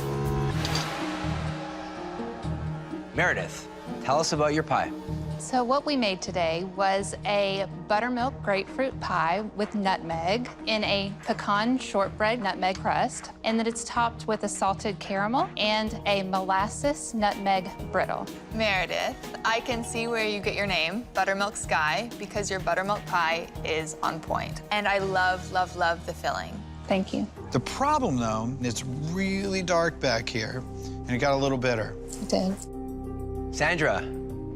Meredith, tell us about your pie. So what we made today was a buttermilk grapefruit pie with nutmeg in a pecan shortbread nutmeg crust, and that it's topped with a salted caramel and a molasses nutmeg brittle. Meredith, I can see where you get your name, Buttermilk Sky, because your buttermilk pie is on point. And I love, love, love the filling. Thank you. The problem, though, it's really dark back here, and it got a little bitter. It did. Sandra,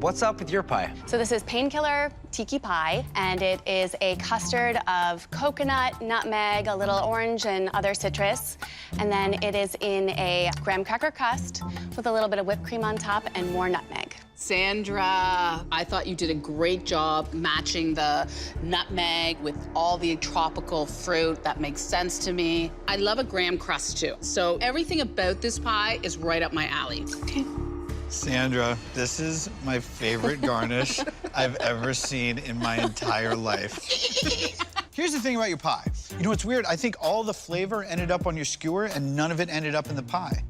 what's up with your pie? So this is Painkiller Tiki Pie, and it is a custard of coconut, nutmeg, a little orange, and other citrus. And then it is in a graham cracker crust with a little bit of whipped cream on top and more nutmeg. Sandra, I thought you did a great job matching the nutmeg with all the tropical fruit. That makes sense to me. I love a graham crust, too. So everything about this pie is right up my alley. Okay. Sandra, this is my favorite garnish I've ever seen in my entire life. Here's the thing about your pie. You know what's weird? I think all the flavor ended up on your skewer and none of it ended up in the pie.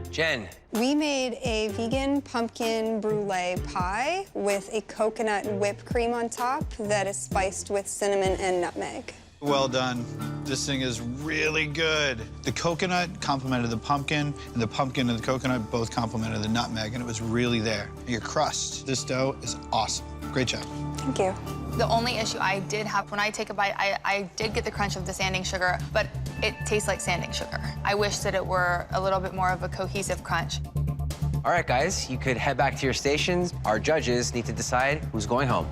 Jen. We made a vegan pumpkin brulee pie with a coconut whipped cream on top that is spiced with cinnamon and nutmeg. Well done. This thing is really good. The coconut complemented the pumpkin, and the pumpkin and the coconut both complemented the nutmeg, and it was really there. Your crust, this dough is awesome. Great job. Thank you. The only issue I did have when I take a bite, I did get the crunch of the sanding sugar, but it tastes like sanding sugar. I wish that it were a little bit more of a cohesive crunch. All right, guys, you could head back to your stations. Our judges need to decide who's going home.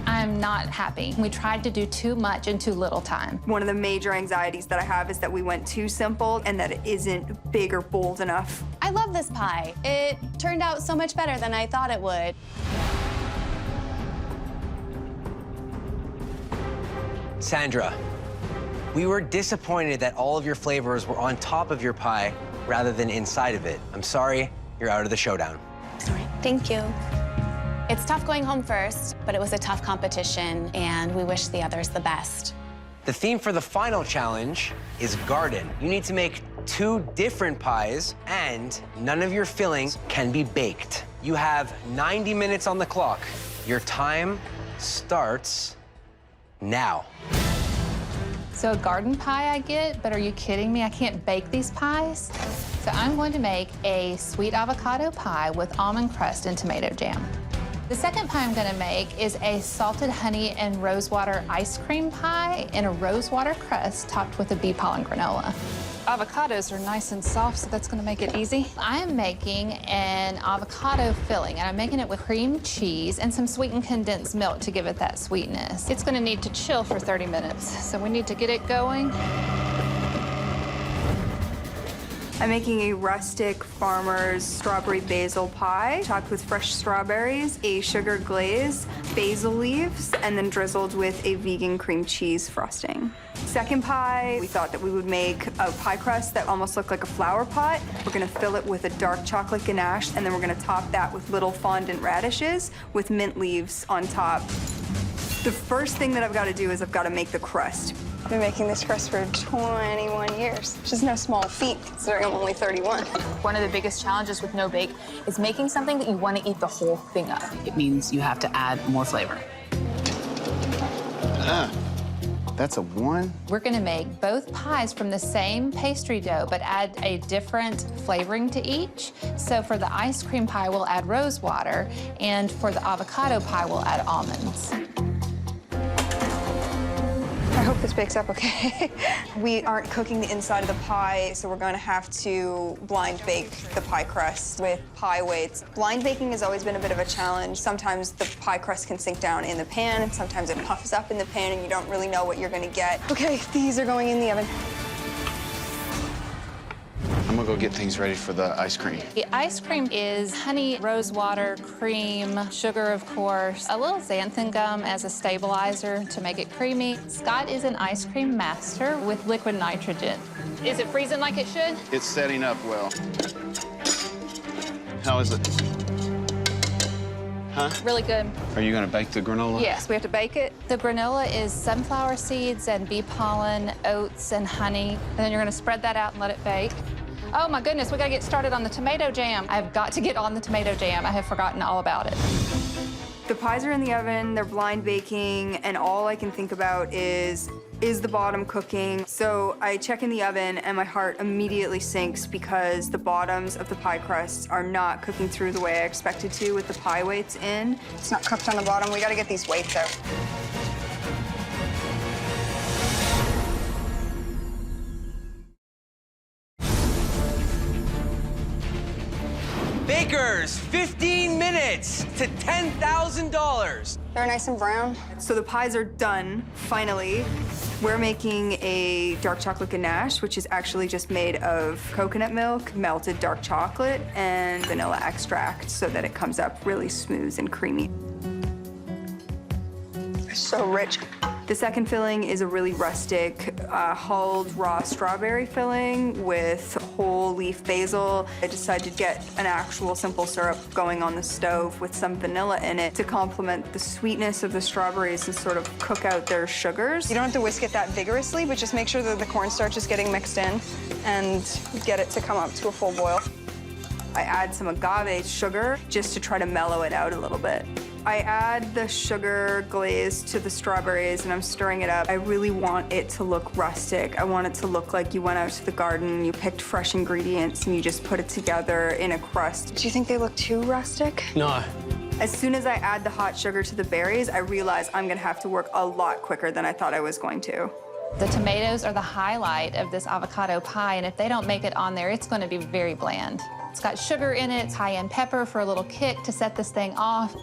I'm not happy. We tried to do too much in too little time. One of the major anxieties that I have is that we went too simple and that it isn't big or bold enough. I love this pie. It turned out so much better than I thought it would. Sandra, we were disappointed that all of your flavors were on top of your pie rather than inside of it. I'm sorry, you're out of the showdown. All right, thank you. It's tough going home first, but it was a tough competition, and we wish the others the best. The theme for the final challenge is garden. You need to make 2 different pies, and none of your fillings can be baked. You have 90 minutes on the clock. Your time starts now. So a garden pie I get, but are you kidding me? I can't bake these pies. So I'm going to make a sweet avocado pie with almond crust and tomato jam. The second pie I'm gonna make is a salted honey and rosewater ice cream pie in a rosewater crust topped with a bee pollen granola. Avocados are nice and soft, so that's gonna make it easy. I am making an avocado filling, and I'm making it with cream cheese and some sweetened condensed milk to give it that sweetness. It's gonna need to chill for 30 minutes, so we need to get it going. I'm making a rustic farmer's strawberry basil pie, topped with fresh strawberries, a sugar glaze, basil leaves, and then drizzled with a vegan cream cheese frosting. Second pie, we thought that we would make a pie crust that almost looked like a flower pot. We're gonna fill it with a dark chocolate ganache, and then we're gonna top that with little fondant radishes with mint leaves on top. The first thing that I've got to do is I've got to make the crust. I've been making this crust for 21 years, which is no small feat considering I'm only 31. One of the biggest challenges with no bake is making something that you want to eat the whole thing of. It means you have to add more flavor. That's a 1. We're gonna make both pies from the same pastry dough, but add a different flavoring to each. So for the ice cream pie, we'll add rose water, and for the avocado pie, we'll add almonds. I hope this bakes up okay. We aren't cooking the inside of the pie, so we're going to have to blind bake the pie crust with pie weights. Blind baking has always been a bit of a challenge. Sometimes the pie crust can sink down in the pan, and sometimes it puffs up in the pan, and you don't really know what you're going to get. Okay, these are going in the oven. I'm gonna go get things ready for the ice cream. The ice cream is honey, rose water, cream, sugar, of course, a little xanthan gum as a stabilizer to make it creamy. Scott is an ice cream master with liquid nitrogen. Is it freezing like it should? It's setting up well. How is it? Huh? Really good. Are you gonna bake the granola? Yes, we have to bake it. The granola is sunflower seeds and bee pollen, oats, and honey. And then you're gonna spread that out and let it bake. Oh my goodness, we gotta get started on the tomato jam. I've got to get on the tomato jam. I have forgotten all about it. The pies are in the oven, they're blind baking, and all I can think about is the bottom cooking? So I check in the oven and my heart immediately sinks because the bottoms of the pie crusts are not cooking through the way I expected to with the pie weights in. It's not cooked on the bottom. We gotta get these weights out. Bakers, 15 minutes to $10,000. They're nice and brown. So the pies are done, finally. We're making a dark chocolate ganache, which is actually just made of coconut milk, melted dark chocolate, and vanilla extract so that it comes up really smooth and creamy. So rich. The second filling is a really rustic, hulled raw strawberry filling with whole leaf basil. I decided to get an actual simple syrup going on the stove with some vanilla in it to complement the sweetness of the strawberries and sort of cook out their sugars. You don't have to whisk it that vigorously, but just make sure that the cornstarch is getting mixed in and get it to come up to a full boil. I add some agave sugar just to try to mellow it out a little bit. I add the sugar glaze to the strawberries and I'm stirring it up. I really want it to look rustic. I want it to look like you went out to the garden, you picked fresh ingredients and you just put it together in a crust. Do you think they look too rustic? No. As soon as I add the hot sugar to the berries, I realize I'm gonna have to work a lot quicker than I thought I was going to. The tomatoes are the highlight of this avocado pie, and if they don't make it on there, it's going to be very bland. It's got sugar in it, cayenne pepper for a little kick to set this thing off.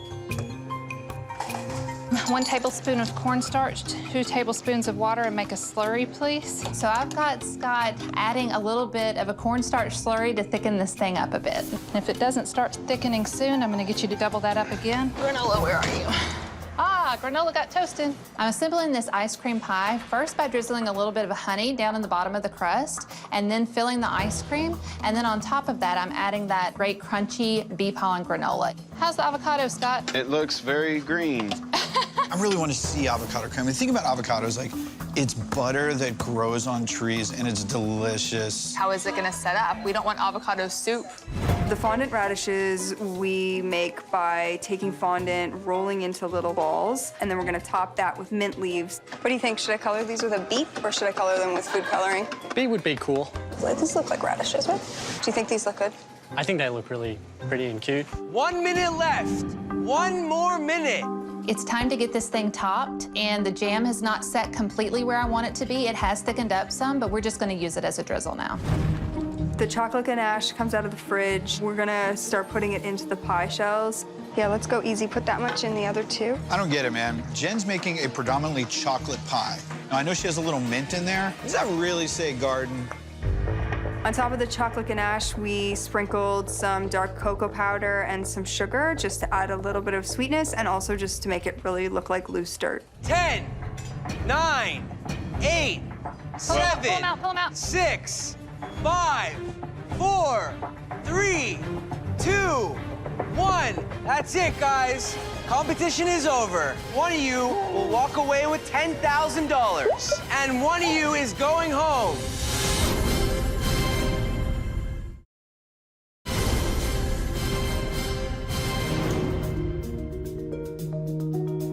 1 tablespoon of cornstarch, 2 tablespoons of water, and make a slurry, please. So I've got Scott adding a little bit of a cornstarch slurry to thicken this thing up a bit. And if it doesn't start thickening soon, I'm gonna get you to double that up again. Granola, where are you? Ah, granola got toasted. I'm assembling this ice cream pie first by drizzling a little bit of honey down in the bottom of the crust and then filling the ice cream. And then on top of that, I'm adding that great crunchy bee pollen granola. How's the avocado, Scott? It looks very green. I really want to see avocado cream. The thing about avocados, like, it's butter that grows on trees and it's delicious. How is it gonna set up? We don't want avocado soup. The fondant radishes we make by taking fondant, rolling into little balls, and then we're gonna top that with mint leaves. What do you think? Should I color these with a beet or should I color them with food coloring? Beet would be cool. These look like radishes, right? Do you think these look good? I think they look really pretty and cute. 1 minute left. 1 more minute. It's time to get this thing topped, and the jam has not set completely where I want it to be. It has thickened up some, but we're just gonna use it as a drizzle now. The chocolate ganache comes out of the fridge. We're gonna start putting it into the pie shells. Yeah, let's go easy. Put that much in the other two. I don't get it, man. Jen's making a predominantly chocolate pie. Now, I know she has a little mint in there. Does that really say garden? On top of the chocolate ganache, we sprinkled some dark cocoa powder and some sugar just to add a little bit of sweetness and also just to make it really look like loose dirt. 10, 9, 8, 7, pull 'em out. 6, 5, 4, 3, 2, 1. That's it, guys. Competition is over. One of you will walk away with $10,000, and one of you is going home.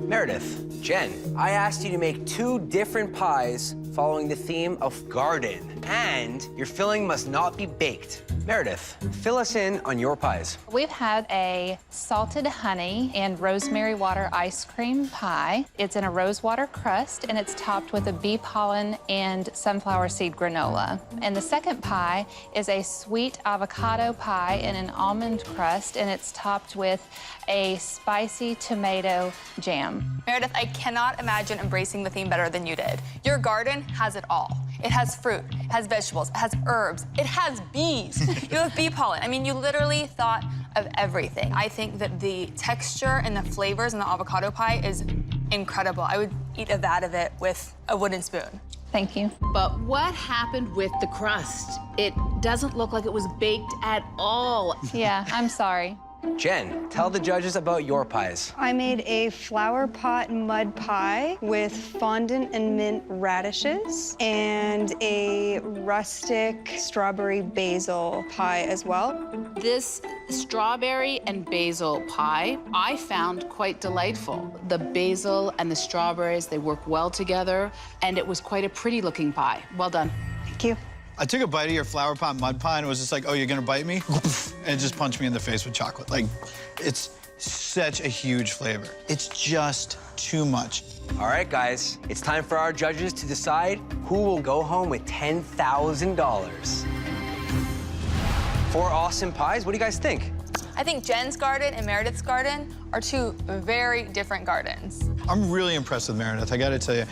Meredith, Jen, I asked you to make 2 different pies following the theme of garden, and your filling must not be baked. Meredith, fill us in on your pies. We've had a salted honey and rosemary water ice cream pie. It's in a rose water crust, and it's topped with a bee pollen and sunflower seed granola. And the second pie is a sweet avocado pie in an almond crust, and it's topped with a spicy tomato jam. Meredith, I cannot imagine embracing the theme better than you did. Your garden has it all. It has fruit, it has vegetables, it has herbs, it has bees. You have bee pollen. I mean, you literally thought of everything. I think that the texture and the flavors in the avocado pie is incredible. I would eat a vat of it with a wooden spoon. Thank you. But what happened with the crust? It doesn't look like it was baked at all. Yeah, I'm sorry. Jen, tell the judges about your pies. I made a flower pot mud pie with fondant and mint radishes and a rustic strawberry basil pie as well. This strawberry and basil pie I found quite delightful. The basil and the strawberries, they work well together, and it was quite a pretty looking pie. Well done. Thank you. I took a bite of your flower pot mud pie and it was just like, oh, you're gonna bite me? And it just punched me in the face with chocolate. Like, it's such a huge flavor. It's just too much. All right, guys, it's time for our judges to decide who will go home with $10,000. 4 awesome pies. What do you guys think? I think Jen's garden and Meredith's garden are 2 very different gardens. I'm really impressed with Meredith, I gotta tell you.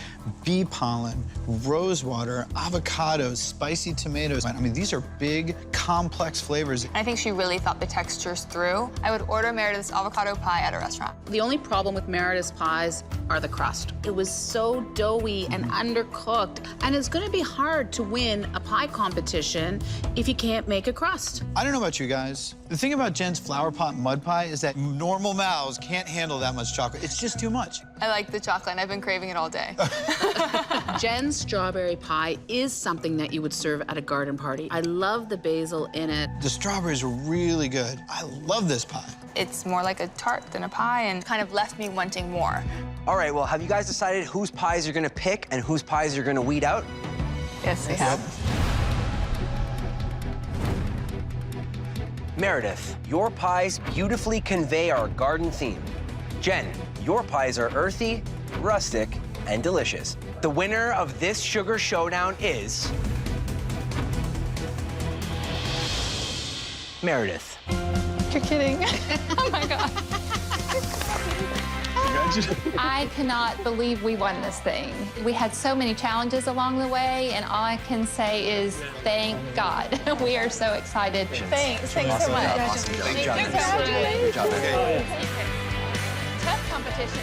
Bee pollen, rose water, avocados, spicy tomatoes. I mean, these are big, complex flavors. I think she really thought the textures through. I would order Meredith's avocado pie at a restaurant. The only problem with Meredith's pies are the crust. It was so doughy and undercooked, and it's gonna be hard to win a pie competition if you can't make a crust. I don't know about you guys. The thing about Jen's flower pot mud pie is that normal mouths can't handle that much chocolate. It's just too much. I like the chocolate, and I've been craving it all day. Jen's strawberry pie is something that you would serve at a garden party. I love the basil in it. The strawberries are really good. I love this pie. It's more like a tart than a pie and kind of left me wanting more. All right, well, have you guys decided whose pies you're gonna pick and whose pies you're gonna weed out? Yes, we have. Meredith, your pies beautifully convey our garden theme. Jen, your pies are earthy, rustic, and delicious. The winner of this Sugar Showdown is Meredith. You're kidding. Oh my God. I cannot believe we won this thing. We had so many challenges along the way, and all I can say is thank God. We are so excited. Thanks so much. Awesome. Great job. Congratulations. Good job. Okay. Tough competition.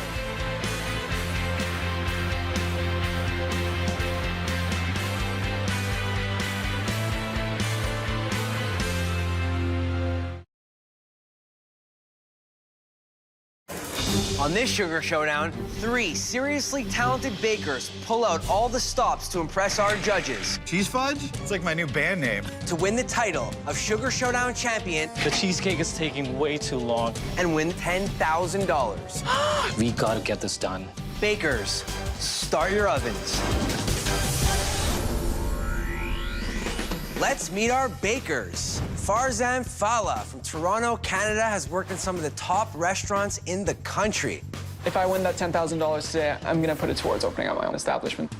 On this Sugar Showdown, 3 seriously talented bakers pull out all the stops to impress our judges. Cheese fudge? It's like my new band name. To win the title of Sugar Showdown champion. The cheesecake is taking way too long. And win $10,000. We gotta get this done. Bakers, start your ovens. Let's meet our bakers. Farzan Fala from Toronto, Canada has worked in some of the top restaurants in the country. If I win that $10,000 today, I'm gonna put it towards opening up my own establishment.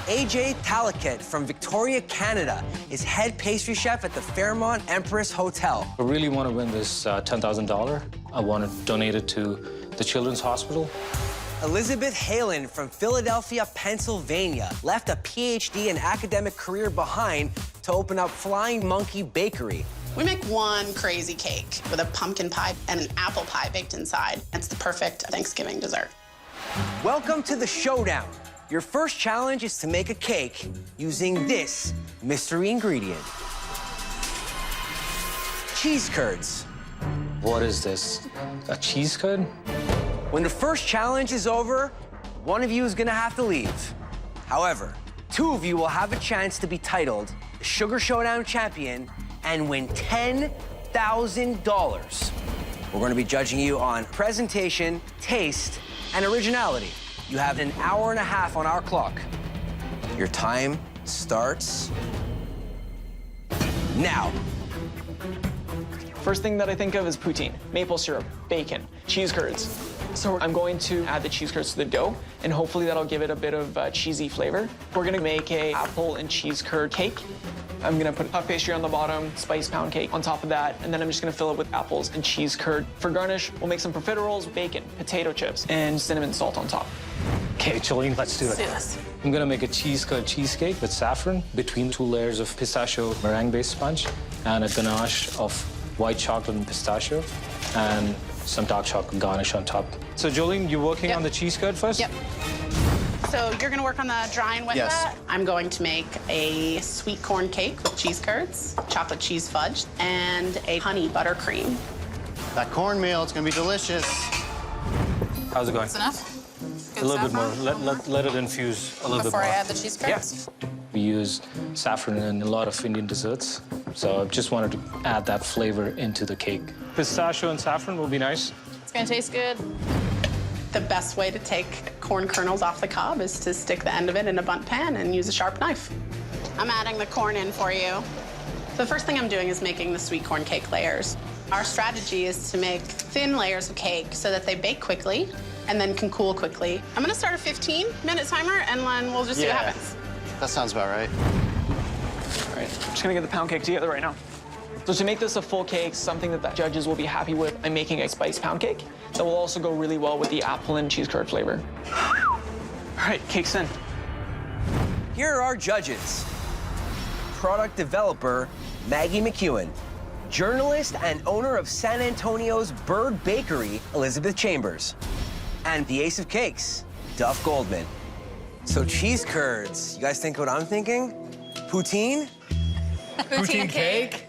AJ Talaket from Victoria, Canada is head pastry chef at the Fairmont Empress Hotel. I really want to win this $10,000. I want to donate it to the Children's Hospital. Elizabeth Halen from Philadelphia, Pennsylvania left a PhD and academic career behind to open up Flying Monkey Bakery. We make one crazy cake with a pumpkin pie and an apple pie baked inside. It's the perfect Thanksgiving dessert. Welcome to the showdown. Your first challenge is to make a cake using this mystery ingredient. Cheese curds. What is this? A cheese curd? When the first challenge is over, one of you is gonna have to leave. However, 2 of you will have a chance to be titled the Sugar Showdown champion and win $10,000. We're gonna be judging you on presentation, taste, and originality. You have an hour and a half on our clock. Your time starts now. First thing that I think of is poutine, maple syrup, bacon, cheese curds. So I'm going to add the cheese curds to the dough, and hopefully that'll give it a bit of cheesy flavor. We're gonna make a apple and cheese curd cake. I'm gonna put puff pastry on the bottom, spice pound cake on top of that, and then I'm just gonna fill it with apples and cheese curd. For garnish, we'll make some profiteroles, bacon, potato chips, and cinnamon salt on top. Okay, Jolene, let's do it. Let's do this. I'm gonna make a cheese curd cheesecake with saffron between 2 layers of pistachio meringue-based sponge and a ganache of white chocolate and pistachio and some dark chocolate garnish on top. So Jolene, you're working on the cheese curd first? Yep. So you're gonna work on the drying with Yes. that? I'm going to make a sweet corn cake with cheese curds, chocolate cheese fudge, and a honey buttercream. That cornmeal, it's gonna be delicious. How's it going? That's enough? A little bit more. Let it infuse a little Before bit I more. add the cheese curds? Yeah. We use saffron in a lot of Indian desserts, so I just wanted to add that flavor into the cake. Pistachio and saffron will be nice. It's gonna taste good. The best way to take corn kernels off the cob is to stick the end of it in a bundt pan and use a sharp knife. I'm adding the corn in for you. The first thing I'm doing is making the sweet corn cake layers. Our strategy is to make thin layers of cake so that they bake quickly and then can cool quickly. I'm gonna start a 15-minute timer, and then we'll just see what happens. That sounds about right. All right, I'm just gonna get the pound cake together right now. So to make this a full cake, something that the judges will be happy with, I'm making a spice pound cake that will also go really well with the apple and cheese curd flavor. All right, cake's in. Here are our judges. Product developer, Maggie McEwen. Journalist and owner of San Antonio's Bird Bakery, Elizabeth Chambers. And the ace of cakes, Duff Goldman. So cheese curds, you guys think what I'm thinking? Poutine? Poutine cake.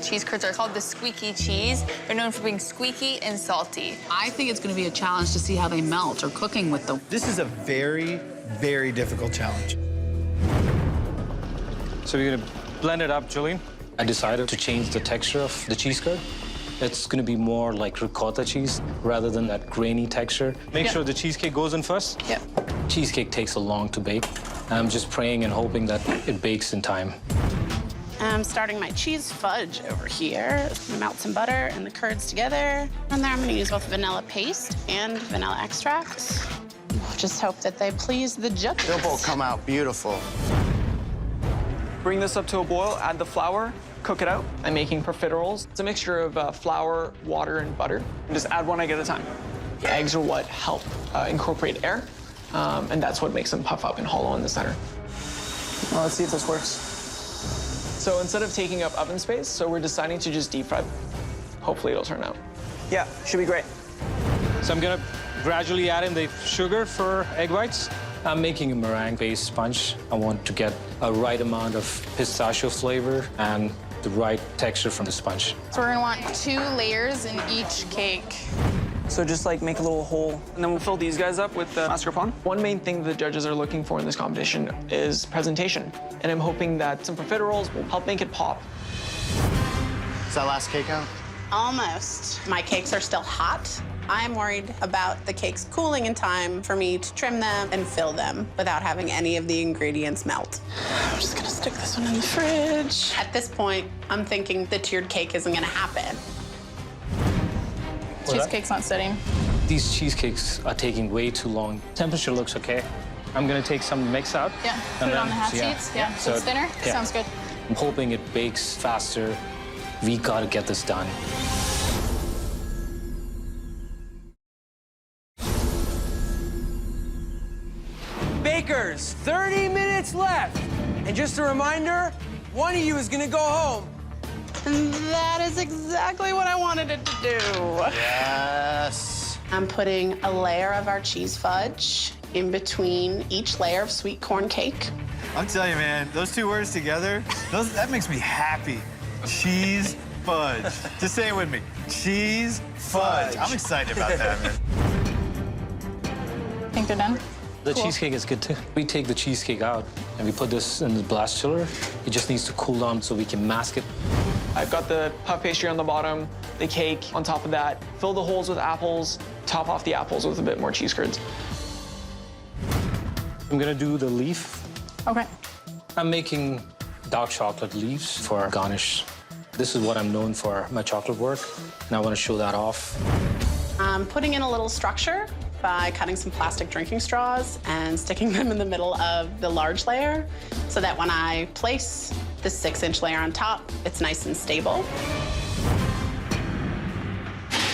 Cheese curds are called the squeaky cheese. They're known for being squeaky and salty. I think it's gonna be a challenge to see how they melt or cooking with them. This is a very, very difficult challenge. So we're gonna blend it up, Jolene. I decided to change the texture of the cheese curd. It's gonna be more like ricotta cheese rather than that grainy texture. Make sure the cheesecake goes in first. Yep. Cheesecake takes a long to bake. I'm just praying and hoping that it bakes in time. I'm starting my cheese fudge over here. Melt some butter and the curds together. And there I'm gonna use both vanilla paste and vanilla extract. Just hope that they please the judges. They'll both come out beautiful. Bring this up to a boil, add the flour, cook it out. I'm making profiteroles. It's a mixture of flour, water, and butter. And just add one egg at a time. The eggs are what help incorporate air, and that's what makes them puff up and hollow in the center. Well, let's see if this works. So instead of taking up oven space, so we're deciding to just deep fry. Hopefully it'll turn out. Yeah, should be great. So I'm gonna gradually add in the sugar for egg whites. I'm making a meringue-based sponge. I want to get a right amount of pistachio flavor and the right texture from the sponge. So we're gonna want 2 layers in each cake. So just like make a little hole, and then we'll fill these guys up with mascarpone. One main thing the judges are looking for in this competition is presentation. And I'm hoping that some profiteroles will help make it pop. Is that last cake out? Almost. My cakes are still hot. I'm worried about the cakes cooling in time for me to trim them and fill them without having any of the ingredients melt. I'm just gonna stick this one in the fridge. At this point, I'm thinking the tiered cake isn't gonna happen. Cheesecake's not setting. These cheesecakes are taking way too long. Temperature looks okay. I'm gonna take some mix out. Yeah, put it on the half seats. Yeah, so it's thinner. Yeah. Sounds good. I'm hoping it bakes faster. We gotta get this done. Bakers, 30 minutes left. And just a reminder, one of you is gonna go home. And that is exactly what I wanted it to do. Yes. I'm putting a layer of our cheese fudge in between each layer of sweet corn cake. I'll tell you, man, those 2 words together, that makes me happy. Cheese fudge. Just say it with me. Cheese fudge. I'm excited about that, man. Think they're done? The cheesecake is good too. We take the cheesecake out and we put this in the blast chiller. It just needs to cool down so we can mask it. I've got the puff pastry on the bottom, the cake on top of that. Fill the holes with apples, top off the apples with a bit more cheese curds. I'm gonna do the leaf. Okay. I'm making dark chocolate leaves for garnish. This is what I'm known for, my chocolate work, and I want to show that off. I'm putting in a little structure by cutting some plastic drinking straws and sticking them in the middle of the large layer so that when I place the 6-inch layer on top, it's nice and stable.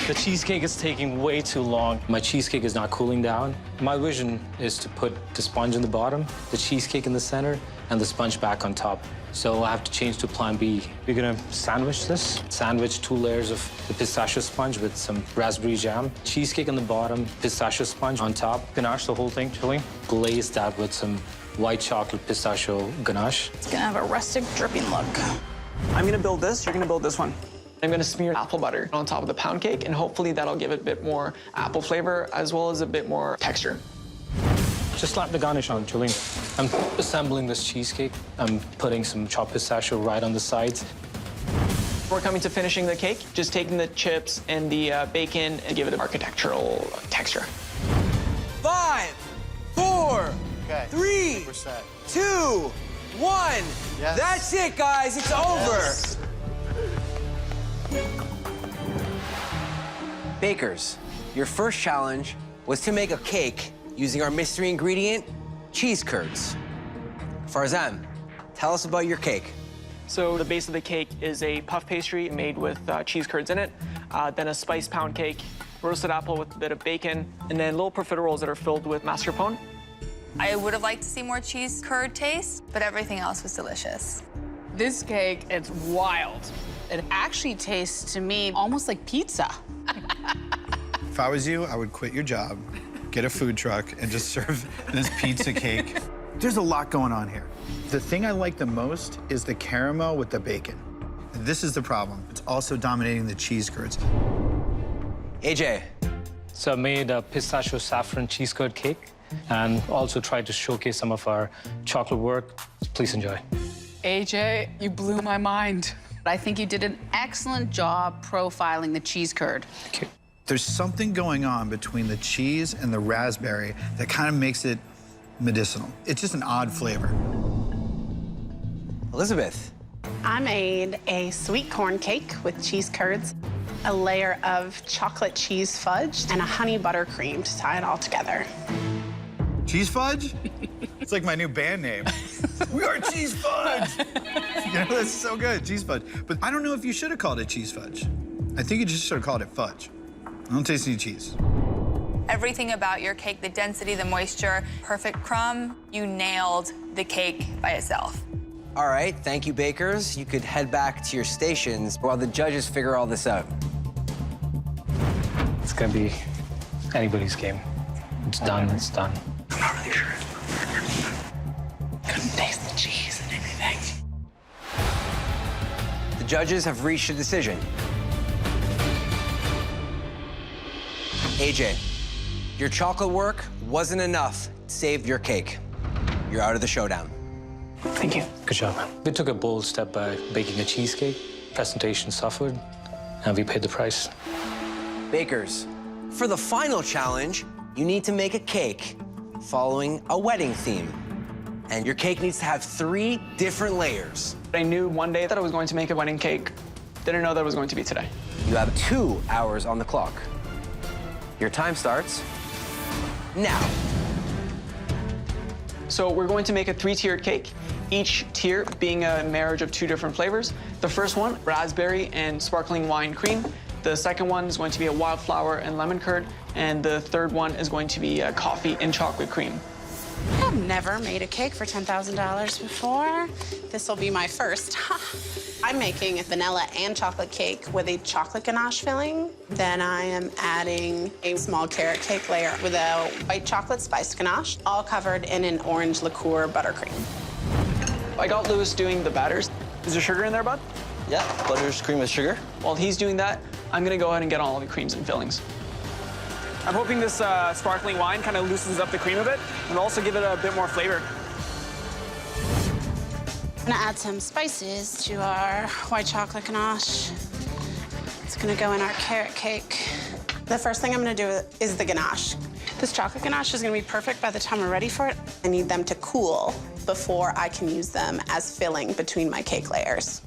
The cheesecake is taking way too long. My cheesecake is not cooling down. My vision is to put the sponge in the bottom, the cheesecake in the center, and the sponge back on top. So I have to change to plan B. We're gonna sandwich this. Sandwich 2 layers of the pistachio sponge with some raspberry jam. Cheesecake on the bottom, pistachio sponge on top. Ganache the whole thing, chilling. Glaze that with some white chocolate pistachio ganache. It's gonna have a rustic, dripping look. I'm gonna build this, you're gonna build this one. I'm gonna smear apple butter on top of the pound cake, and hopefully that'll give it a bit more apple flavor as well as a bit more texture. Just slap the garnish on, Julian. I'm assembling this cheesecake. I'm putting some chopped pistachio right on the sides. We're coming to finishing the cake, just taking the chips and the bacon and give it an architectural texture. 5, 4, Okay. 3, We're set. 2, 1. Yes. That's it, guys. It's over. Yes. Bakers, your first challenge was to make a cake using our mystery ingredient, cheese curds. Farzan, tell us about your cake. So the base of the cake is a puff pastry made with cheese curds in it, then a spiced pound cake, roasted apple with a bit of bacon, and then little profiteroles that are filled with mascarpone. I would have liked to see more cheese curd taste, but everything else was delicious. This cake, it's wild. It actually tastes to me almost like pizza. If I was you, I would quit your job, get a food truck, and just serve this pizza cake. There's a lot going on here. The thing I like the most is the caramel with the bacon. This is the problem. It's also dominating the cheese curds. AJ. So I made a pistachio saffron cheese curd cake and also tried to showcase some of our chocolate work. Please enjoy. AJ, you blew my mind. I think you did an excellent job profiling the cheese curd. Okay. There's something going on between the cheese and the raspberry that kind of makes it medicinal. It's just an odd flavor. Elizabeth. I made a sweet corn cake with cheese curds, a layer of chocolate cheese fudge, and a honey butter cream to tie it all together. Cheese fudge? It's like my new band name. We are Cheese Fudge. You know, that's so good, cheese fudge. But I don't know if you should have called it cheese fudge. I think you just should have called it fudge. I don't taste any cheese. Everything about your cake, the density, the moisture, perfect crumb, you nailed the cake by itself. All right, thank you, bakers. You could head back to your stations while the judges figure all this out. It's gonna be anybody's game. It's done, it's done. I'm not really sure. Couldn't taste the cheese and everything. The judges have reached a decision. AJ, your chocolate work wasn't enough to save your cake. You're out of the showdown. Thank you. Good job, man. We took a bold step by baking a cheesecake. Presentation suffered, and we paid the price. Bakers, for the final challenge, you need to make a cake following a wedding theme. And your cake needs to have 3 different layers. I knew one day that I was going to make a wedding cake. Didn't know that it was going to be today. You have 2 hours on the clock. Your time starts now. So we're going to make a 3-tiered cake, each tier being a marriage of 2 different flavors. The first one, raspberry and sparkling wine cream. The second one is going to be a wildflower and lemon curd. And the third one is going to be a coffee and chocolate cream. I've never made a cake for $10,000 before. This will be my first. I'm making a vanilla and chocolate cake with a chocolate ganache filling. Then I am adding a small carrot cake layer with a white chocolate spiced ganache, all covered in an orange liqueur buttercream. I got Lewis doing the batters. Is there sugar in there, bud? Yeah, butter, cream with sugar. While he's doing that, I'm gonna go ahead and get all the creams and fillings. I'm hoping this sparkling wine kind of loosens up the cream a bit and also give it a bit more flavor. I'm gonna add some spices to our white chocolate ganache. It's gonna go in our carrot cake. The first thing I'm gonna do is the ganache. This chocolate ganache is gonna be perfect by the time we're ready for it. I need them to cool before I can use them as filling between my cake layers.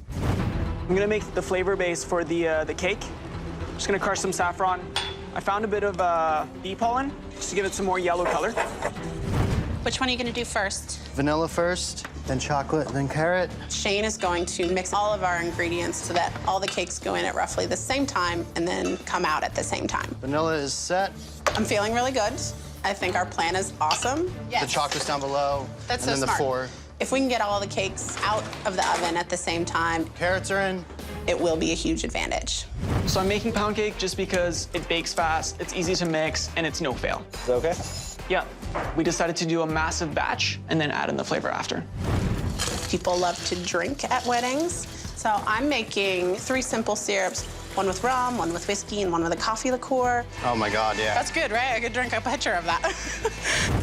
I'm gonna make the flavor base for the cake. Just gonna crush some saffron. I found a bit of bee pollen just to give it some more yellow color. Which one are you gonna do first? Vanilla first, then chocolate, then carrot. Shane is going to mix all of our ingredients so that all the cakes go in at roughly the same time and then come out at the same time. Vanilla is set. I'm feeling really good. I think our plan is awesome. Yes. The chocolate's down below. That's and so then smart. the 4. If we can get all the cakes out of the oven at the same time, carrots are in. It will be a huge advantage. So I'm making pound cake just because it bakes fast, it's easy to mix, and it's no fail. Is that okay? Yeah. We decided to do a massive batch and then add in the flavor after. People love to drink at weddings. So I'm making 3 simple syrups, one with rum, one with whiskey, and one with a coffee liqueur. Oh my God, yeah. That's good, right? I could drink a pitcher of that.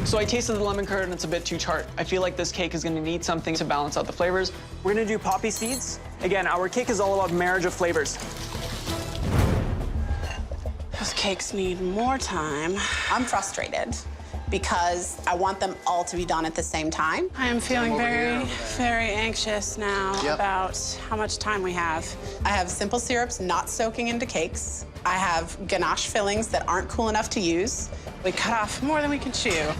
So I tasted the lemon curd and it's a bit too tart. I feel like this cake is gonna need something to balance out the flavors. We're gonna do poppy seeds. Again, our cake is all about marriage of flavors. Those cakes need more time. I'm frustrated because I want them all to be done at the same time. I am feeling very, very anxious now about how much time we have. I have simple syrups not soaking into cakes. I have ganache fillings that aren't cool enough to use. We cut off more than we can chew.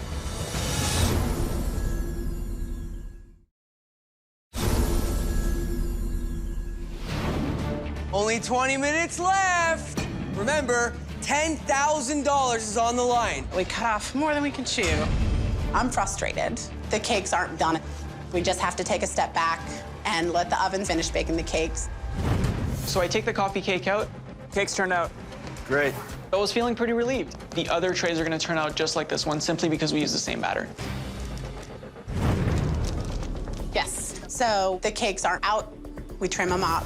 Only 20 minutes left. Remember, $10,000 is on the line. We cut off more than we can chew. I'm frustrated. The cakes aren't done. We just have to take a step back and let the oven finish baking the cakes. So I take the coffee cake out. Cakes turned out great. I was feeling pretty relieved. The other trays are gonna turn out just like this one simply because we use the same batter. Yes. So the cakes aren't out. We trim them up.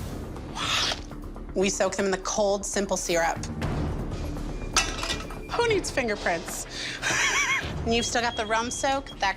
We soak them in the cold, simple syrup. Who needs fingerprints? And you've still got the rum soak. That can